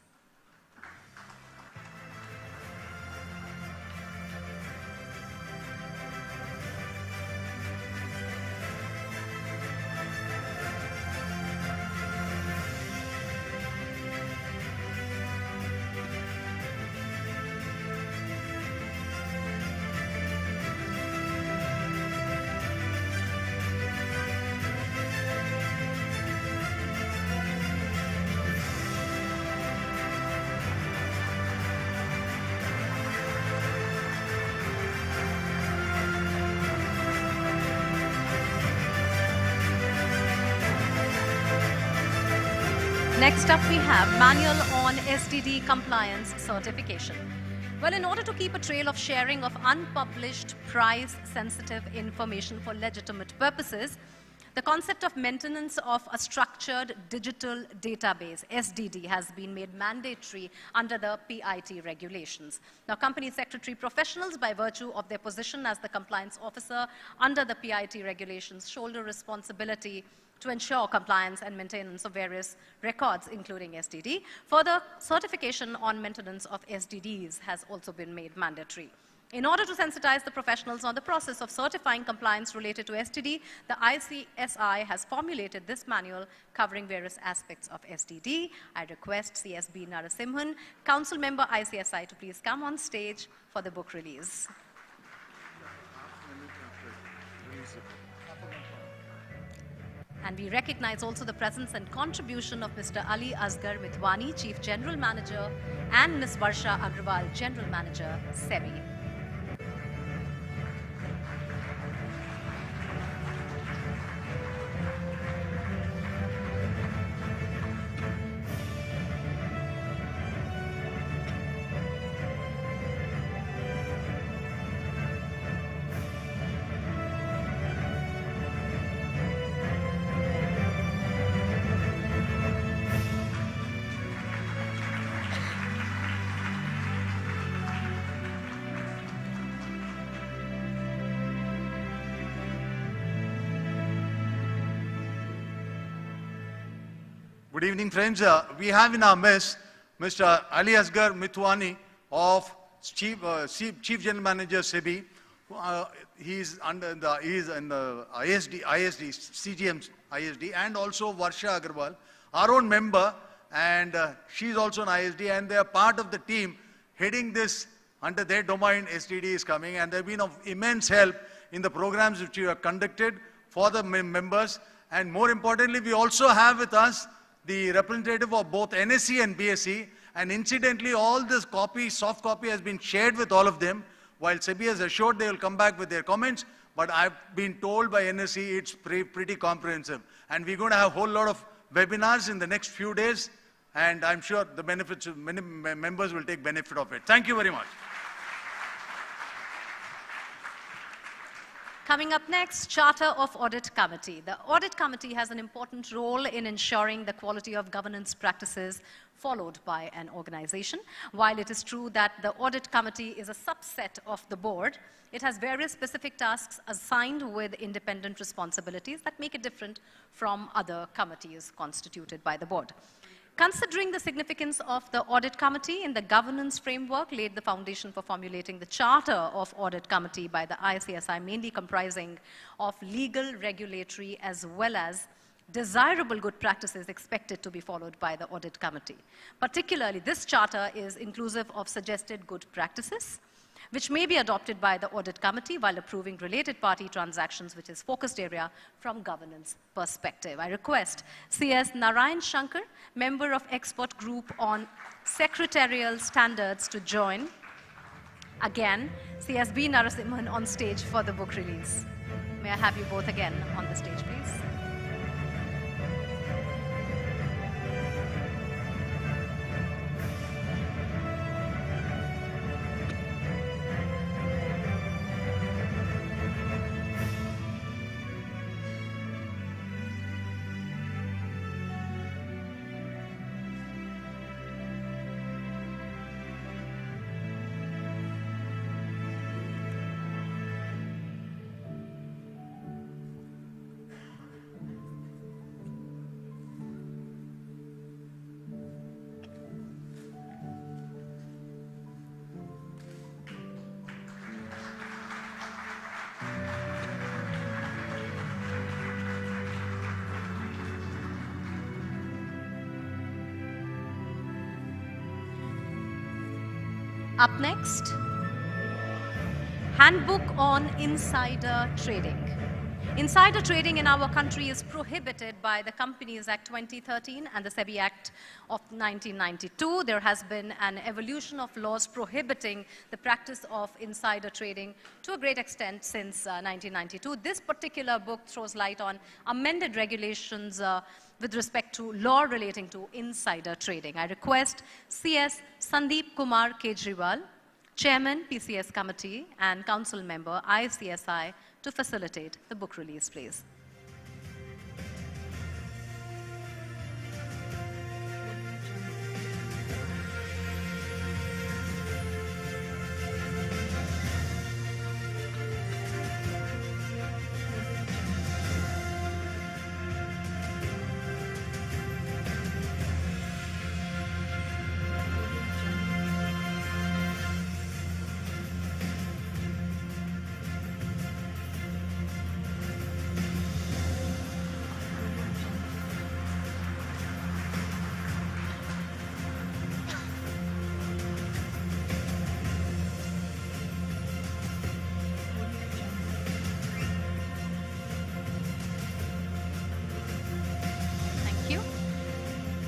Next up, we have Manual on SDD Compliance Certification. Well, in order to keep a trail of sharing of unpublished price-sensitive information for legitimate purposes, the concept of maintenance of a structured digital database, SDD, has been made mandatory under the PIT regulations. Now, company secretary professionals, by virtue of their position as the compliance officer under the PIT regulations, shoulder responsibility to ensure compliance and maintenance of various records, including SDD. Further, certification on maintenance of SDDs has also been made mandatory. In order to sensitize the professionals on the process of certifying compliance related to SDD, the ICSI has formulated this manual covering various aspects of SDD. I request CSB Narasimhan, Council Member ICSI, to please come on stage for the book release. And we recognize also the presence and contribution of Mr. Ali Asgar Mithwani, Chief General Manager, and Ms. Varsha Agrawal, General Manager, SEBI. Good evening, friends. We have in our midst Mr. Ali Asgar Mithwani, of Chief General Manager SEBI. He is in the ISD, CGM ISD, and also Varsha Agrawal, our own member, and she is also an ISD, and they are part of the team heading this under their domain. SDD is coming, and they have been of immense help in the programs which we have conducted for the members. And more importantly, we also have with us the representative of both NSE and BSE. And incidentally, all this copy, soft copy, has been shared with all of them. While SEBI has assured they will come back with their comments, but I've been told by NSE it's pretty comprehensive. And we're going to have a whole lot of webinars in the next few days, and I'm sure the benefits, many members will take benefit of it. Thank you very much. Coming up next, Charter of Audit Committee. The Audit Committee has an important role in ensuring the quality of governance practices followed by an organization. While it is true that the Audit Committee is a subset of the board, it has various specific tasks assigned with independent responsibilities that make it different from other committees constituted by the board. Considering the significance of the Audit Committee in the governance framework laid the foundation for formulating the Charter of Audit Committee by the ICSI, mainly comprising of legal, regulatory, as well as desirable good practices expected to be followed by the Audit Committee. Particularly, this charter is inclusive of suggested good practices, which may be adopted by the Audit Committee while approving related party transactions, which is focused area from governance perspective. I request CS Narayan Shankar, member of Expert Group on Secretarial Standards, to join. Again, CS B. Narasimhan on stage for the book release. May I have you both again on the stage, please? Up next, Handbook on Insider Trading. Insider trading in our country is prohibited by the Companies Act 2013 and the SEBI Act of 1992. There has been an evolution of laws prohibiting the practice of insider trading to a great extent since 1992. This particular book throws light on amended regulations with respect to law relating to insider trading. I request CS Sandeep Kumar Kejriwal, Chairman, PCS Committee, and Council Member, ICSI, to facilitate the book release, please.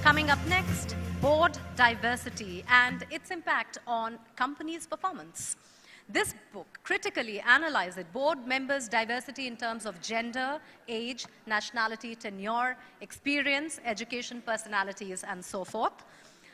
Coming up next, board diversity and its impact on companies' performance. This book critically analyzes board members' diversity in terms of gender, age, nationality, tenure, experience, education, personalities, and so forth.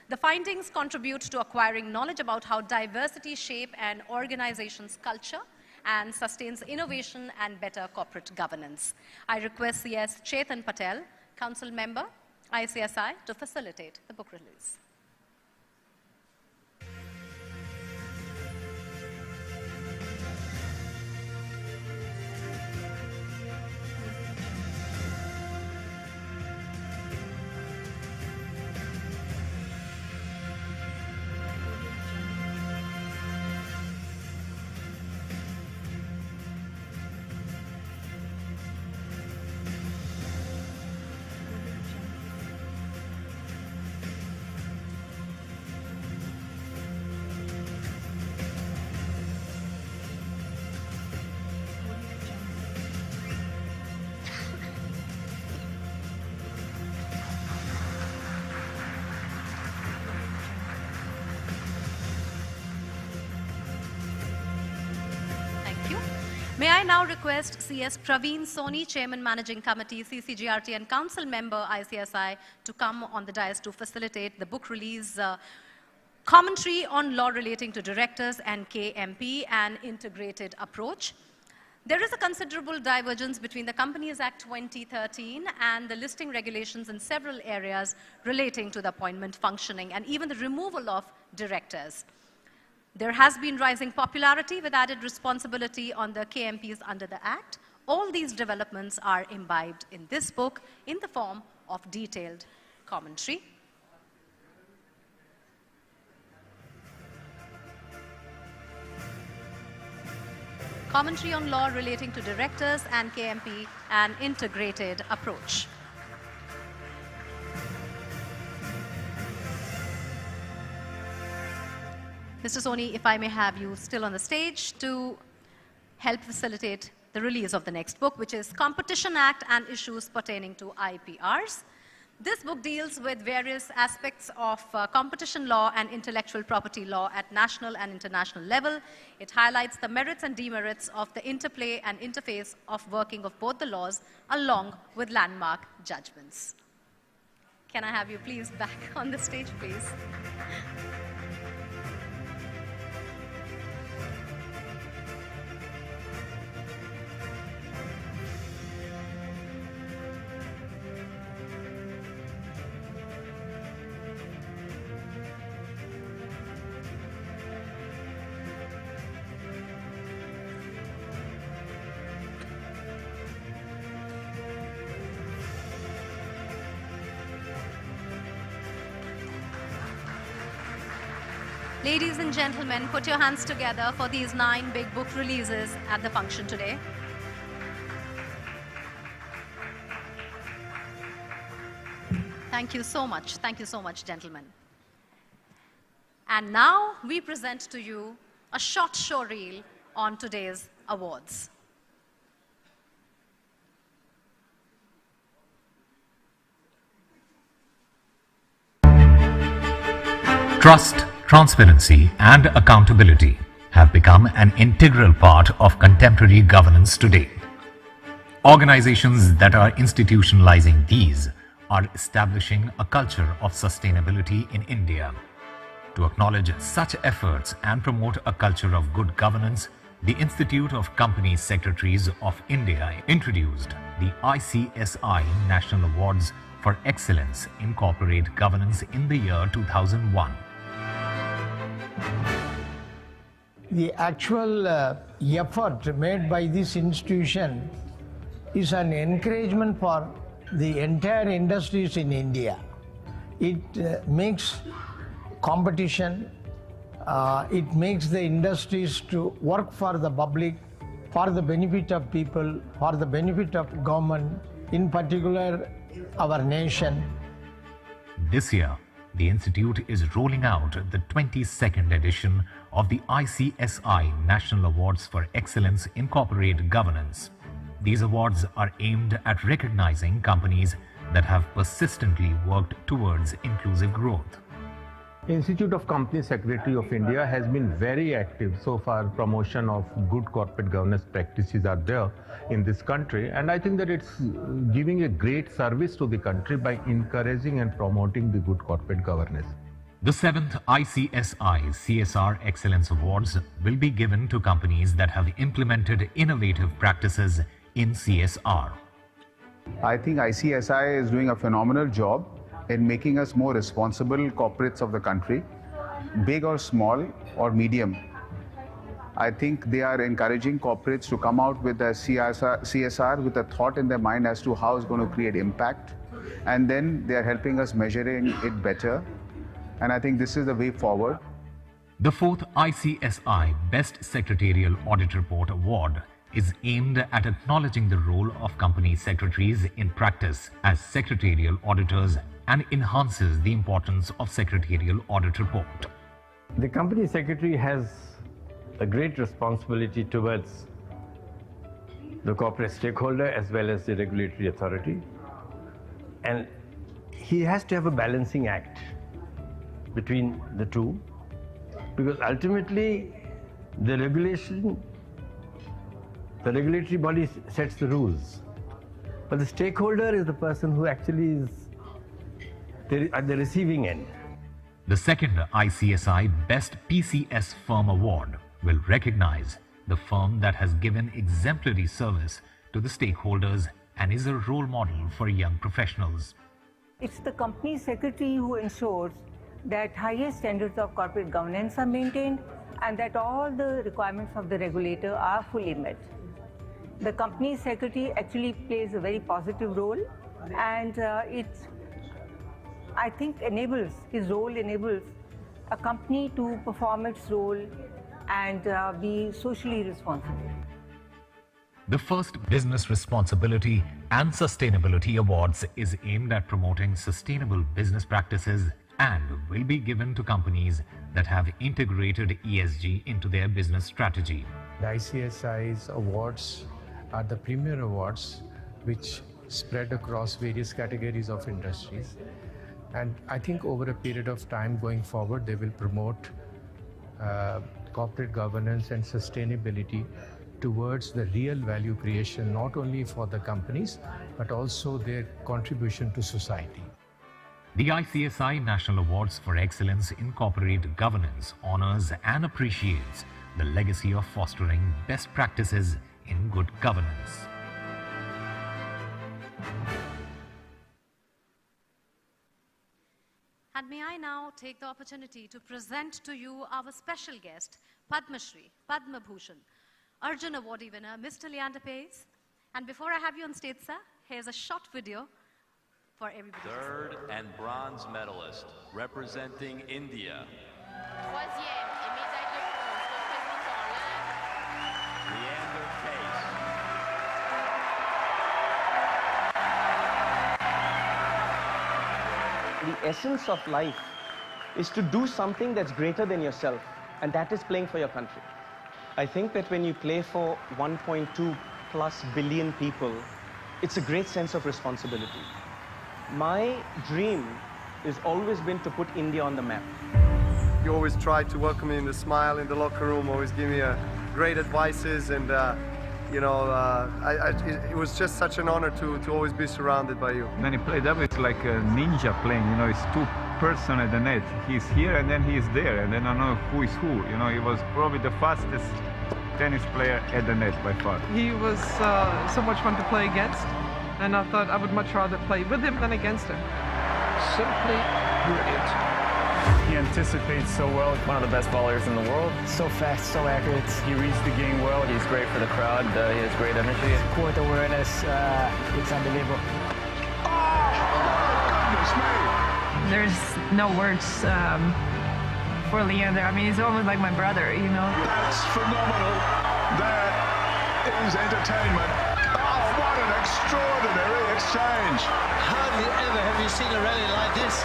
The findings contribute to acquiring knowledge about how diversity shape an organization's culture and sustains innovation and better corporate governance. I request CS Chetan Patel, Council Member, ICSI, to facilitate the book release. May I now request CS Praveen Soni, Chairman Managing Committee, CCGRT and Council Member ICSI to come on the dais to facilitate the book release commentary on law relating to directors and KMP and integrated approach. There is a considerable divergence between the Companies Act 2013 and the listing regulations in several areas relating to the appointment, functioning, and even the removal of directors. There has been rising popularity with added responsibility on the KMPs under the Act. All these developments are imbibed in this book in the form of detailed commentary. Commentary on law relating to directors and KMP, an integrated approach. Mr. Soni, if I may have you still on the stage to help facilitate the release of the next book, which is Competition Act and Issues Pertaining to IPRs. This book deals with various aspects of competition law and intellectual property law at national and international level. It highlights the merits and demerits of the interplay and interface of working of both the laws along with landmark judgments. Can I have you please back on the stage, please? Ladies and gentlemen, put your hands together for these 9 big book releases at the function today. Thank you so much. Thank you so much, gentlemen. And now we present to you a short show reel on today's awards. Trust, transparency, and accountability have become an integral part of contemporary governance today. Organizations that are institutionalizing these are establishing a culture of sustainability in India. To acknowledge such efforts and promote a culture of good governance, the Institute of Company Secretaries of India introduced the ICSI National Awards for Excellence in Corporate Governance in the year 2001. The actual effort made by this institution is an encouragement for the entire industries in India. It makes competition, it makes the industries to work for the public, for the benefit of people, for the benefit of government, in particular our nation. This year, the Institute is rolling out the 22nd edition of the ICSI National Awards for Excellence in Corporate Governance. These awards are aimed at recognizing companies that have persistently worked towards inclusive growth. Institute of Company Secretary of India has been very active so far. Promotion of good corporate governance practices are there in this country, and I think that it's giving a great service to the country by encouraging and promoting the good corporate governance. The 7th ICSI CSR Excellence Awards will be given to companies that have implemented innovative practices in CSR. I think ICSI is doing a phenomenal job in making us more responsible corporates of the country, big or small or medium. I think they are encouraging corporates to come out with a CSR with a thought in their mind as to how it's going to create impact, and then they are helping us measuring it better, and I think this is the way forward. The 4th ICSI Best Secretarial Audit Report Award is aimed at acknowledging the role of company secretaries in practice as secretarial auditors and enhances the importance of secretarial audit report. The company secretary has a great responsibility towards the corporate stakeholder as well as the regulatory authority, and he has to have a balancing act between the two, because ultimately the The regulatory body sets the rules. But the stakeholder is the person who actually is at the receiving end. The second ICSI Best PCS Firm Award will recognize the firm that has given exemplary service to the stakeholders and is a role model for young professionals. It's the company secretary who ensures that highest standards of corporate governance are maintained and that all the requirements of the regulator are fully met. The company secretary actually plays a very positive role, and I think his role enables a company to perform its role and be socially responsible. The first Business Responsibility and Sustainability Awards is aimed at promoting sustainable business practices and will be given to companies that have integrated ESG into their business strategy. The ICSI's awards are the premier awards which spread across various categories of industries. And I think over a period of time going forward, they will promote corporate governance and sustainability towards the real value creation, not only for the companies, but also their contribution to society. The ICSI National Awards for Excellence in Corporate Governance honors and appreciates the legacy of fostering best practices in good governance. And may I now take the opportunity to present to you our special guest, Padma Shri, Padma Bhushan, Arjun Awardee winner, Mr. Leander Pace. And before I have you on stage, sir, here's a short video for everybody. Third and bronze medalist, representing India. Troisième et médaille de bronze représentant l'Inde. Leander Pace. The essence of life is to do something that's greater than yourself, and that is playing for your country. I think that when you play for 1.2+ billion people, it's a great sense of responsibility. My dream has always been to put India on the map. You always try to welcome me in the smile in the locker room, always give me great advices, and it was just such an honor to always be surrounded by you. When he played up, it's like a ninja playing, it's two person at the net. He's here and then he's there, and then I don't know who is who. He was probably the fastest tennis player at the net by far. He was so much fun to play against, and I thought I would much rather play with him than against him. Simply brilliant. He anticipates so well. One of the best volleyers in the world. So fast, so accurate. He reads the game well. He's great for the crowd. He has great energy. Court awareness, it's unbelievable. There's no words for Leander. I mean, he's almost like my brother, That's phenomenal. That is entertainment. Oh, what an extraordinary exchange. Hardly ever have you seen a rally like this.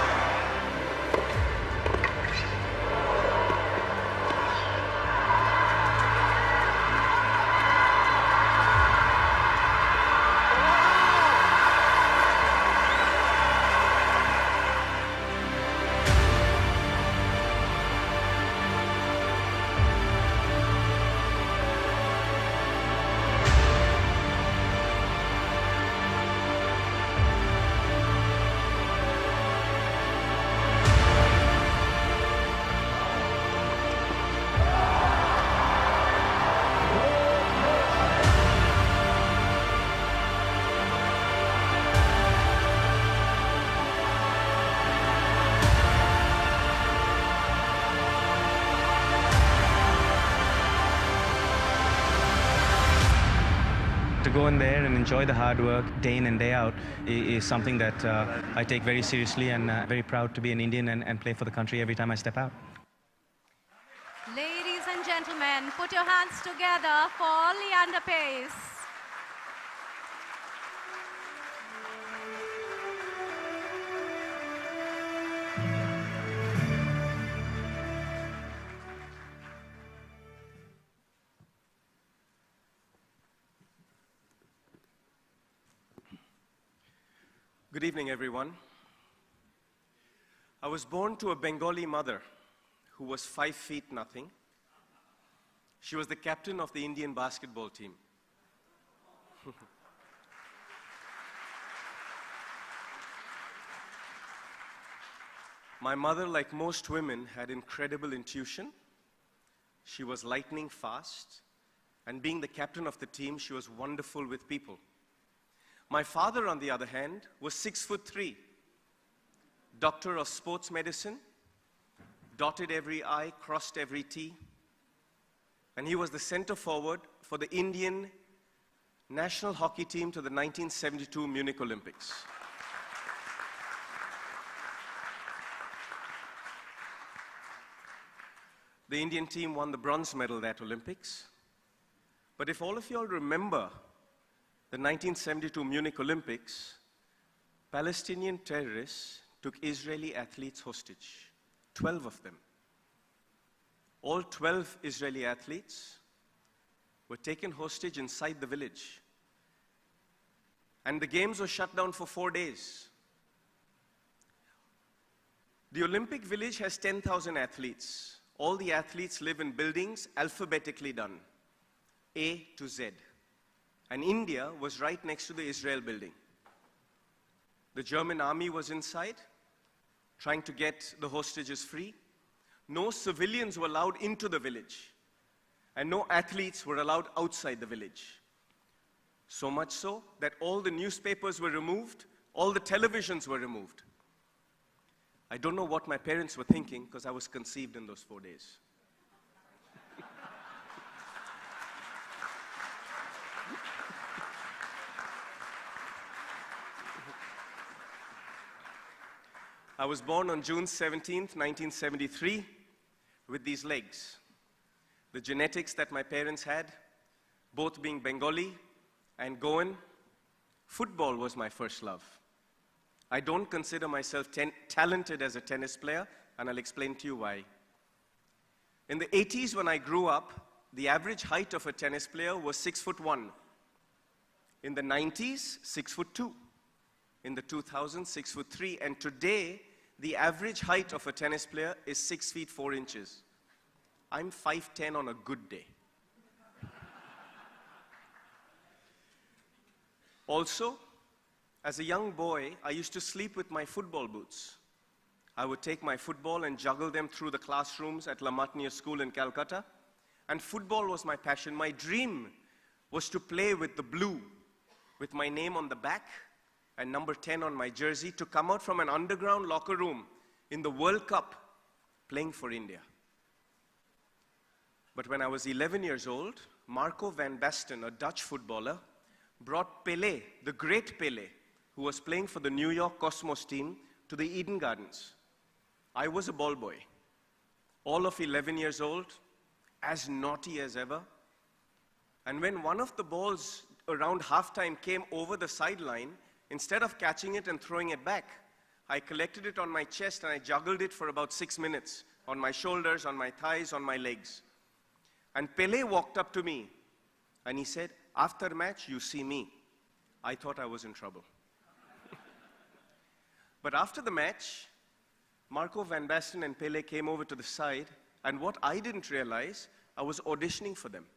To go in there and enjoy the hard work day in and day out is something that I take very seriously, and very proud to be an Indian and play for the country every time I step out. Ladies and gentlemen, put your hands together for Leander Pace. Good evening, everyone. I was born to a Bengali mother who was 5 feet nothing. She was the captain of the Indian basketball team. My mother, like most women, had incredible intuition. She was lightning fast, and being the captain of the team, she was wonderful with people. My father, on the other hand, was 6'3", doctor of sports medicine, dotted every I, crossed every T, and he was the center forward for the Indian national hockey team to the 1972 Munich Olympics. The Indian team won the bronze medal at Olympics. But if all of you all remember the 1972 Munich Olympics, Palestinian terrorists took Israeli athletes hostage, 12 of them. All 12 Israeli athletes were taken hostage inside the village. And the games were shut down for 4 days. The Olympic village has 10,000 athletes. All the athletes live in buildings alphabetically done, A to Z. And India was right next to the Israel building. The German army was inside, trying to get the hostages free. No civilians were allowed into the village, and no athletes were allowed outside the village. So much so that all the newspapers were removed, all the televisions were removed. I don't know what my parents were thinking, because I was conceived in those 4 days. I was born on June 17th, 1973, with these legs. The genetics that my parents had, both being Bengali and Goan, football was my first love. I don't consider myself talented as a tennis player, and I'll explain to you why. In the 80s, when I grew up, the average height of a tennis player was 6'1". In the 90s, 6'2". In the 2000s, 6'3", and today, the average height of a tennis player is 6 feet 4 inches. I'm 5'10" on a good day. Also, as a young boy, I used to sleep with my football boots. I would take my football and juggle them through the classrooms at La Martiniere School in Calcutta. And football was my passion. My dream was to play with the blue, with my name on the back and number 10 on my jersey, to come out from an underground locker room in the World Cup playing for India. But when I was 11 years old, Marco van Basten, a Dutch footballer, brought Pelé, the great Pelé, who was playing for the New York Cosmos team, to the Eden Gardens. I was a ball boy, all of 11 years old, as naughty as ever. And when one of the balls around halftime came over the sideline, instead of catching it and throwing it back, I collected it on my chest and I juggled it for about 6 minutes, on my shoulders, on my thighs, on my legs. And Pelé walked up to me and he said, "After match, you see me." I thought I was in trouble. But after the match, Marco van Basten and Pelé came over to the side, and what I didn't realize, I was auditioning for them.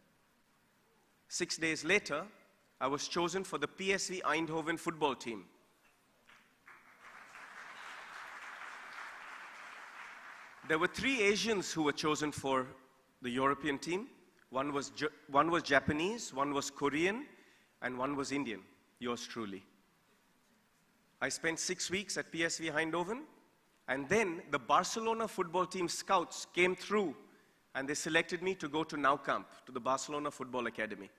6 days later, I was chosen for the PSV Eindhoven football team. There were 3 Asians who were chosen for the European team. One was Japanese, one was Korean, and one was Indian, yours truly. I spent 6 weeks at PSV Eindhoven, and then the Barcelona football team scouts came through and they selected me to go to Nou Camp, to the Barcelona Football Academy.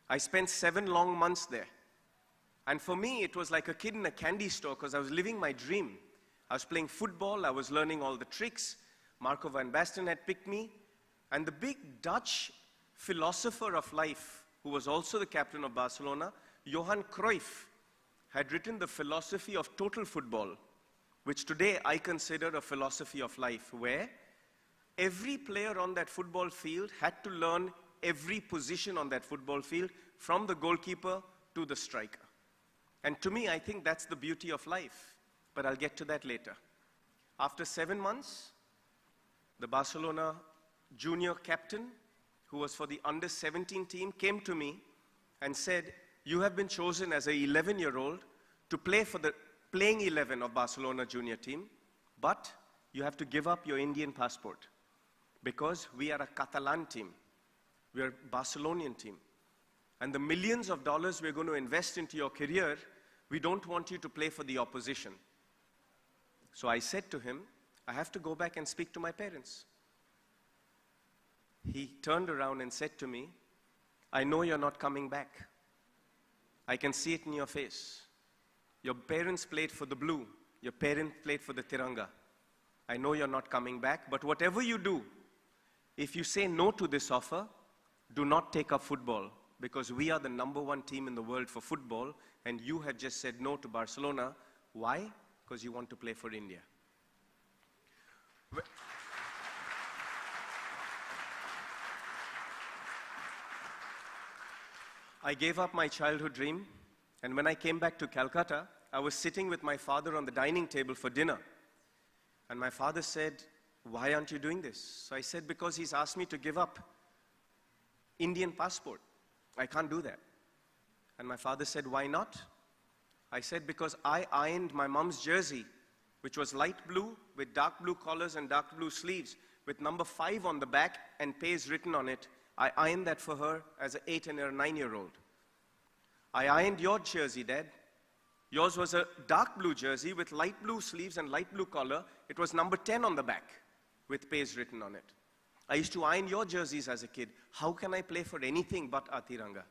I spent 7 long months there. And for me, it was like a kid in a candy store because I was living my dream. I was playing football, I was learning all the tricks. Marco van Basten had picked me. And the big Dutch philosopher of life, who was also the captain of Barcelona, Johan Cruyff, had written the philosophy of total football, which today I consider a philosophy of life, where every player on that football field had to learn every position on that football field, from the goalkeeper to the striker. And to me, I think that's the beauty of life, but I'll get to that later. After 7 months, the Barcelona junior captain, who was for the under-17 team, came to me and said, you have been chosen as an 11-year-old to play for the playing 11 of Barcelona junior team, but you have to give up your Indian passport because we are a Catalan team. We are a Barcelonian team. And the millions of dollars we're going to invest into your career, we don't want you to play for the opposition. So I said to him, I have to go back and speak to my parents. He turned around and said to me, I know you're not coming back. I can see it in your face. Your parents played for the blue. Your parents played for the Tiranga. I know you're not coming back, but whatever you do, if you say no to this offer, do not take up football, because we are the #1 team in the world for football, and you have just said no to Barcelona. Why? Because you want to play for India. I gave up my childhood dream, and when I came back to Calcutta, I was sitting with my father on the dining table for dinner. And my father said, why aren't you doing this? So I said, because he's asked me to give up Indian passport. I can't do that. And my father said, why not? I said, because I ironed my mom's jersey, which was light blue with dark blue collars and dark blue sleeves, with number 5 on the back and Pays written on it. I ironed that for her as an 8 and a 9-year-old. I ironed your jersey, Dad. Yours was a dark blue jersey with light blue sleeves and light blue collar. It was number 10 on the back with Pays written on it. I used to iron your jerseys as a kid. How can I play for anything but Tiranga?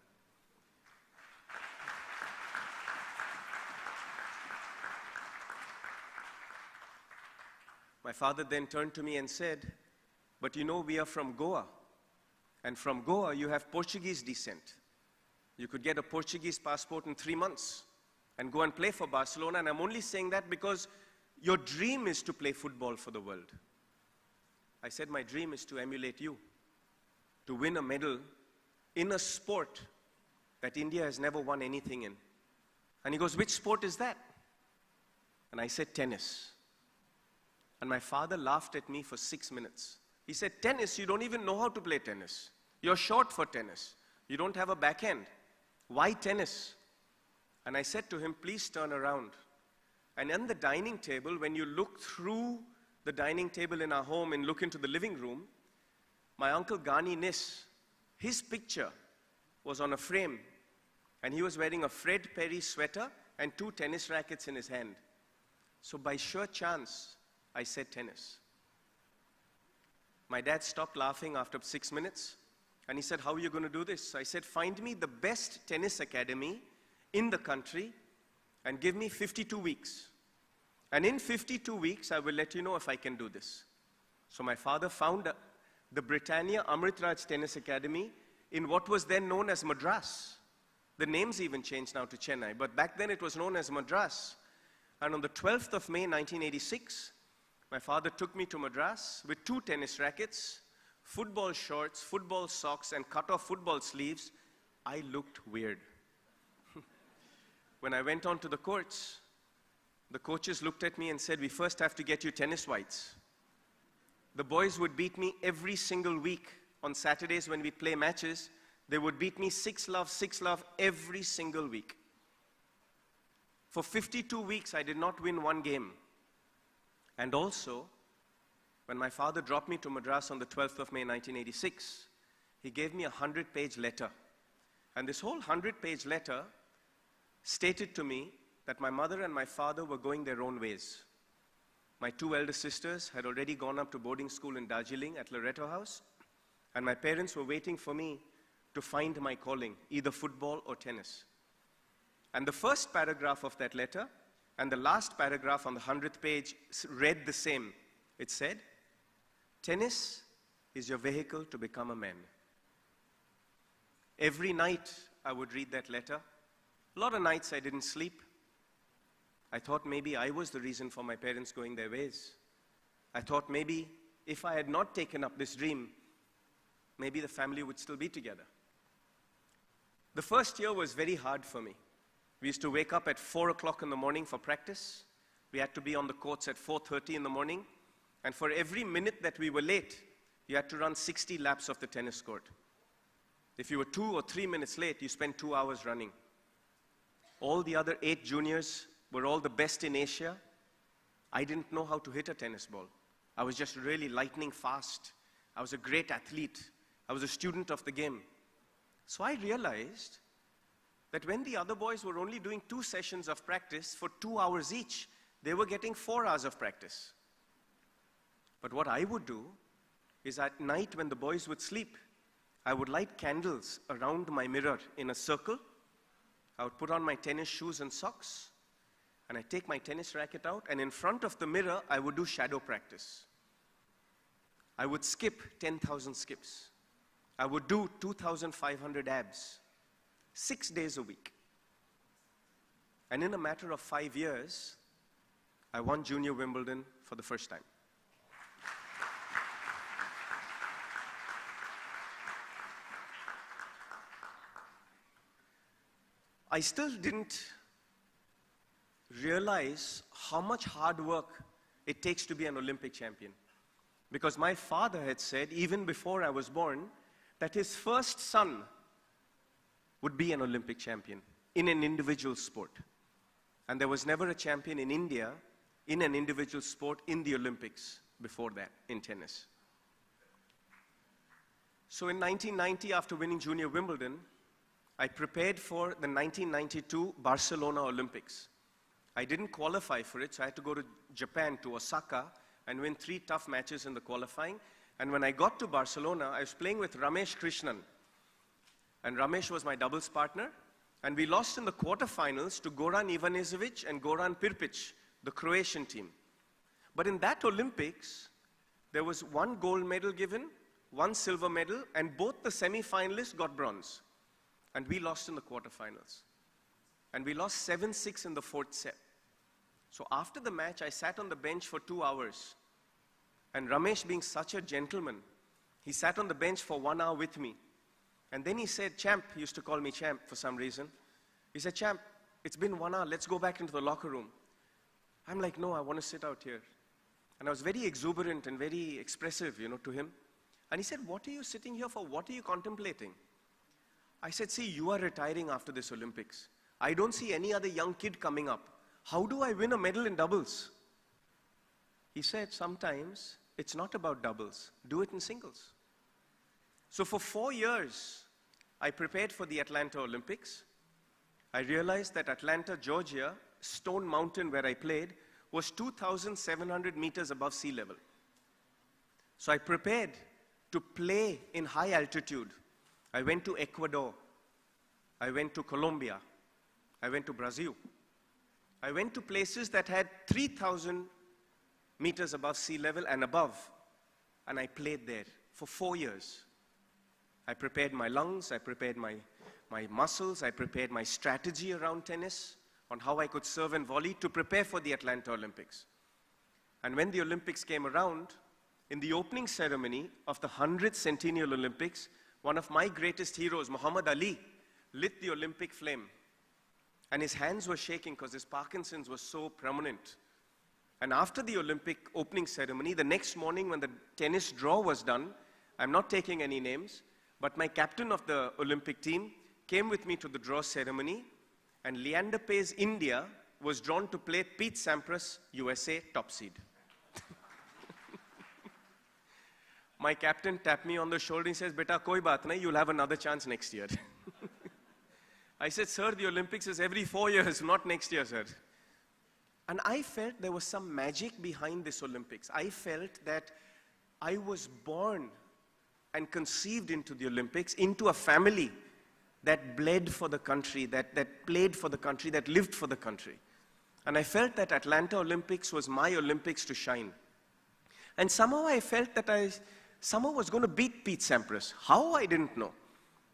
My father then turned to me and said, but you know we are from Goa. And from Goa you have Portuguese descent. You could get a Portuguese passport in 3 months and go and play for Barcelona. And I'm only saying that because your dream is to play football for the world. I said, my dream is to emulate you, to win a medal in a sport that India has never won anything in. And he goes, which sport is that? And I said, tennis. And my father laughed at me for 6 minutes. He said, tennis, you don't even know how to play tennis. You're short for tennis. You don't have a backhand. Why tennis? And I said to him, please turn around. And on the dining table, when you look through the dining table in our home and look into the living room, my uncle Gani Nis, his picture was on a frame, and he was wearing a Fred Perry sweater and 2 tennis rackets in his hand. So by sheer chance, I said tennis. My dad stopped laughing after 6 minutes, and he said, how are you going to do this? I said, find me the best tennis academy in the country and give me 52 weeks. And in 52 weeks, I will let you know if I can do this. So my father found the Britannia Amritraj Tennis Academy in what was then known as Madras. The name's even changed now to Chennai, but back then it was known as Madras. And on the 12th of May, 1986, my father took me to Madras with 2 tennis rackets, football shorts, football socks, and cut-off football sleeves. I looked weird. When I went onto the courts, the coaches looked at me and said, we first have to get you tennis whites. The boys would beat me every single week. On Saturdays when we'd play matches, they would beat me 6-love every single week. For 52 weeks, I did not win 1 game. And also, when my father dropped me to Madras on the 12th of May, 1986, he gave me a 100-page letter. And this whole 100-page letter stated to me that my mother and my father were going their own ways. My 2 elder sisters had already gone up to boarding school in Darjeeling at Loreto House, and my parents were waiting for me to find my calling, either football or tennis. And the first paragraph of that letter and the last paragraph on the 100th page read the same. It said, tennis is your vehicle to become a man. Every night I would read that letter. A lot of nights I didn't sleep. I thought maybe I was the reason for my parents going their ways. I thought maybe if I had not taken up this dream, maybe the family would still be together. The first year was very hard for me. We used to wake up at 4 o'clock in the morning for practice. We had to be on the courts at 4:30 in the morning. And for every minute that we were late, you had to run 60 laps of the tennis court. If you were 2 or 3 minutes late, you spent 2 hours running. All the other 8 juniors were all the best in Asia. I didn't know how to hit a tennis ball. I was just really lightning fast. I was a great athlete. I was a student of the game. So I realized that when the other boys were only doing 2 sessions of practice for 2 hours each, they were getting 4 hours of practice. But what I would do is at night when the boys would sleep, I would light candles around my mirror in a circle. I would put on my tennis shoes and socks, and I'd take my tennis racket out, and in front of the mirror, I would do shadow practice. I would skip 10,000 skips. I would do 2,500 abs, 6 days a week. And in a matter of 5 years, I won Junior Wimbledon for the first time. I still didn't realize how much hard work it takes to be an Olympic champion. Because my father had said, even before I was born, that his first son would be an Olympic champion in an individual sport. And there was never a champion in India in an individual sport in the Olympics before that, in tennis. So in 1990, after winning Junior Wimbledon, I prepared for the 1992 Barcelona Olympics. I didn't qualify for it, so I had to go to Japan, to Osaka, and win 3 tough matches in the qualifying. And when I got to Barcelona, I was playing with Ramesh Krishnan. And Ramesh was my doubles partner. And we lost in the quarterfinals to Goran Ivanisevic and Goran Pirpic, the Croatian team. But in that Olympics, there was 1 gold medal given, 1 silver medal, and both the semi-finalists got bronze. And we lost in the quarterfinals. And we lost 7-6 in the 4th set. So after the match, I sat on the bench for 2 hours. And Ramesh, being such a gentleman, he sat on the bench for 1 hour with me. And then he said, Champ, he used to call me Champ for some reason. He said, Champ, it's been 1 hour, let's go back into the locker room. I'm like, no, I want to sit out here. And I was very exuberant and very expressive, to him. And he said, what are you sitting here for? What are you contemplating? I said, see, you are retiring after this Olympics. I don't see any other young kid coming up. How do I win a medal in doubles? He said, sometimes it's not about doubles. Do it in singles. So for 4 years, I prepared for the Atlanta Olympics. I realized that Atlanta, Georgia, Stone Mountain where I played, was 2,700 meters above sea level. So I prepared to play in high altitude. I went to Ecuador. I went to Colombia. I went to Brazil. I went to places that had 3,000 meters above sea level and above. And I played there for 4 years. I prepared my lungs, I prepared my muscles, I prepared my strategy around tennis on how I could serve and volley to prepare for the Atlanta Olympics. And when the Olympics came around, in the opening ceremony of the 100th Centennial Olympics, one of my greatest heroes, Muhammad Ali, lit the Olympic flame. And his hands were shaking because his Parkinson's was so prominent. And after the Olympic opening ceremony, the next morning when the tennis draw was done, I'm not taking any names, but my captain of the Olympic team came with me to the draw ceremony, and Leander Paes, India, was drawn to play Pete Sampras, USA, top seed. My captain tapped me on the shoulder and says, Beta, koi baat nahi, you'll have another chance next year. I said, sir, the Olympics is every 4 years, not next year, sir. And I felt there was some magic behind this Olympics. I felt that I was born and conceived into the Olympics, into a family that bled for the country, that played for the country, that lived for the country. And I felt that Atlanta Olympics was my Olympics to shine. And somehow I felt that I somehow was going to beat Pete Sampras. How, I didn't know.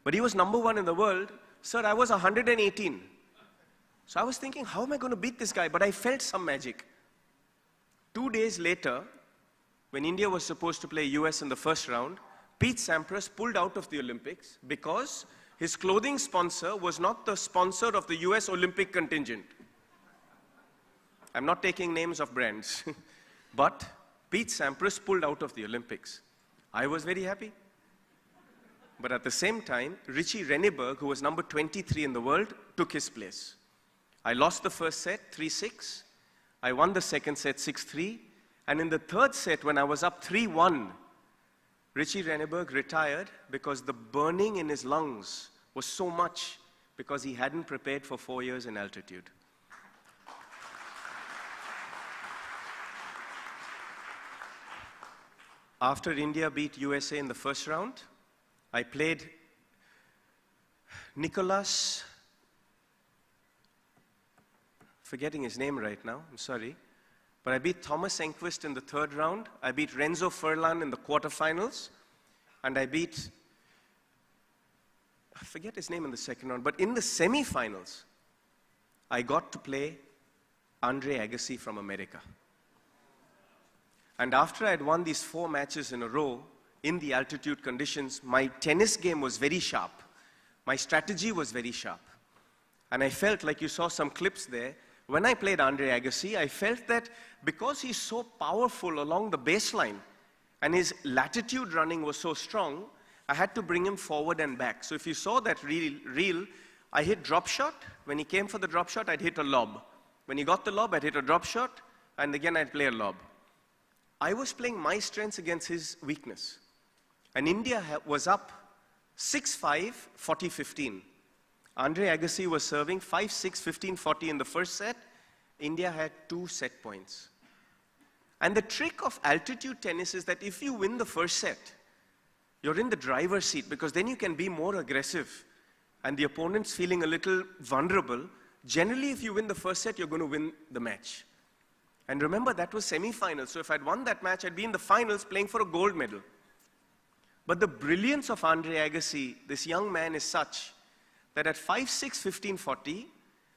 But he was #1 in the world. Sir, I was 118. So I was thinking, how am I going to beat this guy? But I felt some magic. 2 days later, when India was supposed to play US in the first round, Pete Sampras pulled out of the Olympics because his clothing sponsor was not the sponsor of the US Olympic contingent. I'm not taking names of brands. But Pete Sampras pulled out of the Olympics. I was very happy. But at the same time, Richie Renneberg, who was #23 in the world, took his place. I lost the first set, 3-6. I won the second set, 6-3. And in the third set, when I was up 3-1, Richie Renneberg retired because the burning in his lungs was so much because he hadn't prepared for 4 years in altitude. After India beat USA in the first round, I played Nicolas, forgetting his name right now, I'm sorry, but I beat Thomas Enquist in the third round, I beat Renzo Furlan in the quarterfinals, and I beat, I forget his name in the second round, but in the semifinals, I got to play Andre Agassi from America. And after I had won these 4 matches in a row, in the altitude conditions, my tennis game was very sharp. My strategy was very sharp. And I felt, like you saw some clips there, when I played Andre Agassi, I felt that because he's so powerful along the baseline, and his latitude running was so strong, I had to bring him forward and back. So if you saw that reel, I hit drop shot. When he came for the drop shot, I'd hit a lob. When he got the lob, I'd hit a drop shot, and again I'd play a lob. I was playing my strengths against his weakness. And India was up 6-5, 40-15. Andre Agassi was serving 5-6, 15-40 in the first set. India had 2 set points. And the trick of altitude tennis is that if you win the first set, you're in the driver's seat because then you can be more aggressive and the opponent's feeling a little vulnerable. Generally, if you win the first set, you're going to win the match. And remember, that was semi-finals. So if I'd won that match, I'd be in the finals playing for a gold medal. But the brilliance of Andre Agassi, this young man, is such that at 5-6, 15-40,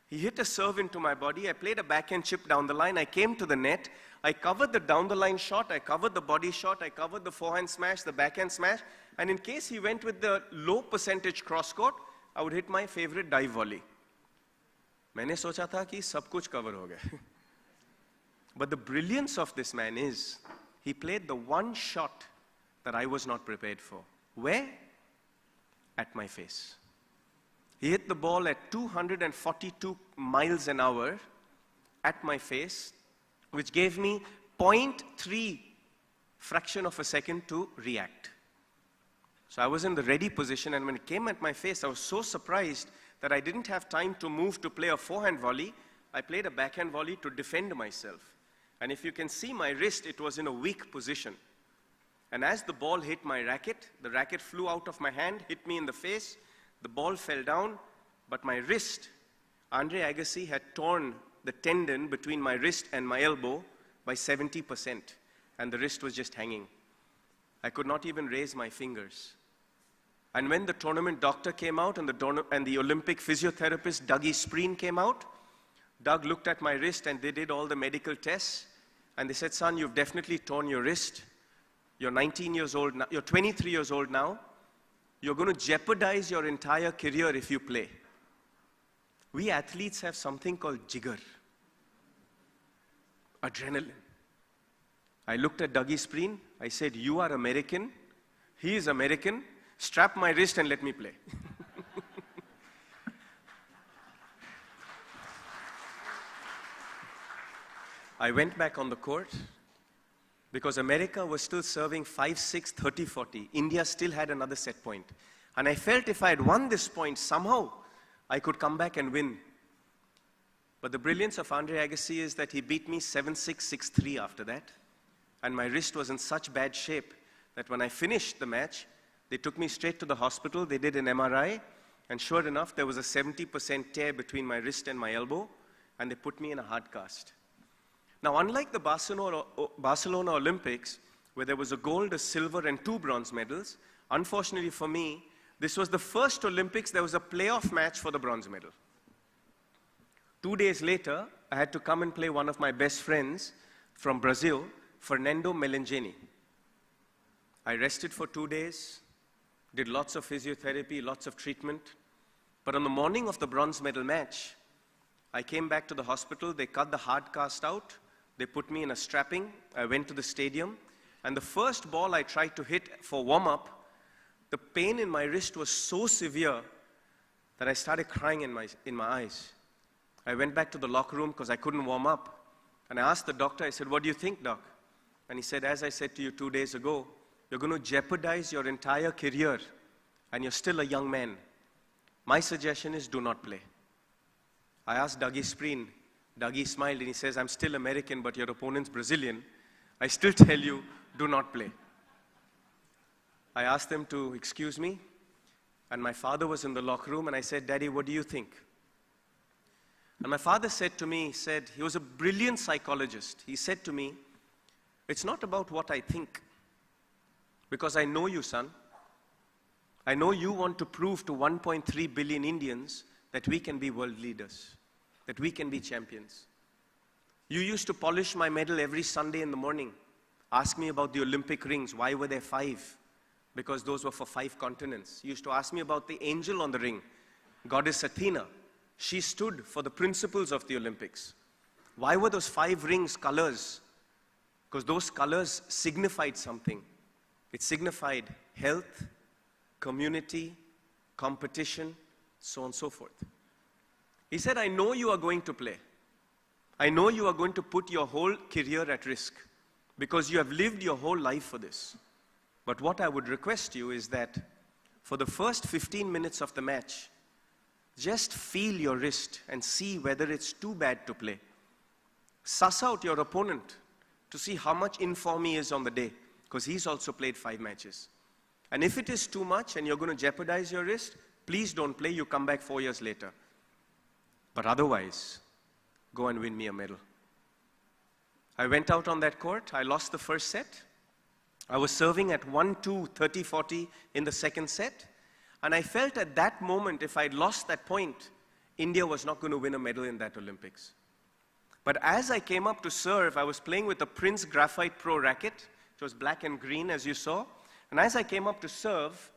he hit a serve into my body. I played a backhand chip down the line. I came to the net. I covered the down-the-line shot. I covered the body shot. I covered the forehand smash, the backhand smash. And in case he went with the low percentage cross-court, I would hit my favorite dive volley. मैंने सोचा था कि सब कुछ cover हो गया. But the brilliance of this man is, he played the one shot that I was not prepared for. Where? At my face. He hit the ball at 242 miles an hour at my face, which gave me 0.3 fraction of a second to react. So I was in the ready position, and when it came at my face, I was so surprised that I didn't have time to move to play a forehand volley. I played a backhand volley to defend myself. And if you can see my wrist, it was in a weak position. And as the ball hit my racket, the racket flew out of my hand, hit me in the face, the ball fell down, but my wrist, Andre Agassi had torn the tendon between my wrist and my elbow by 70%, and the wrist was just hanging. I could not even raise my fingers. And when the tournament doctor came out and the Olympic physiotherapist, Dougie Spreen, came out, Doug looked at my wrist and they did all the medical tests, and they said, son, you've definitely torn your wrist. You're 19 years old now, you're 23 years old now. You're going to jeopardize your entire career if you play. We athletes have something called jigger, adrenaline. I looked at Dougie Spreen. I said, you are American. He is American. Strap my wrist and let me play. I went back on the court because America was still serving 5-6, 30-40. India still had another set point. And I felt if I had won this point, somehow I could come back and win. But the brilliance of Andre Agassi is that he beat me 7-6, 6-3 after that. And my wrist was in such bad shape that when I finished the match, they took me straight to the hospital. They did an MRI. And sure enough, there was a 70% tear between my wrist and my elbow. And they put me in a hard cast. Now, unlike the Barcelona Olympics, where there was a gold, a silver, and 2 bronze medals, unfortunately for me, this was the first Olympics there was a playoff match for the bronze medal. 2 days later, I had to come and play one of my best friends from Brazil, Fernando Melangeni. I rested for 2 days, did lots of physiotherapy, lots of treatment. But on the morning of the bronze medal match, I came back to the hospital. They cut the hard cast out. They put me in a strapping. I went to the stadium. And the first ball I tried to hit for warm-up, the pain in my wrist was so severe that I started crying in my eyes. I went back to the locker room because I couldn't warm up. And I asked the doctor, I said, what do you think, doc? And he said, as I said to you 2 days ago, you're going to jeopardize your entire career and you're still a young man. My suggestion is do not play. I asked Dougie Spreen. Dougie smiled and he says, I'm still American, but your opponent's Brazilian. I still tell you, do not play. I asked them to excuse me, and my father was in the locker room, and I said, Daddy, what do you think? And my father said to me, he was a brilliant psychologist. He said to me, it's not about what I think, because I know you, son. I know you want to prove to 1.3 billion Indians that we can be world leaders, that we can be champions. You used to polish my medal every Sunday in the morning, ask me about the Olympic rings. Why were there 5? Because those were for 5 continents. You used to ask me about the angel on the ring, goddess Athena. She stood for the principles of the Olympics. Why were those 5 rings colors? Because those colors signified something. It signified health, community, competition, so on and so forth. He said, I know you are going to play. I know you are going to put your whole career at risk because you have lived your whole life for this. But what I would request you is that for the first 15 minutes of the match, just feel your wrist and see whether it's too bad to play. Suss out your opponent to see how much inform he is on the day, because he's also played 5 matches. And if it is too much and you're going to jeopardize your wrist, please don't play, you come back 4 years later. But otherwise, go and win me a medal. I went out on that court, I lost the first set. I was serving at 1-2, 30-40 in the second set. And I felt at that moment, if I'd lost that point, India was not going to win a medal in that Olympics. But as I came up to serve, I was playing with a Prince Graphite Pro racket. It was black and green, as you saw. And as I came up to serve,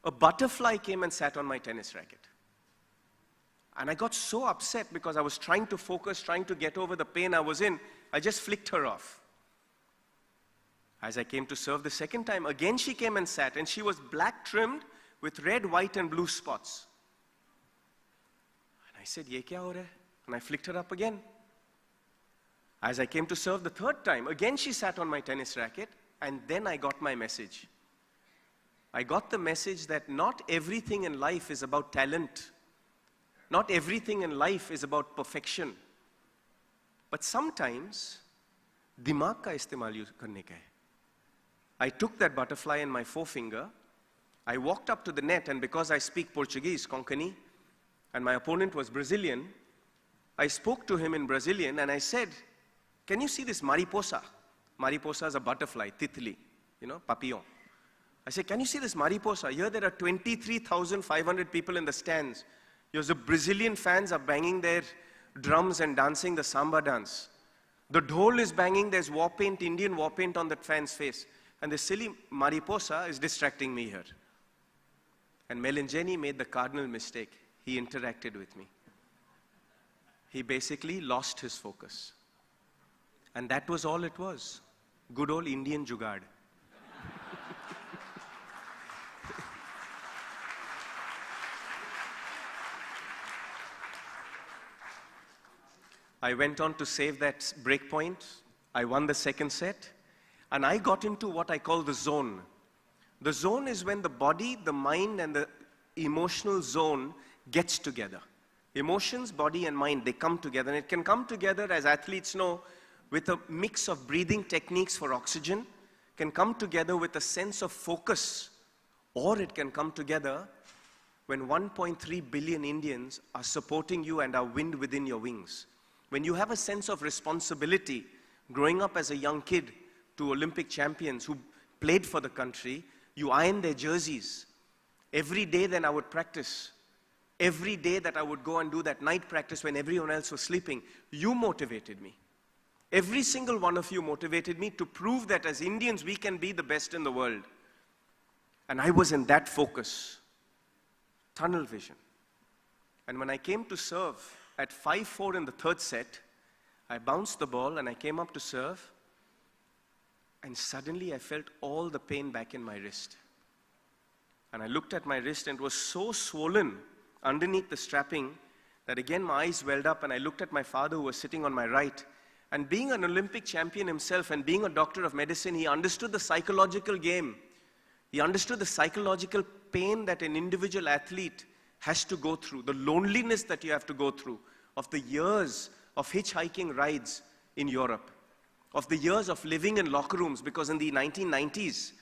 a butterfly came and sat on my tennis racket. And I got so upset because I was trying to focus, trying to get over the pain I was in. I just flicked her off. As I came to serve the second time, again she came and sat, and she was black trimmed with red, white, and blue spots. And I said, Ye kya ho raha hai? And I flicked her up again. As I came to serve the third time, again she sat on my tennis racket, and then I got my message. I got the message that not everything in life is about talent. Not everything in life is about perfection. But sometimes, dimag ka istemal karne ka hai. I took that butterfly in my forefinger, I walked up to the net, and because I speak Portuguese, Konkani, and my opponent was Brazilian, I spoke to him in Brazilian and I said, can you see this mariposa? Mariposa is a butterfly, titli, papillon. I said, can you see this mariposa? Here there are 23,500 people in the stands. Your Brazilian fans are banging their drums and dancing the samba dance. The dhol is banging, there's war paint, Indian war paint on that fan's face. And the silly mariposa is distracting me here. And Melangeni made the cardinal mistake. He interacted with me. He basically lost his focus. And that was all it was. Good old Indian jugaad. I went on to save that break point. I won the second set. And I got into what I call the zone. The zone is when the body, the mind, and the emotional zone gets together. Emotions, body, and mind, they come together. And it can come together, as athletes know, with a mix of breathing techniques for oxygen, can come together with a sense of focus, or it can come together when 1.3 billion Indians are supporting you and are wind within your wings. When you have a sense of responsibility, growing up as a young kid to Olympic champions who played for the country, you iron their jerseys. Every day then I would practice. Every day that I would go and do that night practice when everyone else was sleeping, you motivated me. Every single one of you motivated me to prove that as Indians we can be the best in the world. And I was in that focus. Tunnel vision. And when I came to serve at 5-4 in the third set, I bounced the ball and I came up to serve, and suddenly I felt all the pain back in my wrist. And I looked at my wrist and it was so swollen underneath the strapping that again my eyes welled up and I looked at my father who was sitting on my right. And being an Olympic champion himself and being a doctor of medicine, he understood the psychological game. He understood the psychological pain that an individual athlete has to go through, the loneliness that you have to go through, of the years of hitchhiking rides in Europe, of the years of living in locker rooms, because in the 1990s,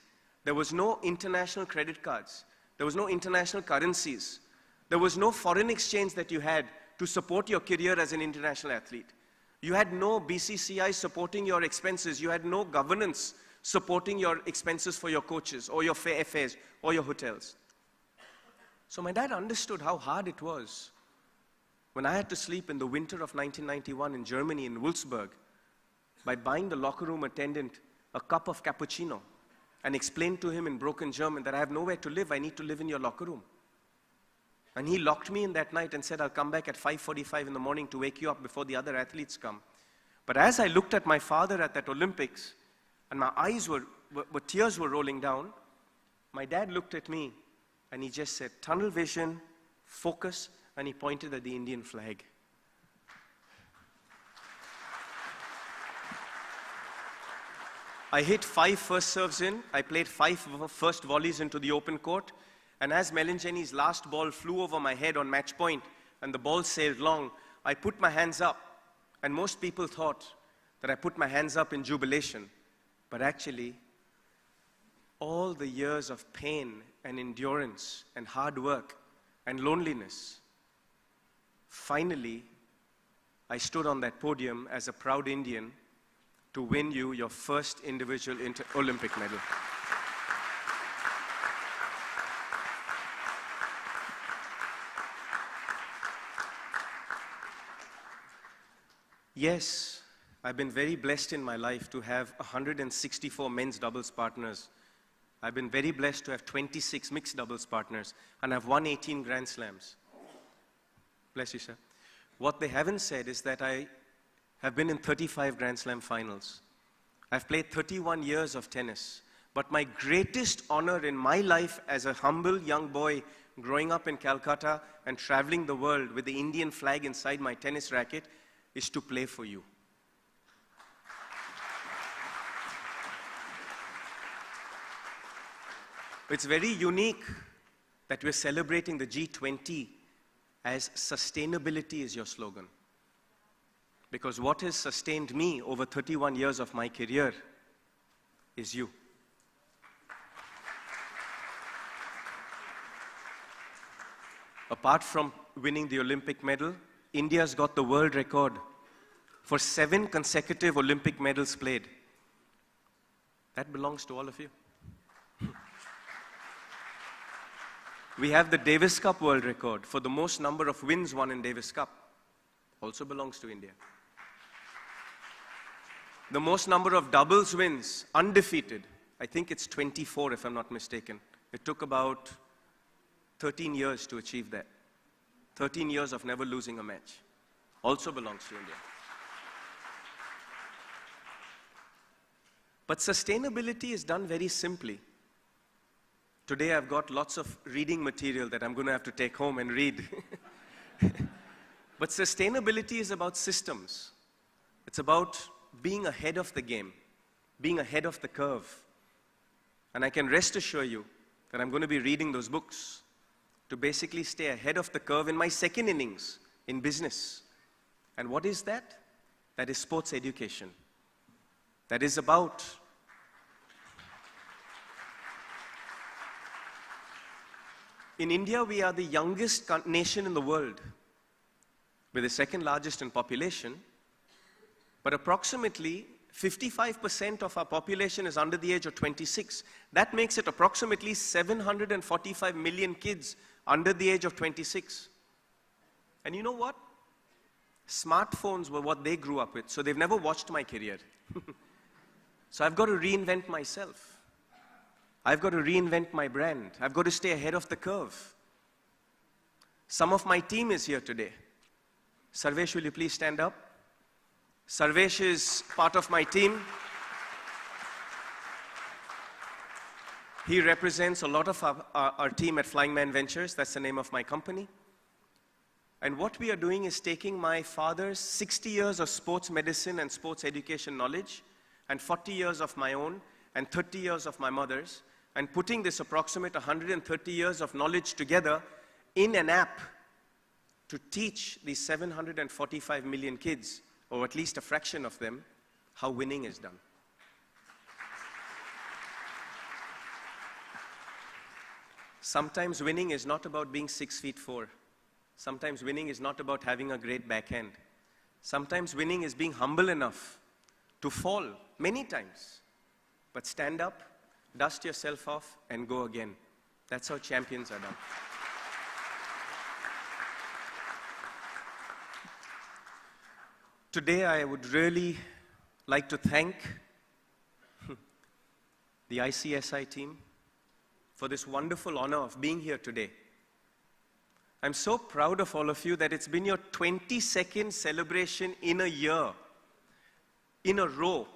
there was no international credit cards. There was no international currencies. There was no foreign exchange that you had to support your career as an international athlete. You had no BCCI supporting your expenses. You had no governance supporting your expenses for your coaches or your fares or your hotels. So my dad understood how hard it was when I had to sleep in the winter of 1991 in Germany, in Wolfsburg, by buying the locker room attendant a cup of cappuccino and explain to him in broken German that I have nowhere to live, I need to live in your locker room. And he locked me in that night and said, I'll come back at 5:45 in the morning to wake you up before the other athletes come. But as I looked at my father at that Olympics, and my eyes tears were rolling down, my dad looked at me and he just said, tunnel vision, focus, and he pointed at the Indian flag. I hit 5 first serves in, I played 5 first volleys into the open court, and as Melangeni's last ball flew over my head on match point and the ball sailed long, I put my hands up, and most people thought that I put my hands up in jubilation. But actually, all the years of pain and endurance and hard work and loneliness, finally, I stood on that podium as a proud Indian to win you your first individual Olympic medal. Yes, I've been very blessed in my life to have 164 men's doubles partners. I've been very blessed to have 26 mixed doubles partners, and I've won 18 Grand Slams. Bless you, sir. What they haven't said is that I have been in 35 Grand Slam finals. I've played 31 years of tennis. But my greatest honor in my life as a humble young boy growing up in Calcutta and traveling the world with the Indian flag inside my tennis racket is to play for you. It's very unique that we're celebrating the G20 as sustainability is your slogan. Because what has sustained me over 31 years of my career is you. Apart from winning the Olympic medal, India's got the world record for 7 consecutive Olympic medals played. That belongs to all of you. We have the Davis Cup world record for the most number of wins won in Davis Cup. Also belongs to India. The most number of doubles wins, undefeated. I think it's 24 if I'm not mistaken. It took about 13 years to achieve that. 13 years of never losing a match. Also belongs to India. But sustainability is done very simply. Today I've got lots of reading material that I'm going to have to take home and read. But sustainability is about systems. It's about being ahead of the game, being ahead of the curve. And I can rest assure you that I'm going to be reading those books to basically stay ahead of the curve in my second innings in business. And what is that? That is sports education. That is about in India, we are the youngest nation in the world. We're the second largest in population, but approximately 55% of our population is under the age of 26. That makes it approximately 745 million kids under the age of 26. And you know what? Smartphones were what they grew up with, so they've never watched my career. So I've got to reinvent myself. I've got to reinvent my brand. I've got to stay ahead of the curve. Some of my team is here today. Sarvesh, will you please stand up? Sarvesh is part of my team. He represents a lot of our team at Flying Man Ventures. That's the name of my company. And what we are doing is taking my father's 60 years of sports medicine and sports education knowledge, and 40 years of my own, and 30 years of my mother's, and putting this approximate 130 years of knowledge together in an app to teach these 745 million kids, or at least a fraction of them, how winning is done. Sometimes winning is not about being 6'4". Sometimes winning is not about having a great backhand. Sometimes winning is being humble enough to fall many times, but stand up, dust yourself off, and go again. That's how champions are done. Today, I would really like to thank the ICSI team for this wonderful honor of being here today. I'm so proud of all of you that it's been your 22nd celebration in a year, in a row.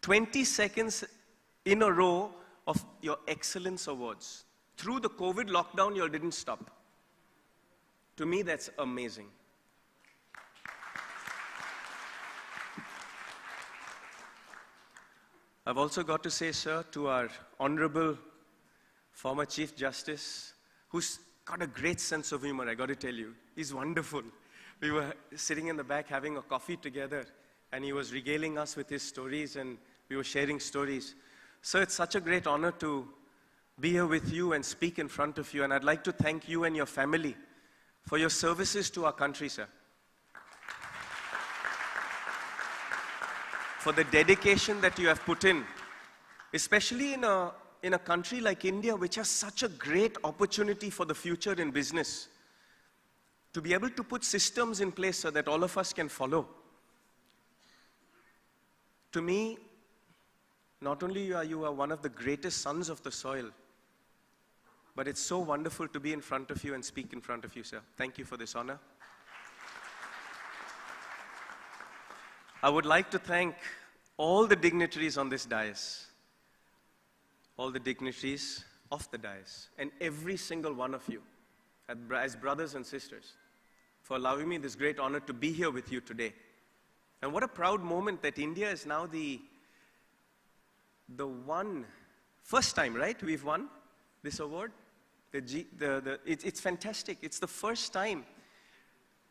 20 seconds in a row of your Excellence Awards. Through the COVID lockdown, you all didn't stop. To me, that's amazing. I've also got to say, sir, to our honorable former Chief Justice, who's got a great sense of humor, I got to tell you. He's wonderful. We were sitting in the back having a coffee together, and he was regaling us with his stories, and we were sharing stories. So it's such a great honor to be here with you and speak in front of you, and I'd like to thank you and your family for your services to our country, sir. For the dedication that you have put in, especially in a country like India, which has such a great opportunity for the future in business, to be able to put systems in place so that all of us can follow. To me, not only are you one of the greatest sons of the soil, but it's so wonderful to be in front of you and speak in front of you, sir. Thank you for this honor. I would like to thank all the dignitaries on this dais, all the dignitaries of the dais, and every single one of you, as brothers and sisters, for allowing me this great honor to be here with you today. And what a proud moment that India is now the first time, right? We've won this award. It's fantastic. It's the first time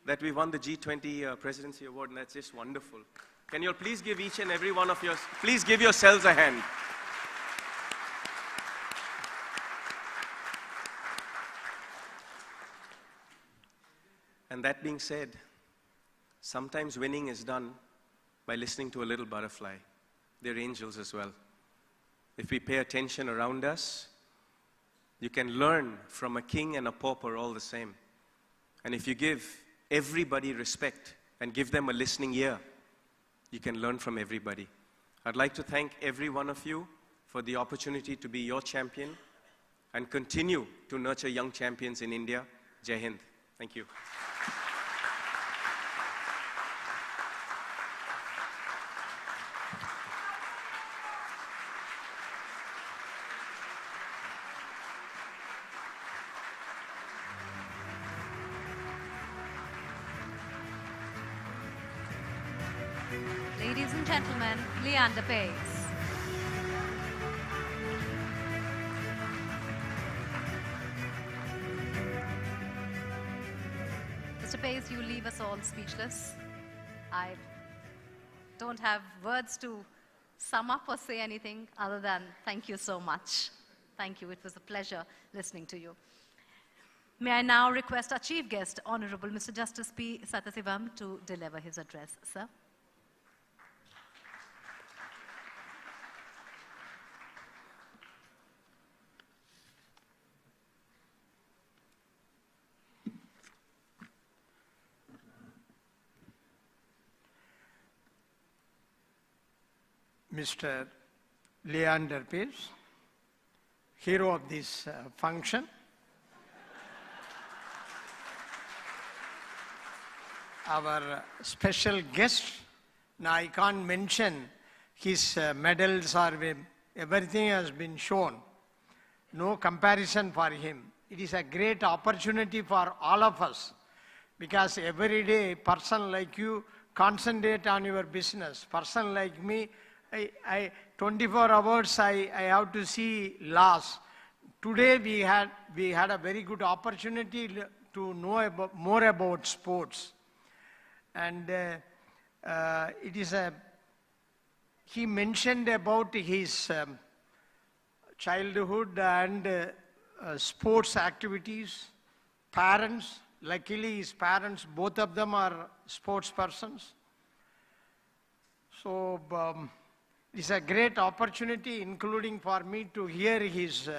that we won the G20 Presidency Award, and that's just wonderful. Can you all please give each and every one of yours, please give yourselves a hand. And that being said, sometimes winning is done by listening to a little butterfly. They're angels as well. If we pay attention around us, you can learn from a king and a pauper all the same. And if you give everybody respect and give them a listening ear, you can learn from everybody. I'd like to thank every one of you for the opportunity to be your champion and continue to nurture young champions in India. Jai Hind. Thank you. Ladies and gentlemen, Leander Pace. Mr. Pace, you leave us all speechless. I don't have words to sum up or say anything other than thank you so much. Thank you. It was a pleasure listening to you. May I now request our chief guest, Honorable Mr. Justice P. Sathasivam, to deliver his address, sir. Mr. Leander Pace, hero of this function. Our special guest, now I can't mention his medals or everything has been shown. No comparison for him. It is a great opportunity for all of us because every day person like you concentrate on your business. Person like me, 24 hours I have to see loss. Today we had a very good opportunity to know more about sports. And it is he mentioned about his childhood and sports activities, parents. Luckily his parents, both of them are sports persons. So it's a great opportunity, including for me to hear his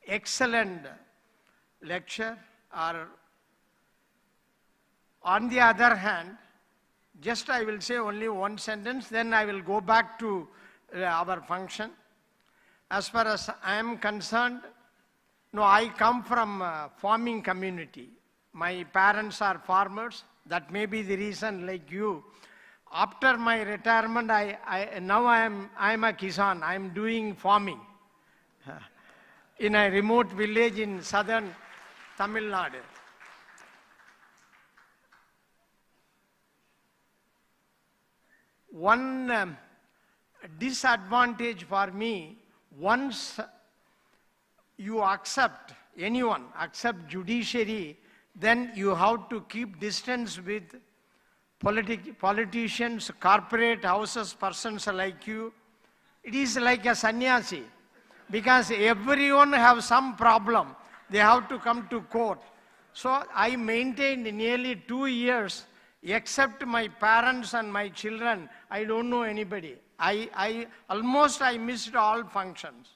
excellent lecture. Or on the other hand, just I will say only one sentence, then I will go back to our function. As far as I am concerned, no, I come from a farming community. My parents are farmers. That may be the reason, like you. After my retirement, now I am a Kisan. I am doing farming in a remote village in southern Tamil Nadu. One disadvantage for me, once you accept, anyone accept judiciary, then you have to keep distance with politicians, corporate houses, persons like you. It is like a sannyasi, because everyone have some problem. They have to come to court. So I maintained nearly 2 years, except my parents and my children. I don't know anybody. I missed all functions.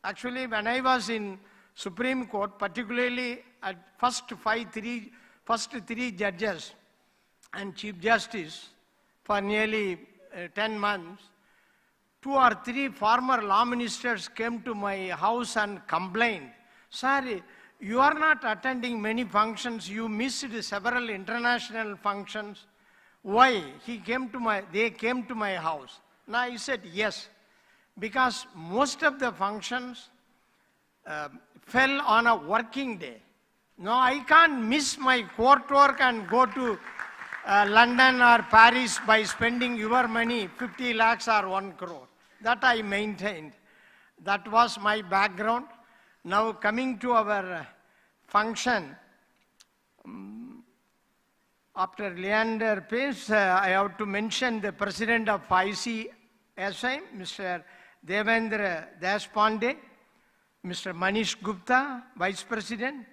Actually, when I was in Supreme Court, particularly at first three judges and Chief Justice for nearly 10 months, 2 or 3 former law ministers came to my house and complained, "Sir, you are not attending many functions, you missed several international functions. Why?" They came to my house. Now I said, yes, because most of the functions fell on a working day. No, I can't miss my court work and go to London or Paris by spending your money, 50 lakhs or 1 crore. That I maintained. That was my background. Now coming to our function, after Leander Pace, I have to mention the President of ICSI, Mr. Devendra Deshpande, Mr. Manish Gupta, Vice President,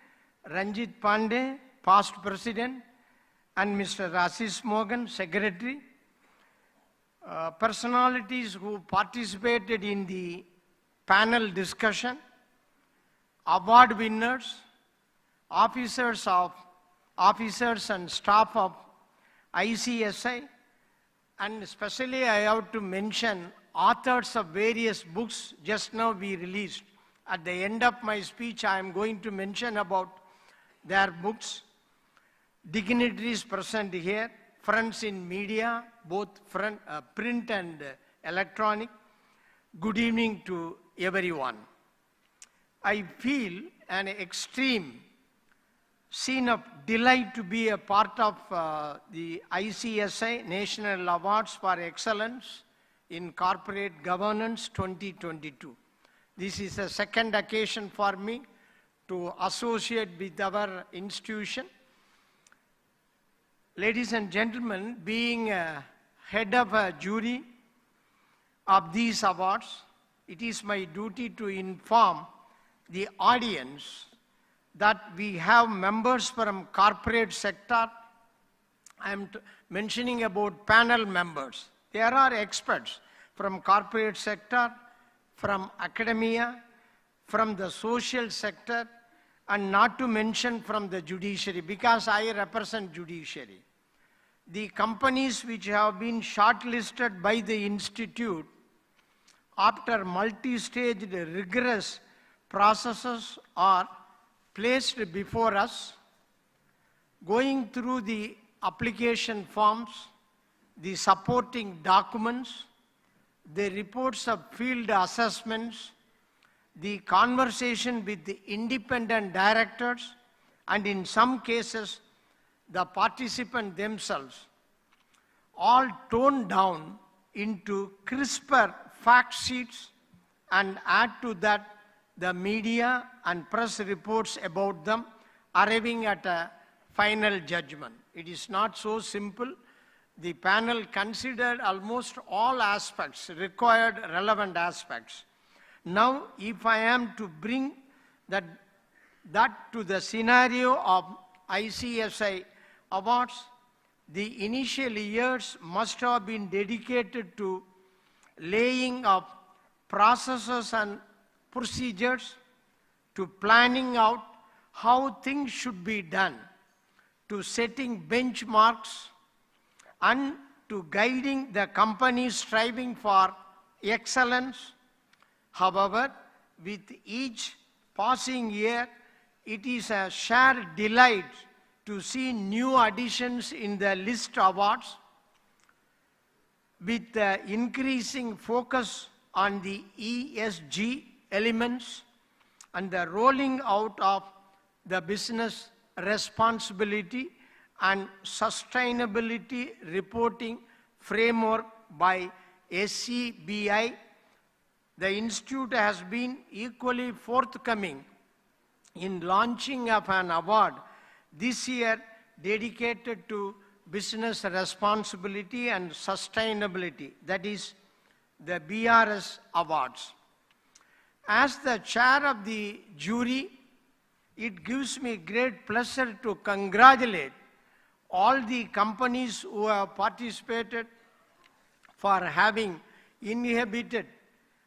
Ranjit Pandey, past President, and Mr. Ashish Mogan, Secretary. Personalities who participated in the panel discussion, award winners, officers and staff of ICSI, and especially I have to mention authors of various books just now we released. At the end of my speech, I am going to mention about their books. Dignitaries present here, friends in media, both print and electronic. Good evening to everyone. I feel an extreme scene of delight to be a part of the ICSI National Awards for Excellence in Corporate Governance 2022. This is the second occasion for me to associate with our institution. Ladies and gentlemen, being head of a jury of these awards, it is my duty to inform the audience that we have members from corporate sector. I am mentioning about panel members. There are experts from corporate sector, from academia, from the social sector, and not to mention from the judiciary, because I represent judiciary. The companies which have been shortlisted by the institute after multi-staged rigorous processes are placed before us, going through the application forms, the supporting documents, the reports of field assessments, the conversation with the independent directors, and in some cases, the participants themselves, all toned down into crisper fact sheets, and add to that the media and press reports about them, arriving at a final judgment. It is not so simple. The panel considered almost all aspects, required relevant aspects. Now, if I am to bring that to the scenario of ICSI awards, the initial years must have been dedicated to laying of processes and procedures, to planning out how things should be done, to setting benchmarks, and to guiding the companies striving for excellence. However, with each passing year, it is a shared delight to see new additions in the list awards, with the increasing focus on the ESG elements and the rolling out of the business responsibility and sustainability reporting framework by SCBI. The Institute has been equally forthcoming in launching of an award this year dedicated to business responsibility and sustainability, that is the BRS Awards. As the chair of the jury, it gives me great pleasure to congratulate all the companies who have participated for having inhibited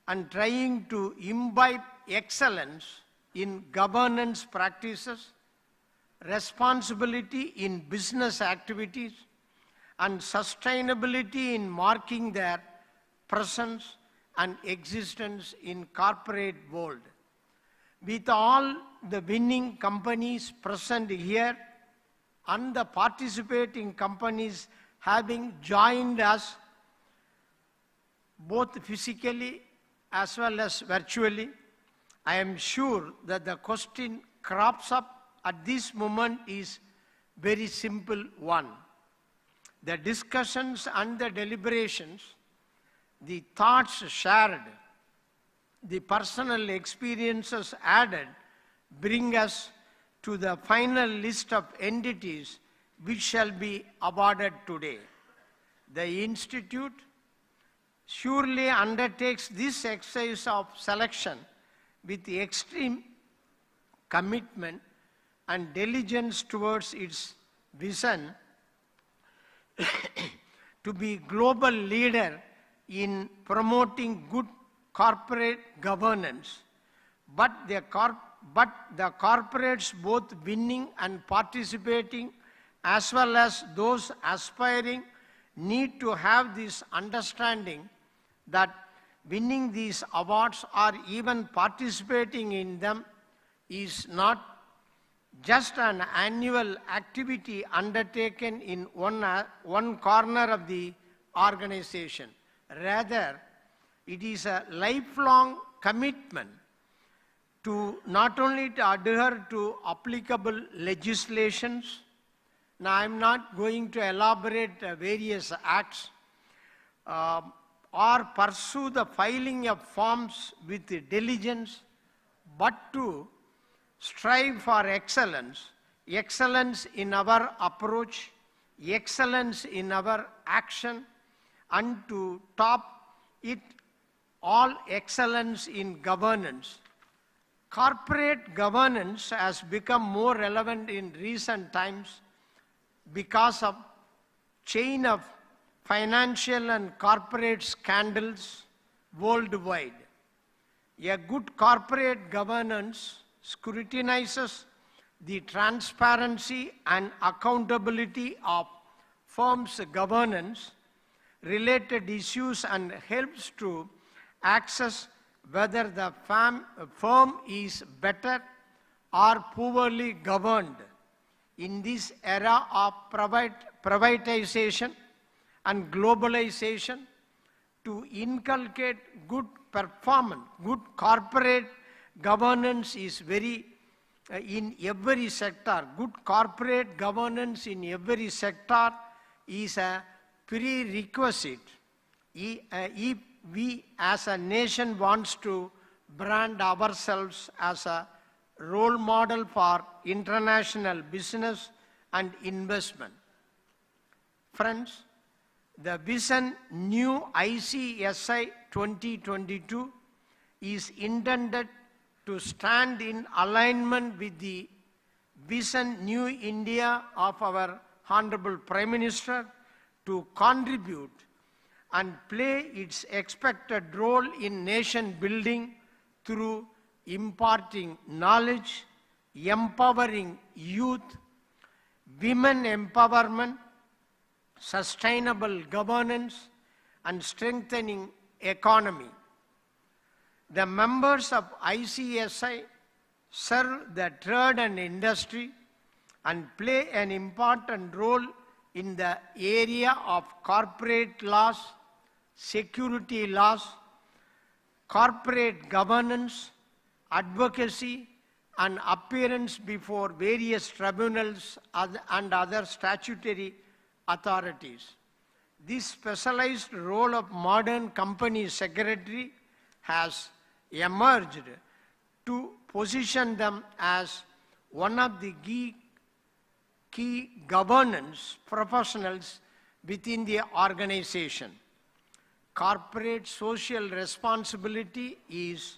and trying to imbibe excellence in governance practices, responsibility in business activities, and sustainability in marking their presence and existence in corporate world. With all the winning companies present here and the participating companies having joined us both physically as well as virtually, I am sure that the question crops up at this moment is very simple one. The discussions and the deliberations, the thoughts shared, the personal experiences added, bring us to the final list of entities which shall be awarded today. The Institute surely undertakes this exercise of selection with extreme commitment and diligence towards its vision to be global leader in promoting good corporate governance. But the corporates both winning and participating, as well as those aspiring, need to have this understanding that winning these awards or even participating in them is not just an annual activity undertaken in one corner of the organization. Rather, it is a lifelong commitment to not only to adhere to applicable legislations. Now, I am not going to elaborate various acts or pursue the filing of forms with diligence, but to strive for excellence, excellence in our approach, excellence in our action, and to top it all, excellence in governance. Corporate governance has become more relevant in recent times because of chain of financial and corporate scandals worldwide. A good corporate governance scrutinizes the transparency and accountability of firms' governance related issues and helps to access whether the firm is better or poorly governed. In this era of privatization and globalization, to inculcate good performance, good corporate governance is very in every sector. Good corporate governance in every sector is a prerequisite. If we as a nation wants to brand ourselves as a role model for international business and investment. Friends, the vision New ICSI 2022 is intended to stand in alignment with the vision New India of our Honorable Prime Minister to contribute and play its expected role in nation building through imparting knowledge, empowering youth, women empowerment, sustainable governance, and strengthening economy. The members of ICSI serve the trade and industry and play an important role in the area of corporate laws, security laws, corporate governance, advocacy, and appearance before various tribunals and other statutory authorities. This specialized role of modern company secretary has emerged to position them as one of the key governance professionals within the organization. Corporate social responsibility is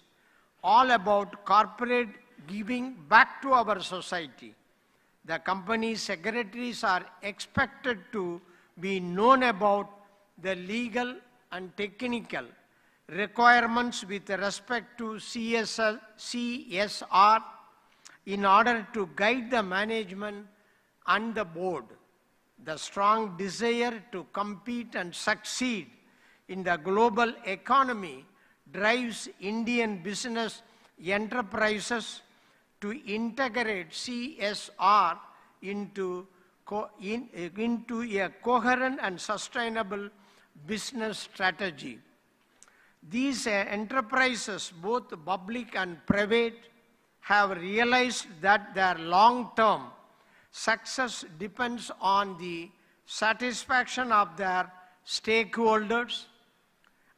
all about corporate giving back to our society. The company secretaries are expected to be known about the legal and technical requirements with respect to CSR in order to guide the management and the board. The strong desire to compete and succeed in the global economy drives Indian business enterprises to integrate CSR into a coherent and sustainable business strategy. These enterprises, both public and private, have realized that their long-term success depends on the satisfaction of their stakeholders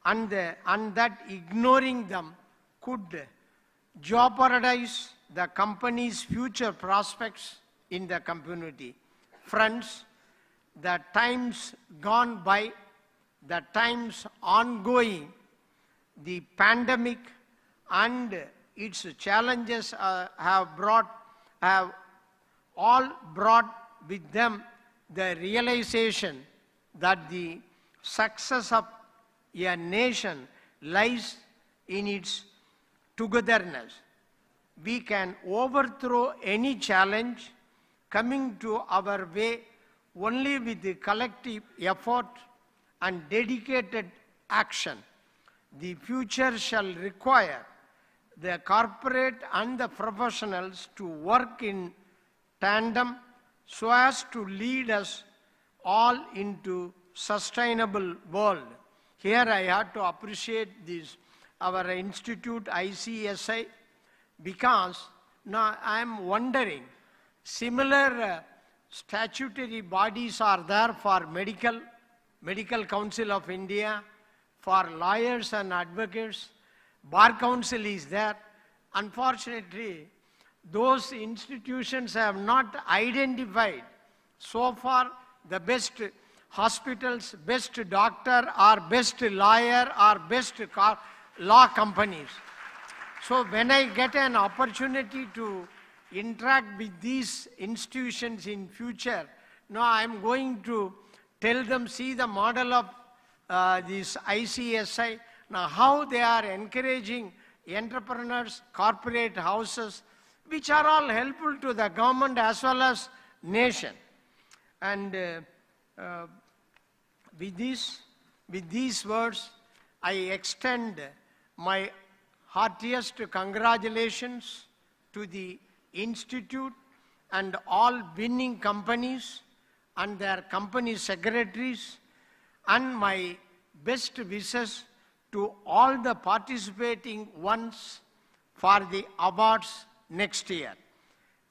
and that ignoring them could jeopardize the company's future prospects in the community. Friends, the times gone by, the times ongoing, the pandemic and its challenges have all brought with them the realization that the success of a nation lies in its togetherness. We can overthrow any challenge coming to our way only with the collective effort and dedicated action. The future shall require the corporate and the professionals to work in tandem so as to lead us all into sustainable world. Here I have to appreciate this, our institute ICSI, because now I am wondering, similar statutory bodies are there for Medical Council of India, for lawyers and advocates, Bar Council is there. Unfortunately, those institutions have not identified so far the best hospitals, best doctor, or best lawyer, or best law companies. So when I get an opportunity to interact with these institutions in future, now I'm going to tell them, see the model of this ICSI, now how they are encouraging entrepreneurs, corporate houses, which are all helpful to the government as well as nation. And with these words, I extend my heartiest congratulations to the Institute and all winning companies and their company secretaries, and my best wishes to all the participating ones for the awards next year.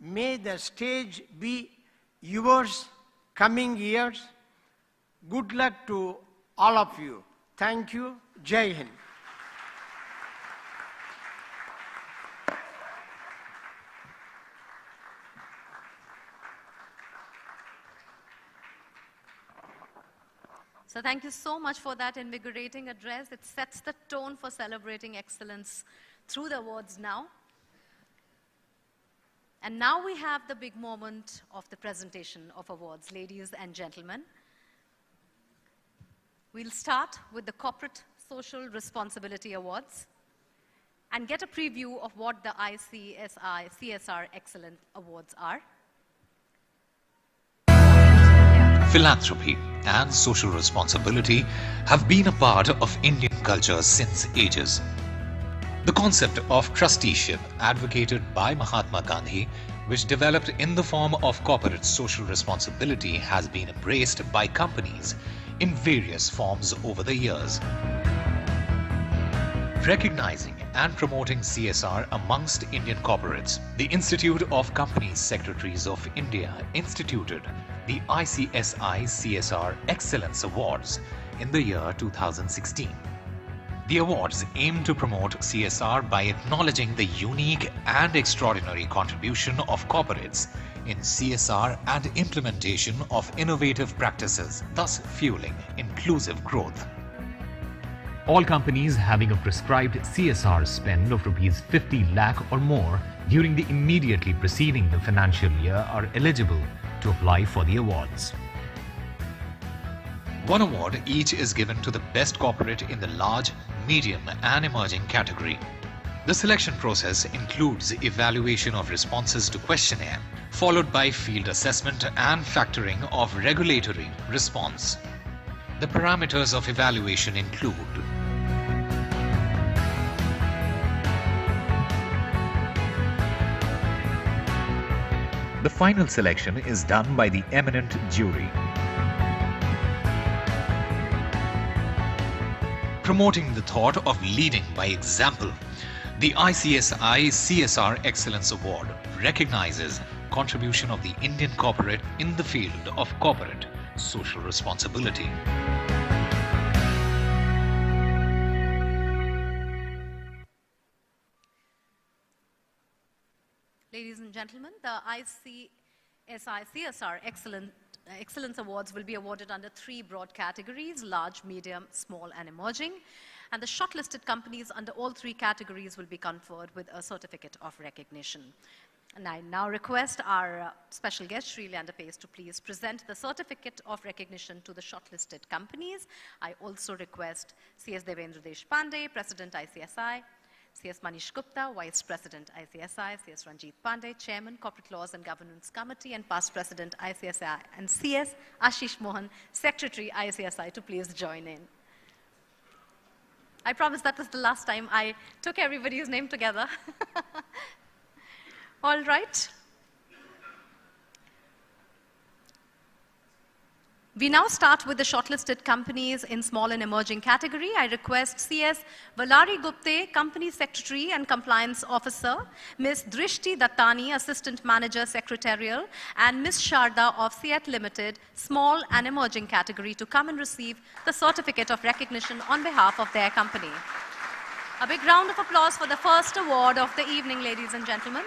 May the stage be yours coming years. Good luck to all of you. Thank you. Jai Hind. So thank you so much for that invigorating address. It sets the tone for celebrating excellence through the awards now. And now we have the big moment of the presentation of awards, ladies and gentlemen. We'll start with the Corporate Social Responsibility Awards and get a preview of what the ICSI CSR Excellence Awards are. Philanthropy and social responsibility have been a part of Indian culture since ages. The concept of trusteeship, advocated by Mahatma Gandhi, which developed in the form of corporate social responsibility, has been embraced by companies in various forms over the years. Recognizing and promoting CSR amongst Indian corporates, the Institute of Company Secretaries of India instituted the ICSI CSR Excellence Awards in the year 2016. The awards aim to promote CSR by acknowledging the unique and extraordinary contribution of corporates in CSR and implementation of innovative practices, thus fueling inclusive growth. All companies having a prescribed CSR spend of Rs 50 lakh or more during the immediately preceding the financial year are eligible to apply for the awards. One award each is given to the best corporate in the large, medium and emerging category. The selection process includes evaluation of responses to questionnaire, followed by field assessment and factoring of regulatory response. The parameters of evaluation include the final selection is done by the eminent jury. Promoting the thought of leading by example, the ICSI CSR Excellence Award recognizes contribution of the Indian corporate in the field of corporate social responsibility. Ladies and gentlemen, the ICSI CSR Excellence Awards will be awarded under 3 broad categories: large, medium, small and emerging. And the shortlisted companies under all 3 categories will be conferred with a certificate of recognition. And I now request our special guest, Sri Leander Pace, to please present the certificate of recognition to the shortlisted companies. I also request CS Devendra Deshpande, President ICSI, CS Manish Gupta, Vice President ICSI, CS Ranjit Pandey, Chairman, Corporate Laws and Governance Committee and past President ICSI, and CS Ashish Mohan, Secretary ICSI, to please join in. I promise that was the last time I took everybody's name together. All right. We now start with the shortlisted companies in small and emerging category. I request CS Valari Gupte, Company Secretary and Compliance Officer, Ms. Drishti Dattani, Assistant Manager Secretarial, and Ms. Sharda of CEAT Limited, Small and Emerging category, to come and receive the certificate of recognition on behalf of their company. A big round of applause for the first award of the evening, ladies and gentlemen.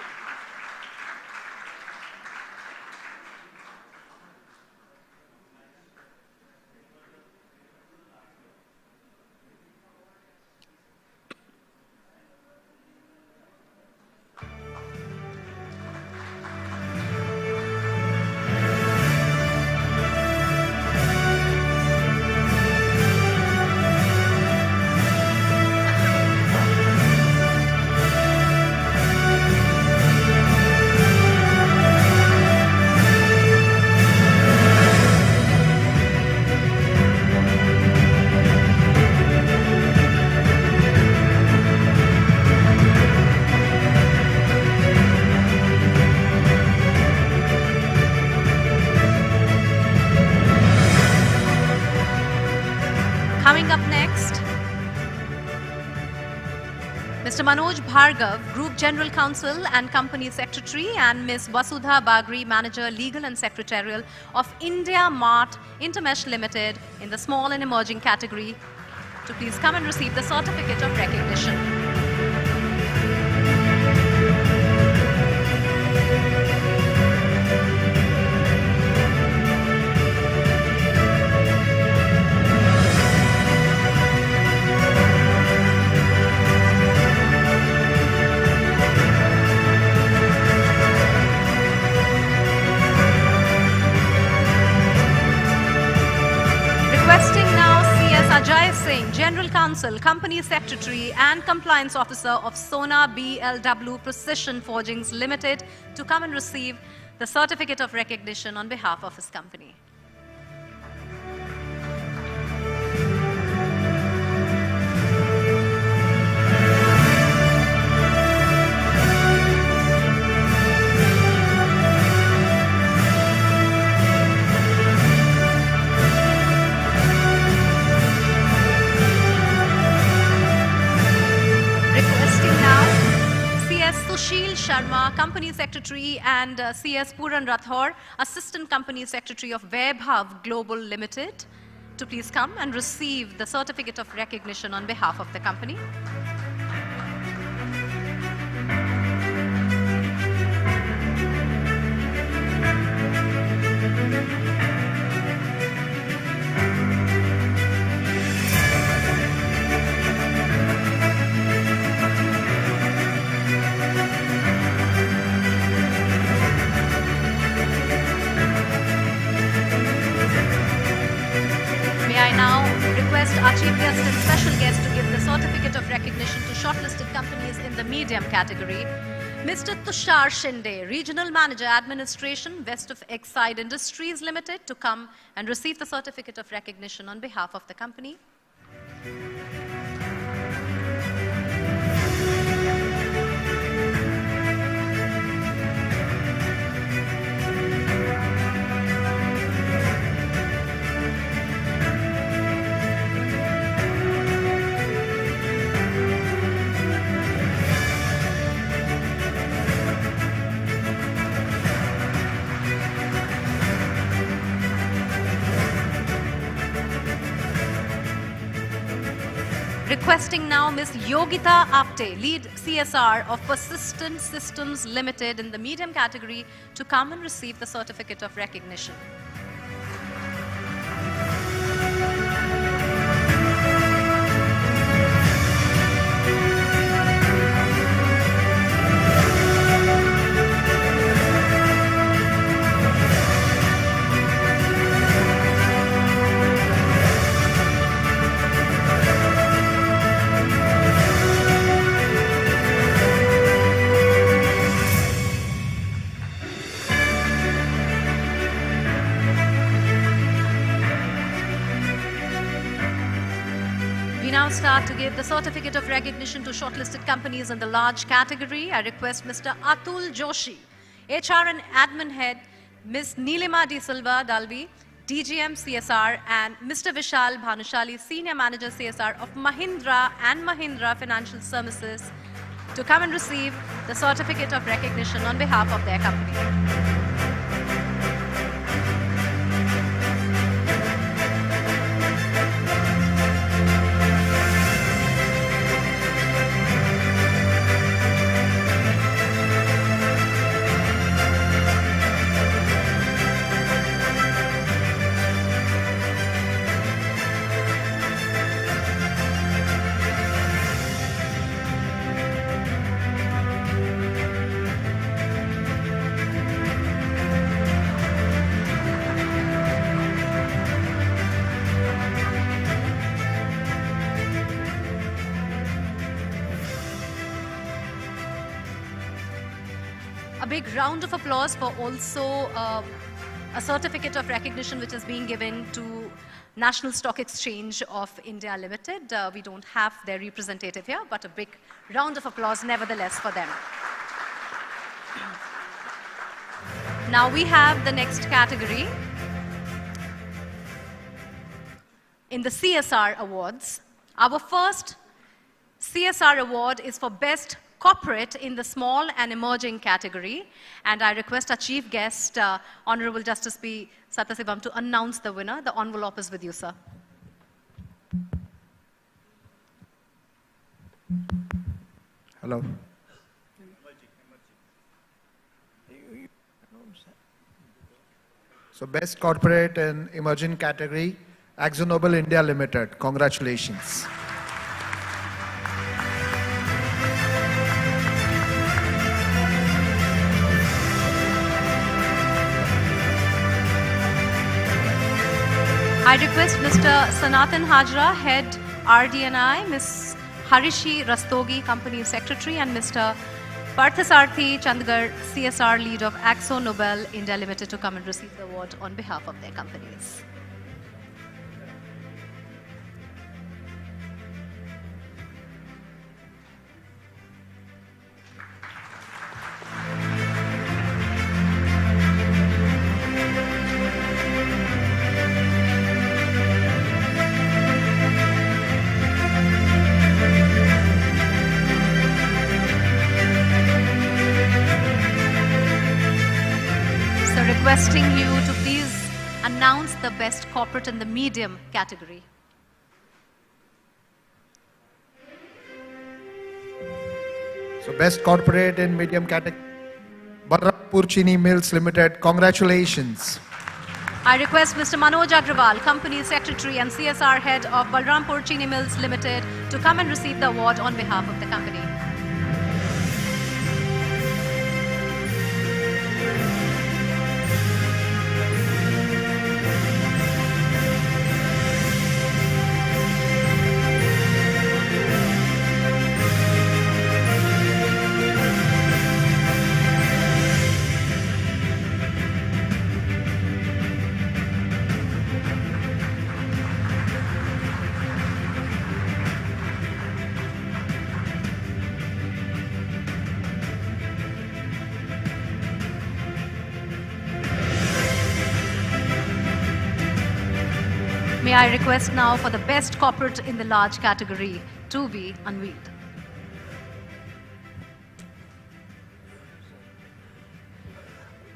Manoj Bhargav, Group General Counsel and Company Secretary, and Ms. Vasudha Bagri, Manager, Legal and Secretarial of India Mart Intermesh Limited in the small and emerging category, to please come and receive the certificate of recognition. Requesting now CS Ajay Singh, General Counsel, Company Secretary and Compliance Officer of Sona BLW Precision Forgings Limited, to come and receive the certificate of recognition on behalf of his company. Sushil Sharma, Company Secretary, and CS Puran Rathore, Assistant Company Secretary of Vaibhav Global Limited, to please come and receive the certificate of recognition on behalf of the company. Our chief guest and special guest to give the certificate of recognition to shortlisted companies in the medium category, Mr. Tushar Shinde, Regional Manager, Administration, West of Exide Industries Limited, to come and receive the certificate of recognition on behalf of the company. Requesting now Ms. Yogita Apte, Lead CSR of Persistent Systems Limited in the medium category, to come and receive the certificate of recognition. Start to give the certificate of recognition to shortlisted companies in the large category. I request Mr. Atul Joshi, HR and Admin Head, Ms. Neelima D. Silva Dalvi, DGM CSR, and Mr. Vishal Bhanushali, Senior Manager CSR of Mahindra and Mahindra Financial Services, to come and receive the certificate of recognition on behalf of their company. A big round of applause for also a certificate of recognition which is being given to National Stock Exchange of India Limited. We don't have their representative here, but a big round of applause nevertheless for them. Now we have the next category. In the CSR Awards, our first CSR award is for Best Corporate in the Small and Emerging category. And I request our chief guest, Honorable Justice P. Satyasivam, to announce the winner. The envelope is with you, sir. Hello. So Best Corporate and Emerging category, AkzoNobel India Limited. Congratulations. I request Mr. Sanatan Hajra, Head RD&I, Ms. Harishi Rastogi, Company Secretary, and Mr. Parthasarthi Chandgar, CSR Lead of AkzoNobel India Limited, to come and receive the award on behalf of their companies. Requesting you to please announce the Best Corporate in the Medium category. So Best Corporate in Medium category, Balrampur Chini Mills Limited. Congratulations. I request Mr. Manoj Agrawal, Company Secretary and CSR Head of Balrampur Chini Mills Limited, to come and receive the award on behalf of the company. May I request now for the Best Corporate in the Large category to be unveiled.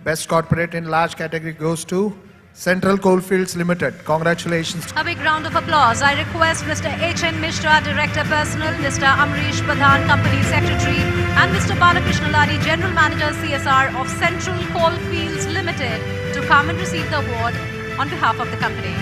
Best Corporate in Large category goes to Central Coalfields Limited. Congratulations. A big round of applause. I request Mr. H.N. Mishra, Director Personnel, Mr. Amrish Pradhan, Company Secretary, and Mr. Balakrishna Ladi, General Manager CSR of Central Coalfields Limited, to come and receive the award on behalf of the company.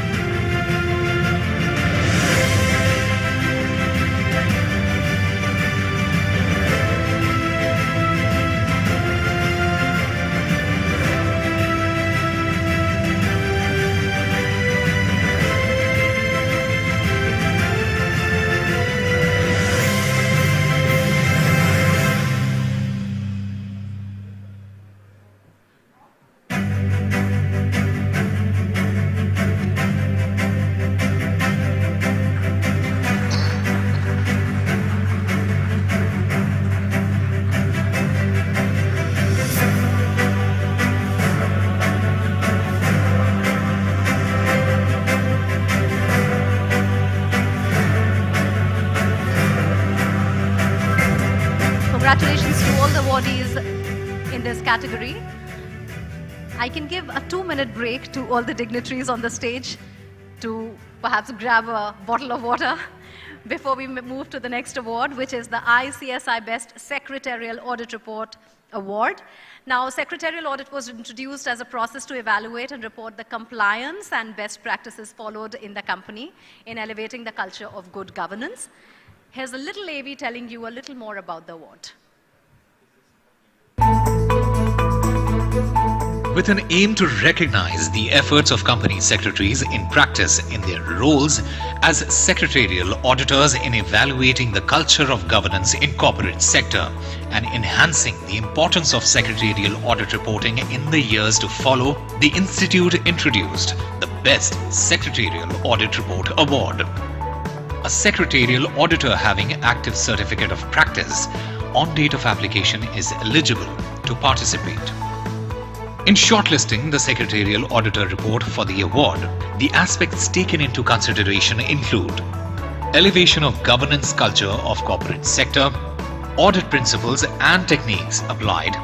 Congratulations to all the awardees in this category. I can give a 2-minute break to all the dignitaries on the stage to perhaps grab a bottle of water before we move to the next award, which is the ICSI Best Secretarial Audit Report Award. Now, secretarial audit was introduced as a process to evaluate and report the compliance and best practices followed in the company in elevating the culture of good governance. Here's a little AV telling you a little more about the award. With an aim to recognize the efforts of company secretaries in practice in their roles as secretarial auditors in evaluating the culture of governance in corporate sector and enhancing the importance of secretarial audit reporting in the years to follow, the Institute introduced the Best Secretarial Audit Report Award. A secretarial auditor having active certificate of practice on date of application is eligible to participate. In shortlisting the Secretarial Auditor Report for the award, the aspects taken into consideration include elevation of governance culture of corporate sector, audit principles and techniques applied,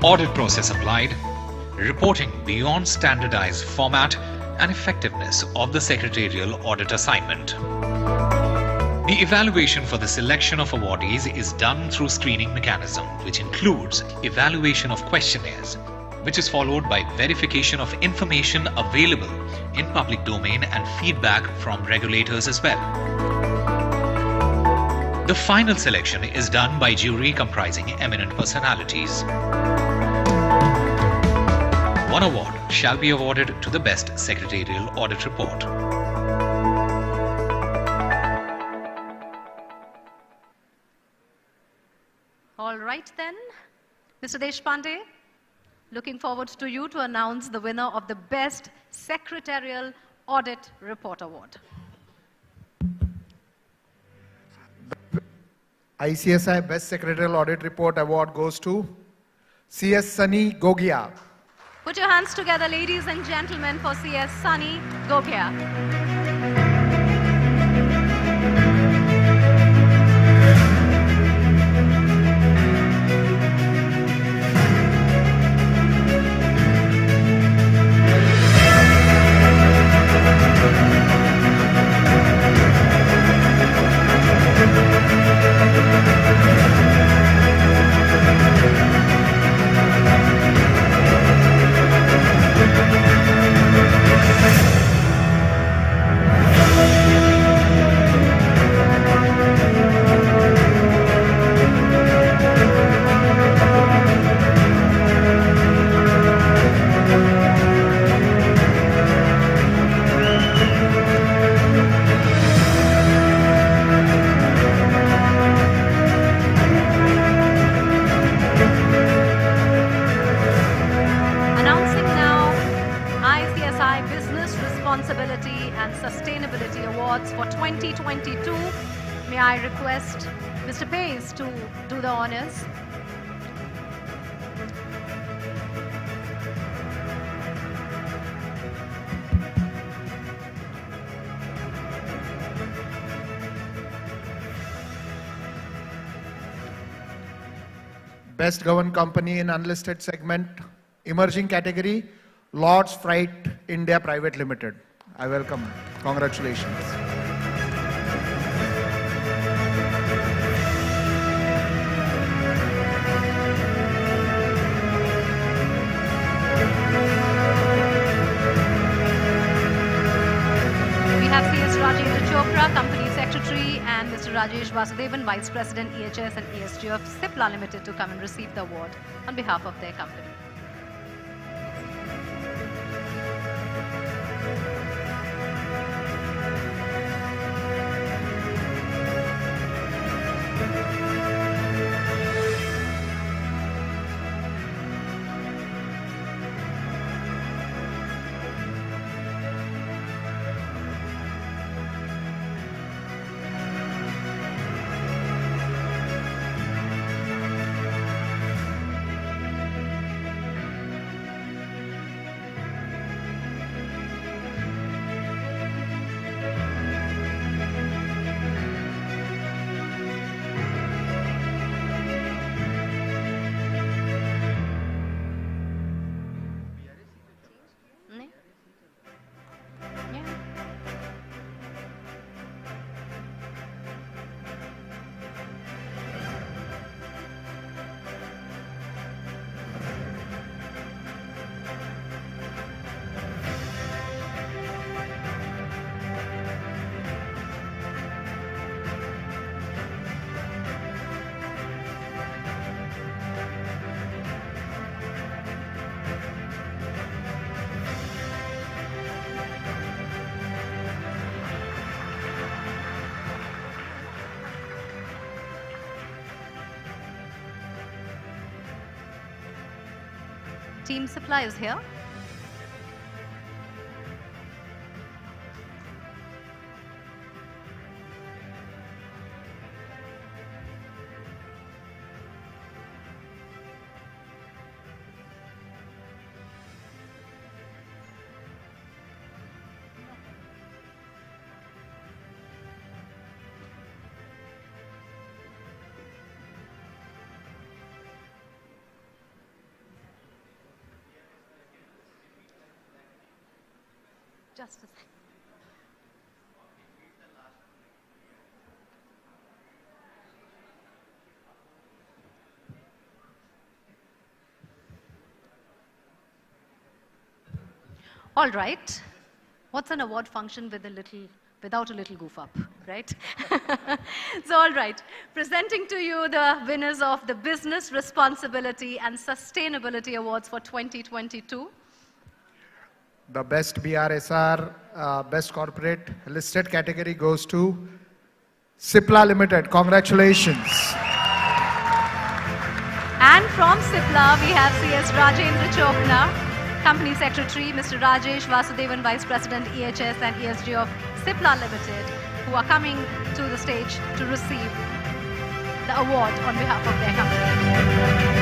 audit process applied, reporting beyond standardized format, and effectiveness of the secretarial audit assignment. The evaluation for the selection of awardees is done through screening mechanism, which includes evaluation of questionnaires, which is followed by verification of information available in public domain and feedback from regulators as well. The final selection is done by jury comprising eminent personalities. One award shall be awarded to the best secretarial audit report. All right then, Mr. Deshpande, looking forward to you to announce the winner of the Best Secretarial Audit Report Award. ICSI Best Secretarial Audit Report Award goes to CS Sunny Gogia. Put your hands together, ladies and gentlemen, for CS Sunny Gogia. Responsibility and Sustainability Awards for 2022. May I request Mr. Pace to do the honors. Best Governed Company in Unlisted Segment, Emerging Category, Lord's Freight India Private Limited. I welcome. Congratulations. We have CS Rajendra Chopra, Company Secretary, and Mr. Rajesh Vasudevan, Vice President, EHS and ESG of Cipla Limited, to come and receive the award on behalf of their company. Team Supply is here. Just a second. All right. What's an award function without a little goof up, right? So, all right. Presenting to you the winners of the Business Responsibility and Sustainability Awards for 2022. The best BRSR, best corporate listed category goes to Cipla Limited. Congratulations. And from Cipla, we have CS Rajendra Chopra, Company Secretary, Mr. Rajesh Vasudevan, Vice President, EHS and ESG of Cipla Limited, who are coming to the stage to receive the award on behalf of their company.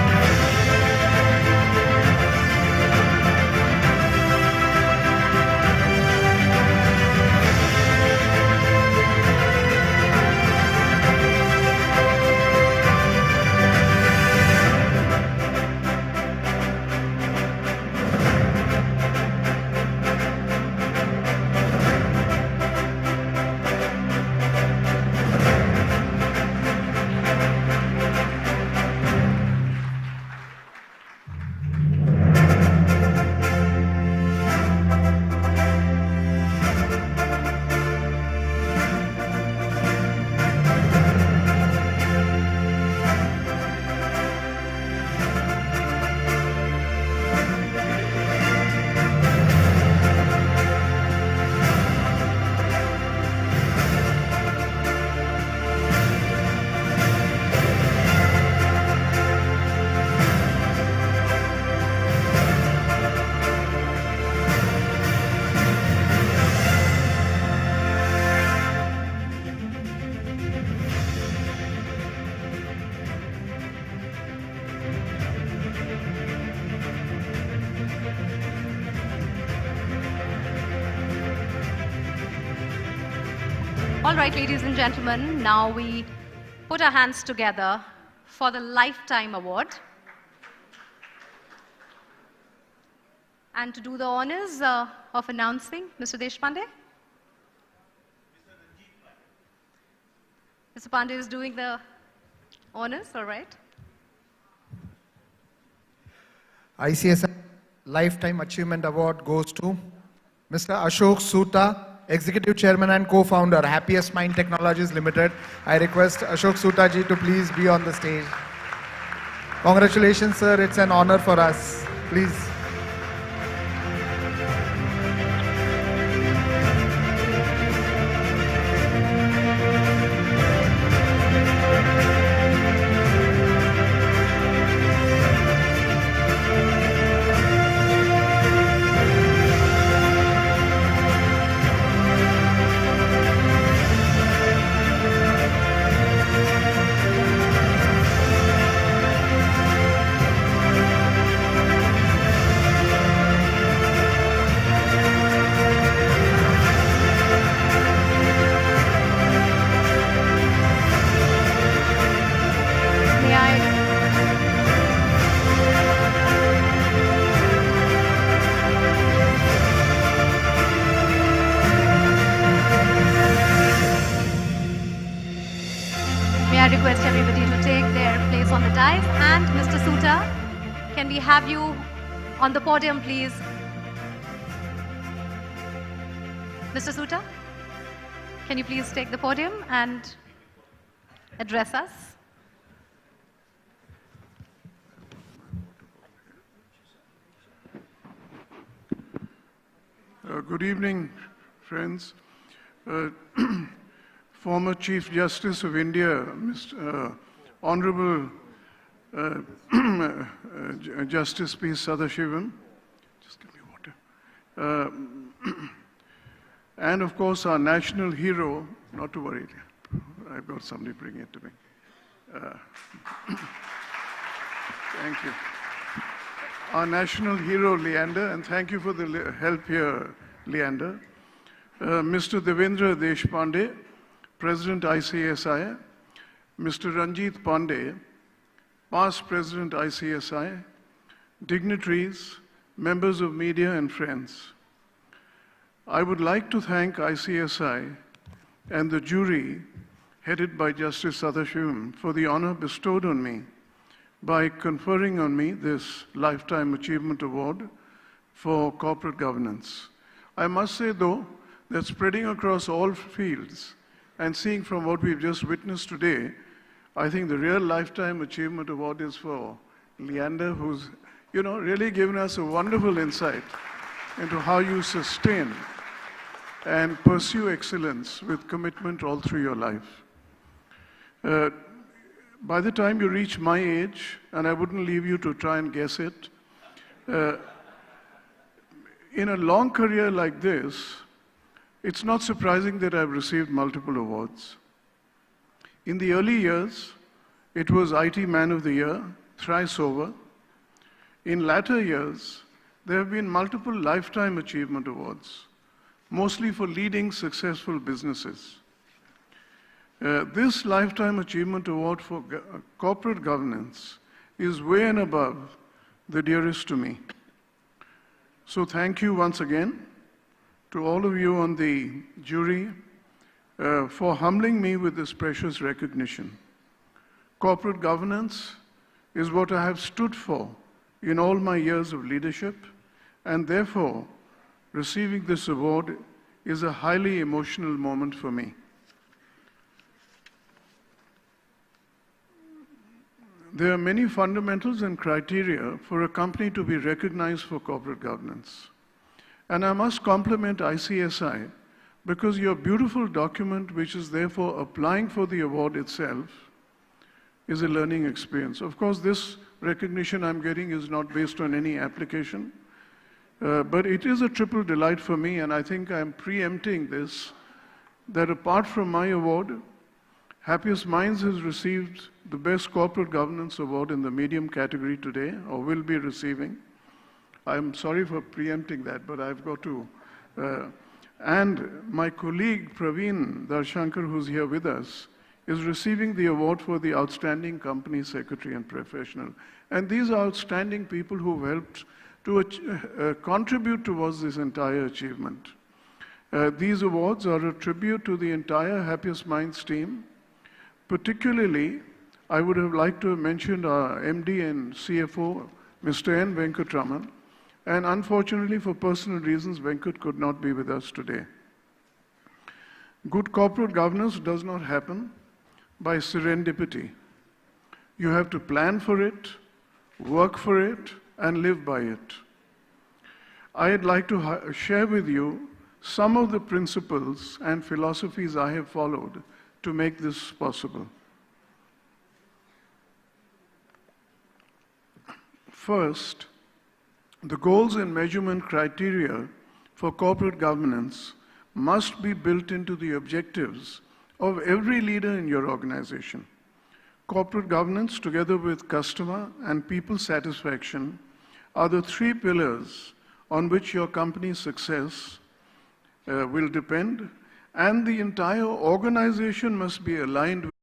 All right, ladies and gentlemen, now we put our hands together for the Lifetime Award. And to do the honors of announcing, Mr. Deshpande. Mr. Pandey is doing the honors, all right. ICSI Lifetime Achievement Award goes to Mr. Ashok Soota, Executive Chairman and Co-Founder, Happiest Mind Technologies Limited. I request Ashok Soota ji to please be on the stage. Congratulations, sir. It's an honor for us. Please. I request everybody to take their place on the dais. And Mr. Soota, can we have you on the podium, please? Mr. Soota, can you please take the podium and address us? Good evening, friends. Former Chief Justice of India, Honorable Justice P. Sadashivam, just give me water, and of course our national hero, not to worry, I've got somebody bring it to me. Thank you. Our national hero, Leander, and thank you for the help here, Leander. Mr. Devendra Deshpande, President ICSI, Mr. Ranjit Pandey, past President ICSI, dignitaries, members of media and friends. I would like to thank ICSI and the jury, headed by Justice Sadashivam, for the honor bestowed on me by conferring on me this Lifetime Achievement Award for corporate governance. I must say, though, that spreading across all fields and seeing from what we've just witnessed today, I think the real Lifetime Achievement Award is for Leander, who's really given us a wonderful insight into how you sustain and pursue excellence with commitment all through your life. By the time you reach my age, and I wouldn't leave you to try and guess it, in a long career like this, it's not surprising that I've received multiple awards. In the early years, it was IT Man of the Year, thrice over. In latter years, there have been multiple Lifetime Achievement Awards, mostly for leading successful businesses. This Lifetime Achievement Award for corporate governance is way and above the dearest to me. So thank you once again to all of you on the jury for humbling me with this precious recognition. Corporate governance is what I have stood for in all my years of leadership, and therefore receiving this award is a highly emotional moment for me. There are many fundamentals and criteria for a company to be recognized for corporate governance. And I must compliment ICSI because your beautiful document, which is therefore applying for the award itself, is a learning experience. Of course, this recognition I'm getting is not based on any application, but it is a triple delight for me, and I think I'm preempting this, that apart from my award, Happiest Minds has received the Best Corporate Governance Award in the medium category today, or will be receiving. I'm sorry for preempting that, but I've got to. And my colleague Praveen Darshankar, who's here with us, is receiving the award for the Outstanding Company Secretary and Professional. And these are outstanding people who've helped to contribute towards this entire achievement. These awards are a tribute to the entire Happiest Minds team. Particularly, I would have liked to have mentioned our MD and CFO, Mr. N. Venkatraman, and unfortunately for personal reasons, Venkat could not be with us today. Good corporate governance does not happen by serendipity. You have to plan for it, work for it, and live by it. I'd like to share with you some of the principles and philosophies I have followed to make this possible. First, the goals and measurement criteria for corporate governance must be built into the objectives of every leader in your organization. Corporate governance, together with customer and people satisfaction, are the three pillars on which your company's success will depend, and the entire organization must be aligned with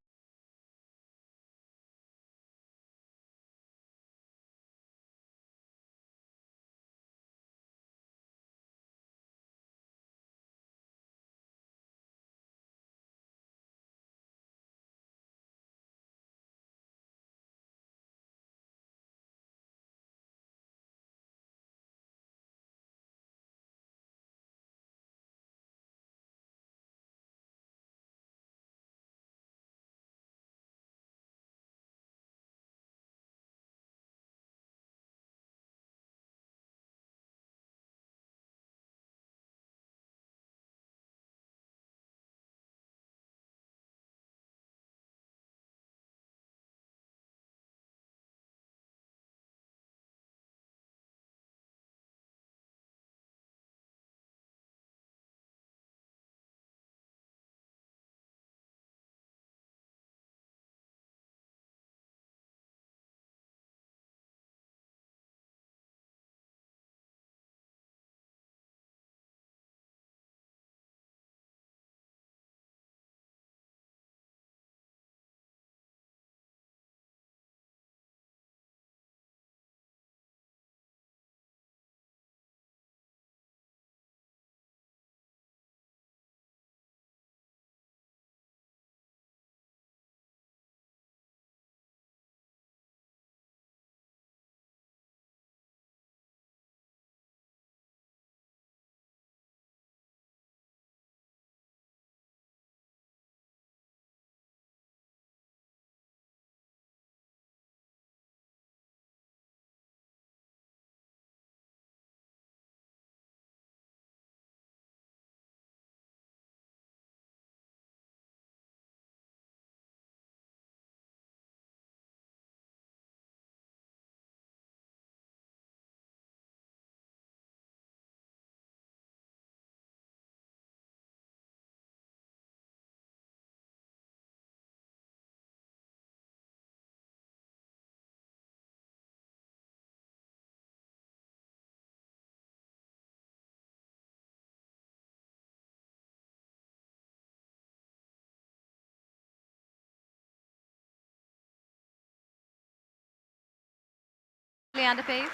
Leander Pace,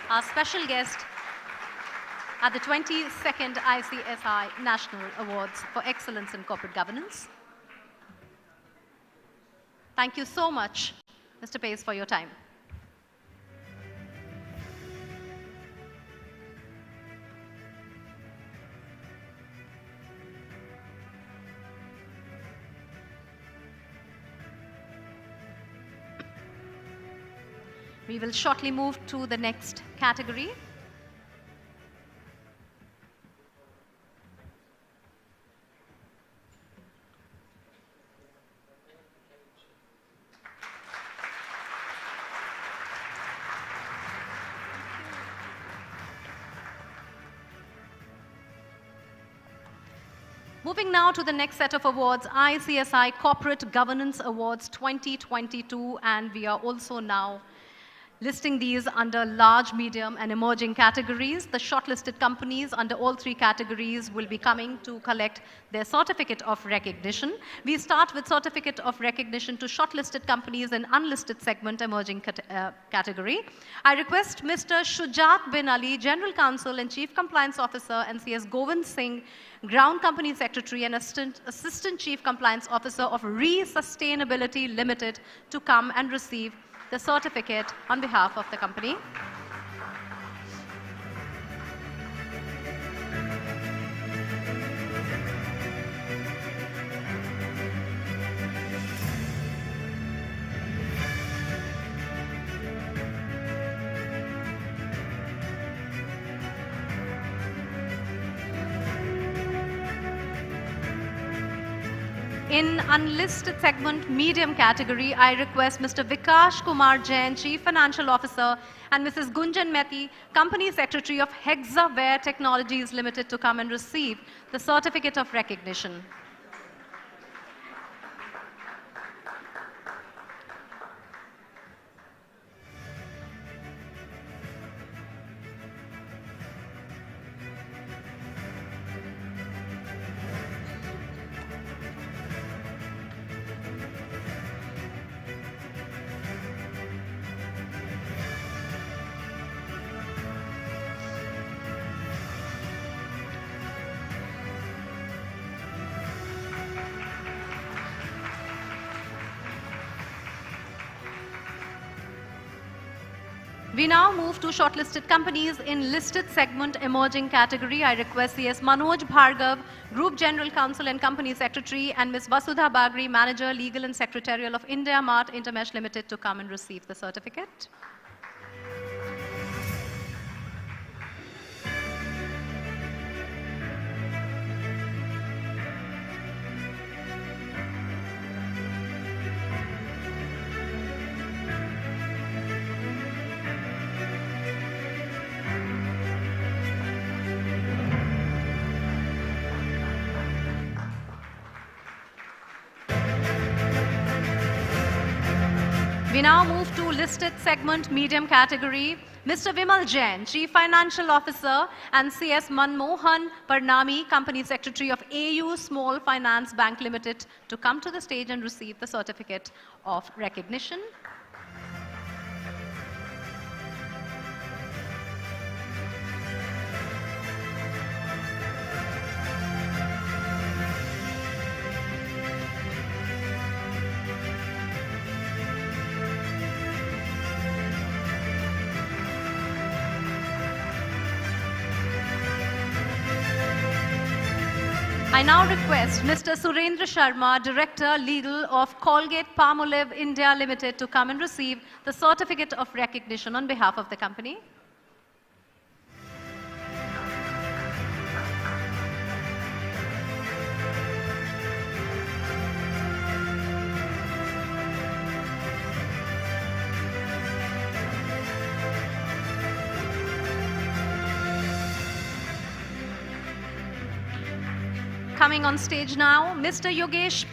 our special guest at the 22nd ICSI National Awards for Excellence in Corporate Governance. Thank you so much, Mr. Pace, for your time. We will shortly move to the next category. Moving now to the next set of awards, ICSI Corporate Governance Awards 2022, and we are also now listing these under large, medium, and emerging categories. The shortlisted companies under all three categories will be coming to collect their certificate of recognition. We start with certificate of recognition to shortlisted companies in unlisted segment emerging category. I request Mr. Shujat bin Ali, General Counsel and Chief Compliance Officer, and CS Govind Singh, Ground Company Secretary and Assistant Chief Compliance Officer of Re-Sustainability Limited, to come and receive the certificate on behalf of the company. In unlisted segment medium category, I request Mr. Vikash Kumar Jain, Chief Financial Officer, and Mrs. Gunjan Methi, Company Secretary of Hexaware Technologies Limited, to come and receive the certificate of recognition. We now move to shortlisted companies in listed segment emerging category. I request CS Manoj Bhargav, Group General Counsel and Company Secretary, and Ms. Vasudha Bagri, Manager, Legal and Secretarial of India Mart Intermesh Limited, to come and receive the certificate. We now move to listed segment medium category. Mr. Vimal Jain, Chief Financial Officer, and CS Manmohan Parnami, Company Secretary of AU Small Finance Bank Limited, to come to the stage and receive the certificate of recognition. I now request Mr. Surendra Sharma, Director Legal of Colgate Palmolive India Limited, to come and receive the certificate of recognition on behalf of the company. Coming on stage now, Mr. Yogesh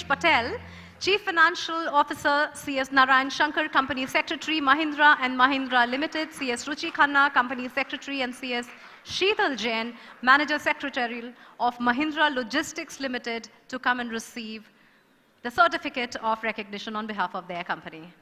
Patel, Chief Financial Officer, CS Narayan Shankar, Company Secretary, Mahindra and Mahindra Limited, CS Ruchi Khanna, Company Secretary, and CS Sheetal Jain, Manager Secretarial of Mahindra Logistics Limited, to come and receive the certificate of recognition on behalf of their company.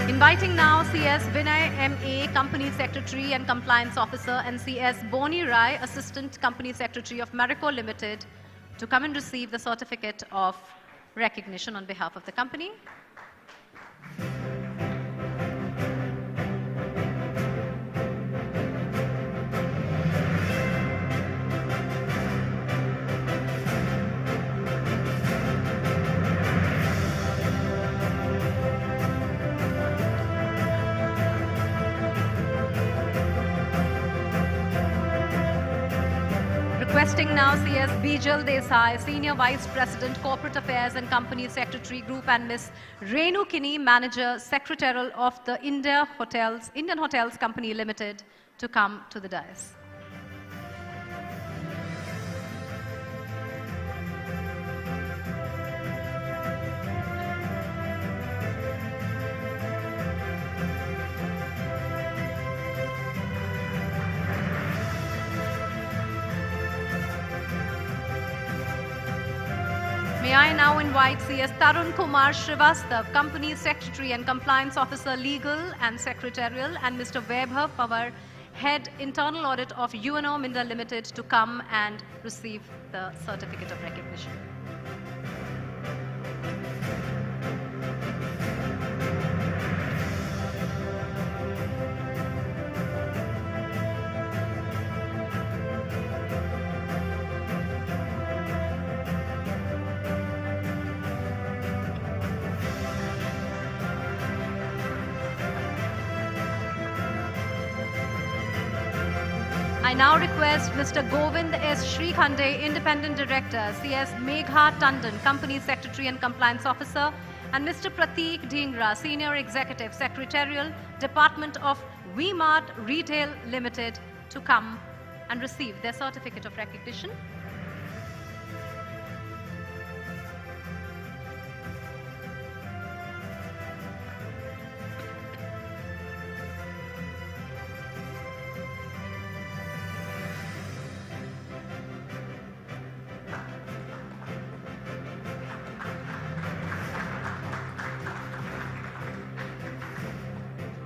Inviting now CS Vinay MA, Company Secretary and Compliance Officer, and CS Boni Rai, Assistant Company Secretary of Marico Limited, to come and receive the certificate of recognition on behalf of the company. Requesting now CS Bijal Desai, Senior Vice President, Corporate Affairs and Company Secretary Group, and Ms. Renu Kini, Manager, Secretarial of the Indian Hotels Company Limited, to come to the dais. May I now invite CS Tarun Kumar Srivastav, Company Secretary and Compliance Officer, Legal and Secretarial, and Mr. Vaibhav Pawar, Head Internal Audit of UNO Minda Limited, to come and receive the certificate of recognition. I now request Mr. Govind S. Srikhande, Independent Director, CS Megha Tandon, Company Secretary and Compliance Officer, and Mr. Prateek Dhingra, Senior Executive, Secretarial, Department of V-Mart Retail Limited, to come and receive their certificate of recognition.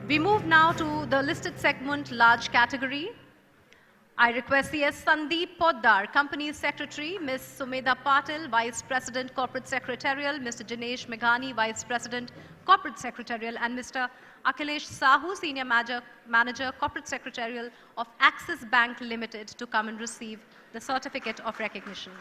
We move now to the listed segment, large category. I request CS Sandeep Poddar, Company Secretary, Ms. Sumedha Patil, Vice President, Corporate Secretarial, Mr. Jinesh Meghani, Vice President, Corporate Secretarial, and Mr. Akhilesh Sahu, Senior Manager, Corporate Secretarial of Axis Bank Limited, to come and receive the certificate of recognition.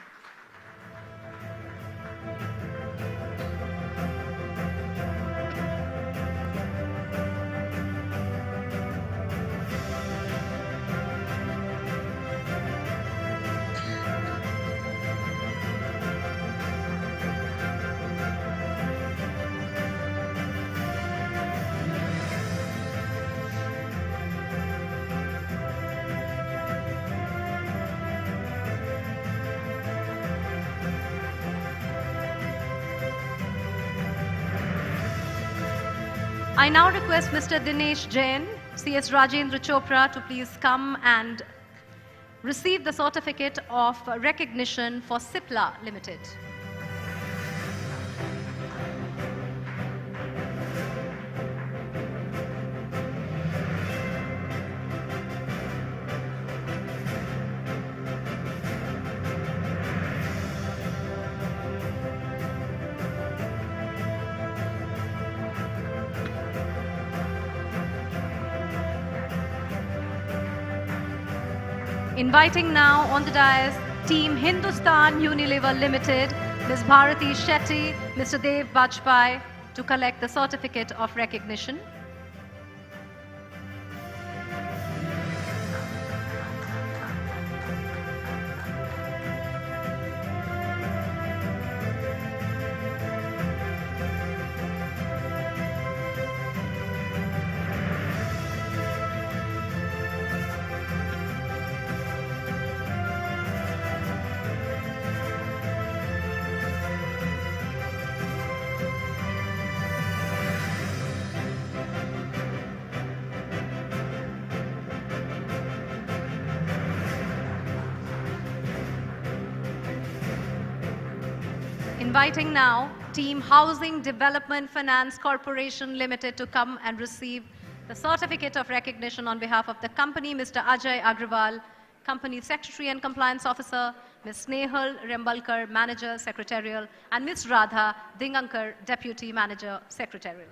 I now request Mr. Dinesh Jain, CS Rajendra Chopra, to please come and receive the certificate of recognition for Cipla Limited. Inviting now on the dais Team Hindustan Unilever Limited, Ms. Bharati Shetty, Mr. Dev Bajpai, to collect the certificate of recognition. Inviting now Team Housing Development Finance Corporation Limited to come and receive the certificate of recognition on behalf of the company, Mr. Ajay Agrawal, Company Secretary and Compliance Officer, Ms. Snehal Rembalkar, Manager, Secretarial, and Ms. Radha Dingankar, Deputy Manager, Secretarial.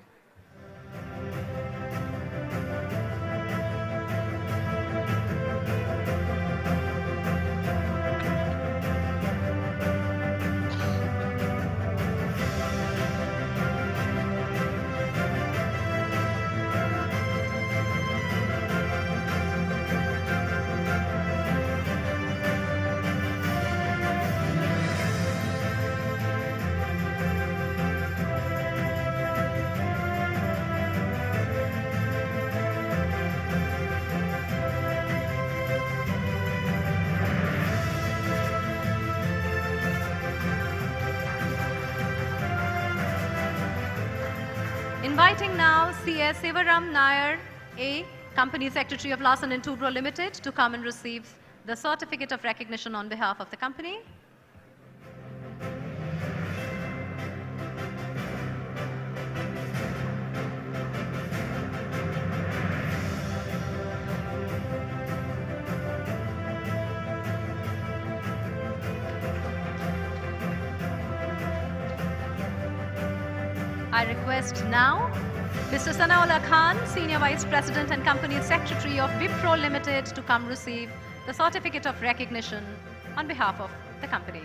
Inviting now CS Sivaram Nair, A, Company Secretary of Larsen & Toubro Limited, to come and receive the certificate of recognition on behalf of the company. I request now Mr. Sanaullah Khan, Senior Vice President and Company Secretary of Wipro Limited, to come receive the certificate of recognition on behalf of the company.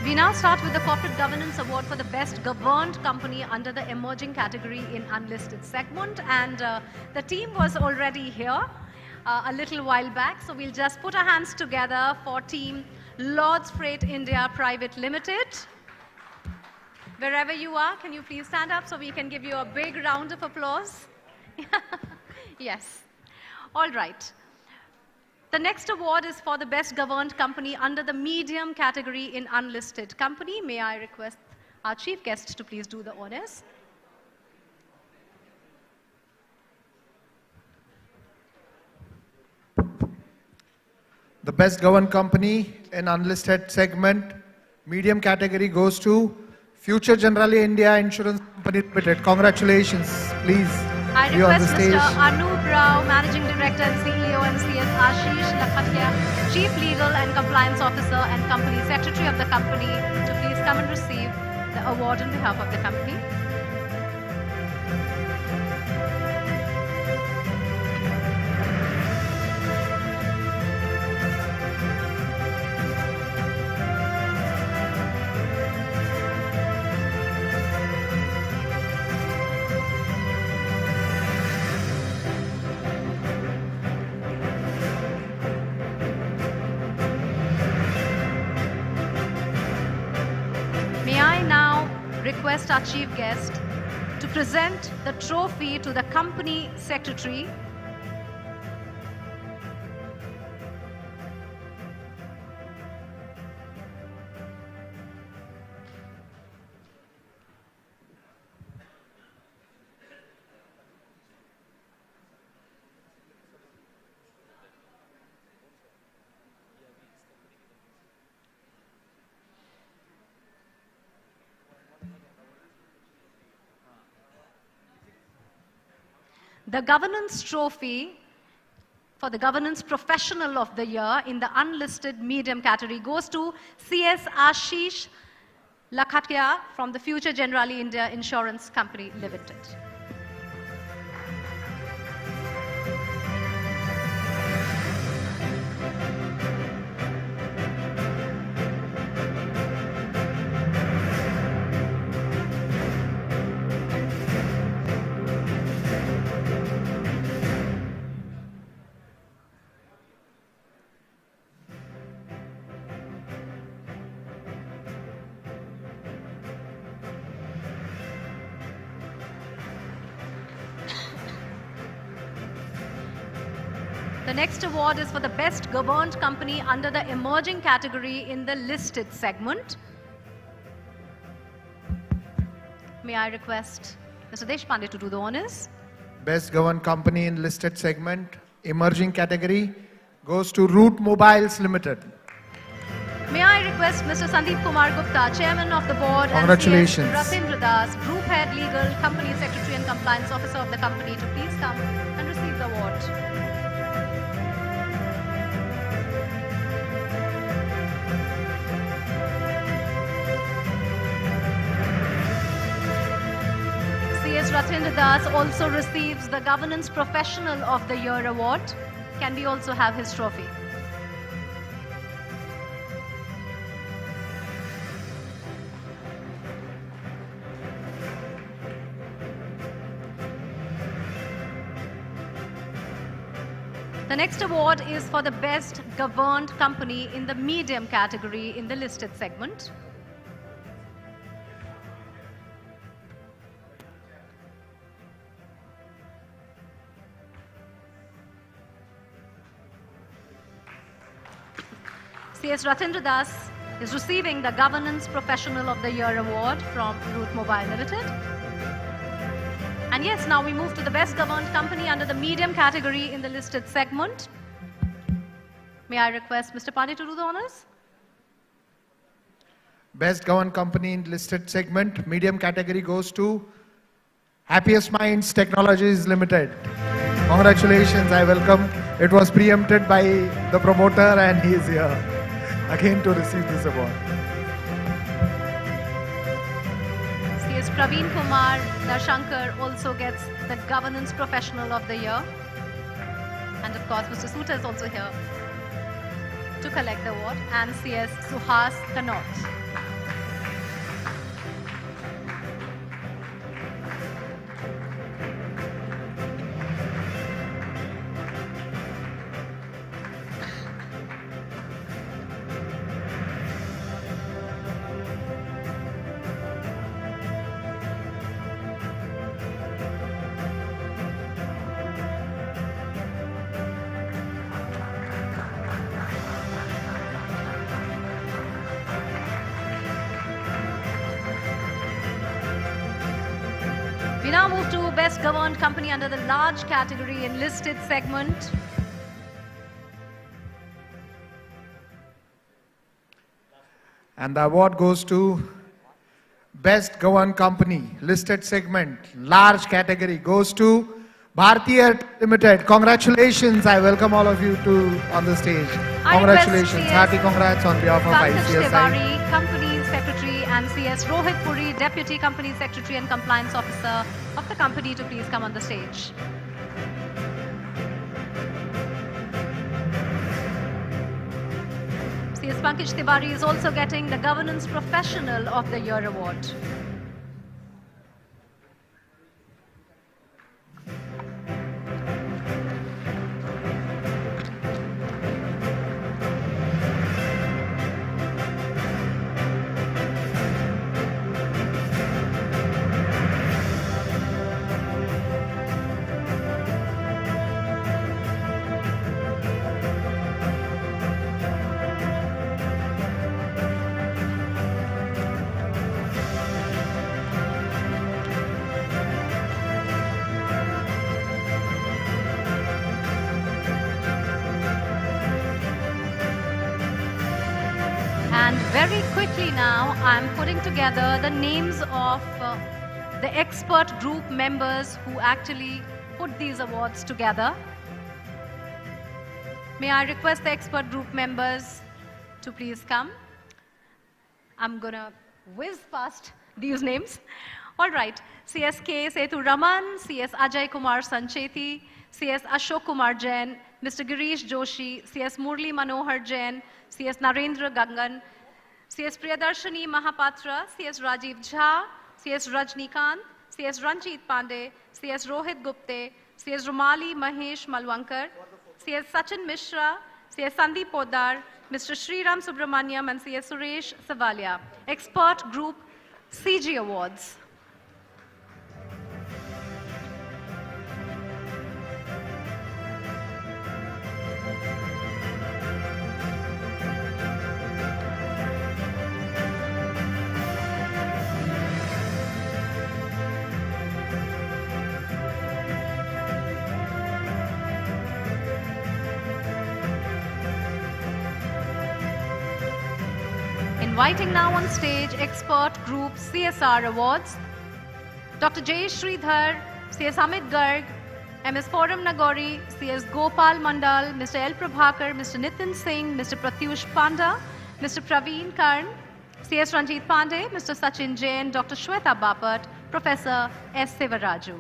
We now start with the Corporate Governance Award for the Best Governed Company under the Emerging category in Unlisted segment. And the team was already here a little while back. So we'll just put our hands together for Team Lords Freight India Private Limited. Wherever you are, can you please stand up so we can give you a big round of applause? Yes. All right. The next award is for the Best Governed Company under the Medium category in Unlisted Company. May I request our chief guest to please do the honors. The Best Governed Company in Unlisted segment, Medium category, goes to Future Generali India Insurance Company Limited. Congratulations. Please. I request Mr. Anup Rao, Managing Director and CEO, and CS Ashish Lakhatia, Chief Legal and Compliance Officer and Company Secretary of the company, to please come and receive the award on behalf of the company. Request our chief guest to present the trophy to the company secretary. The Governance Trophy for the Governance Professional of the Year in the Unlisted Medium category goes to CS Ashish Lakhatia from the Future Generali India Insurance Company Limited. The next award is for the Best Governed Company under the Emerging category in the listed segment. May I request Mr. Deshpande to do the honors? Best Governed Company in listed segment, emerging category, goes to Route Mobiles Limited. May I request Mr. Sandeep Kumar Gupta, Chairman of the Board, Congratulations. and CS Rasindra Das, Group Head Legal, Company Secretary and Compliance Officer of the company, to please come and receive the award. CS Rasindra Das also receives the Governance Professional of the Year award. Can we also have his trophy? The next award is for the Best Governed Company in the Medium category in the listed segment. CS Ratindra Das is receiving the Governance Professional of the Year award from Route Mobile Limited. And yes, now we move to the Best Governed Company under the Medium category in the listed segment. May I request Mr. Pandey to do the honors? Best Governed Company in listed segment, medium category, goes to Happiest Minds Technologies Limited. Congratulations, I welcome. It was preempted by the promoter and he is here again to receive this award. CS Praveen Kumar Darshankar also gets the Governance Professional of the Year. And of course, Mr. Suta is also here to collect the award, and CS Suhas Kanot. We now move to Best Governed Company under the Large category in listed segment. And the award goes to Best Governed Company, listed segment, large category, goes to Bhartiya Limited. Congratulations. I welcome all of you on the stage. Congratulations. Hearty congrats on behalf of Pankaj ICSI. Tiwari, Company Secretary, and CS Rohit Puri, Deputy Company Secretary and Compliance Officer of the company, to please come on the stage. CS Pankaj Tiwari is also getting the Governance Professional of the Year award. And very quickly now, I'm putting together the names of the expert group members who actually put these awards together. May I request the expert group members to please come? I'm gonna whiz past these names. All right, CSK Setu Raman, CS Ajay Kumar Sancheti, CS Ashok Kumar Jain, Mr. Girish Joshi, CS Murli Manohar Jain, CS Narendra Gangan, CS Priyadarshini Mahapatra, CS Rajiv Jha, CS Rajnikant, CS Ranjit Pandey, CS Rohit Gupte, CS Rumali Mahesh Malwankar, CS Sachin Mishra, CS Sandeep Poddar, Mr. Sriram Subramaniam, and CS Suresh Savalia. Expert Group CG Awards. Inviting now on stage Expert Group CSR Awards, Dr. J. Sridhar, CS Amit Garg, MS Forum Nagori, CS Gopal Mandal, Mr. L. Prabhakar, Mr. Nitin Singh, Mr. Pratyush Panda, Mr. Praveen Karn, CS Ranjit Pandey, Mr. Sachin Jain, Dr. Shweta Bapat, Professor S. Sivaraju.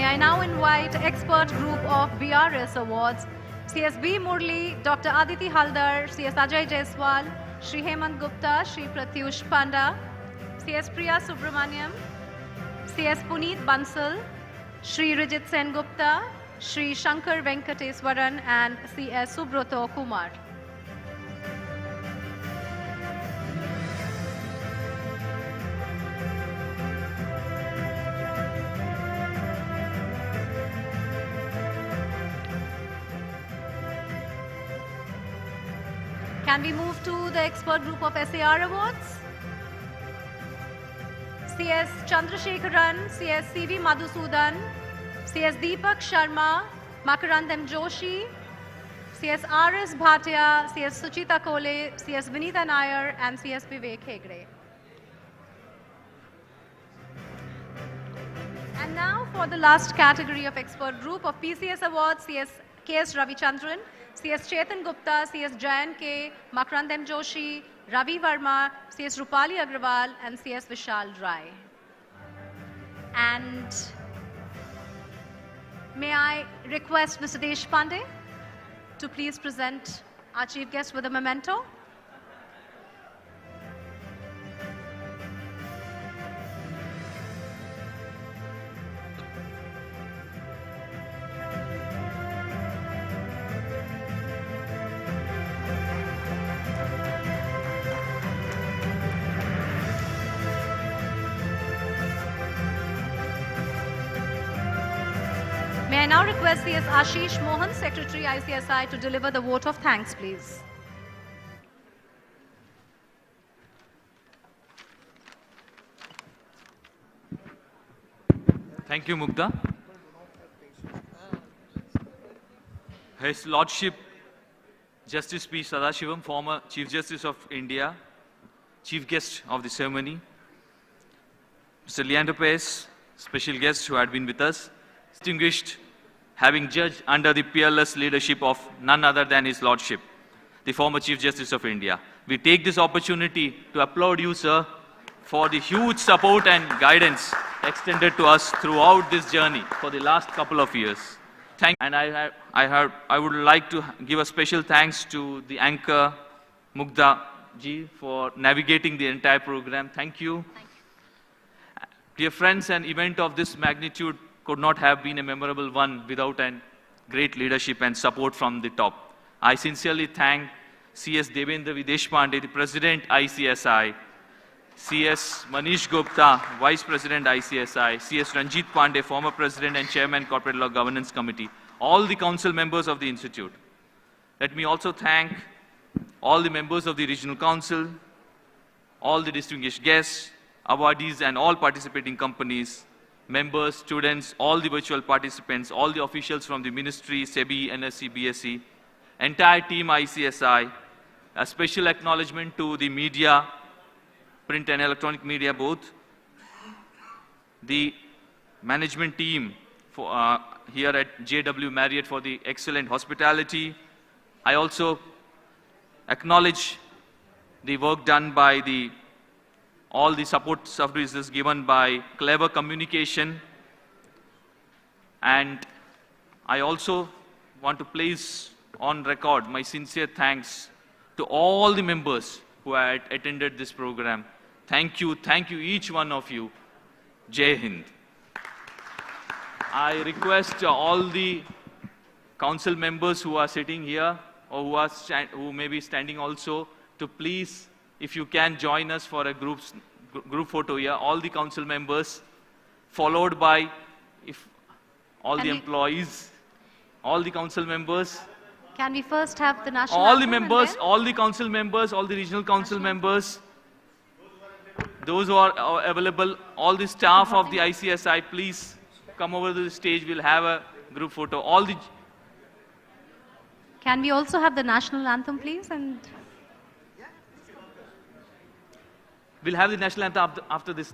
I now invite Expert Group of BRS Awards, CS B. Murli, Dr. Aditi Haldar, CS Ajay Jaiswal, Shri Hemant Gupta, Shri Pratyush Panda, CS Priya Subramaniam, CS Puneet Bansal, Shri Rijit Sen Gupta, Shri Shankar Venkateswaran, and CS Subroto Kumar. Can we move to the Expert Group of SAR Awards? CS Chandrasekharan, CS CV Madhusudan, CS Deepak Sharma, Makarandam Joshi, CS RS Bhatia, CS Suchita Kole, CS Vinita Nair, and CS Vivek Hegde. And now for the last category of Expert Group of PCS Awards, CS KS Ravichandran, CS Chetan Gupta, CS Jayan K, Makarandam Joshi, Ravi Verma, CS Rupali Agrawal, and CS Vishal Rai. And may I request Mr. Deshpande to please present our chief guest with a memento. May I now request CS Ashish Mohan, Secretary ICSI, to deliver the vote of thanks, please. Thank you, Mugdha. His Lordship Justice P. Sadashivam, former Chief Justice of India, Chief Guest of the ceremony, Mr. Leander Paes, special guest who had been with us, distinguished, having judged under the peerless leadership of none other than His Lordship, the former Chief Justice of India. We take this opportunity to applaud you, sir, for the huge support and guidance extended to us throughout this journey for the last couple of years. Thank you. And I would like to give a special thanks to the anchor, Mugdha ji, for navigating the entire program. Thank you. Thank you. Dear friends, an event of this magnitude could not have been a memorable one without a great leadership and support from the top. I sincerely thank CS Devendra Deshpande, the President ICSI, CS Manish Gupta, Vice President ICSI, CS Ranjit Pandey, former President and Chairman Corporate Law Governance Committee, all the council members of the Institute. Let me also thank all the members of the Regional Council, all the distinguished guests, awardees and all participating companies, members, students, all the virtual participants, all the officials from the Ministry, SEBI, NSC, BSc, entire team ICSI, a special acknowledgement to the media, print and electronic media both, the management team for, here at JW Marriott for the excellent hospitality. I also acknowledge the work done by all the support services given by Clever Communication. And I also want to place on record my sincere thanks to all the members who had attended this program. Thank you, each one of you. Jai Hind. I request all the council members who are sitting here or who may be standing also to please, if you can, join us for a group photo here. All the council members, followed by all the employees, all the council members. Can we first have the national All the anthem and members, then- all the council members, all the regional council members, those who are available, all the staff of the ICSI, please come over to the stage. We'll have a group photo. All the Can we also have the national anthem, please? And we'll have the national anthem after this.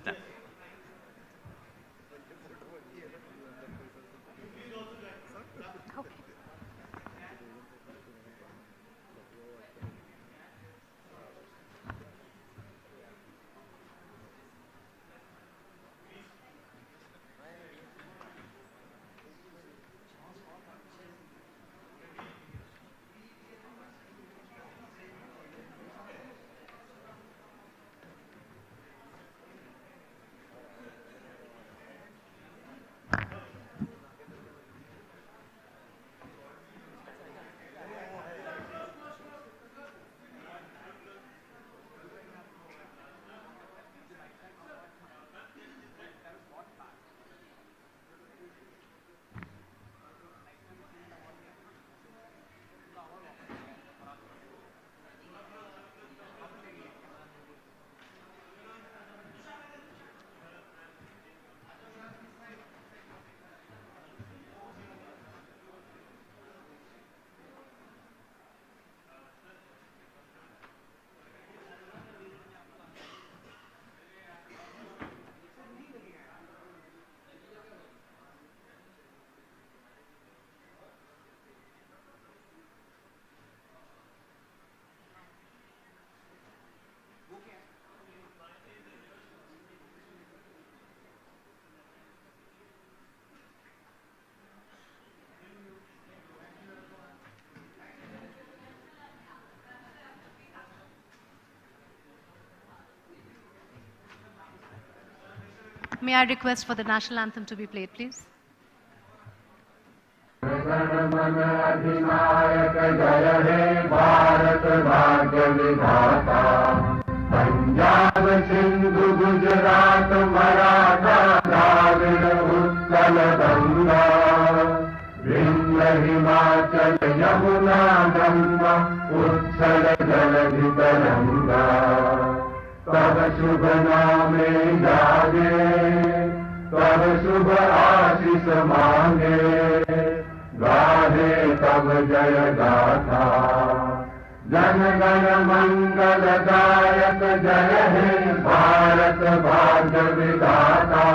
may I request for the national anthem to be played, please? अधिनायक जय हे भारत भाग्य विधाता पंजाब सिंधु गुजरात मराठा द्राविड़ उत्कल गंगा विंध्य हिमाचल यमुना गंगा उच्छल जलधि तरंगा तब शुभ नामे जागे तब शुभ आशीष मांगे गाहे तब जय गाथा जन गण मंगल दायक जय हे भारत भाग्य विधाता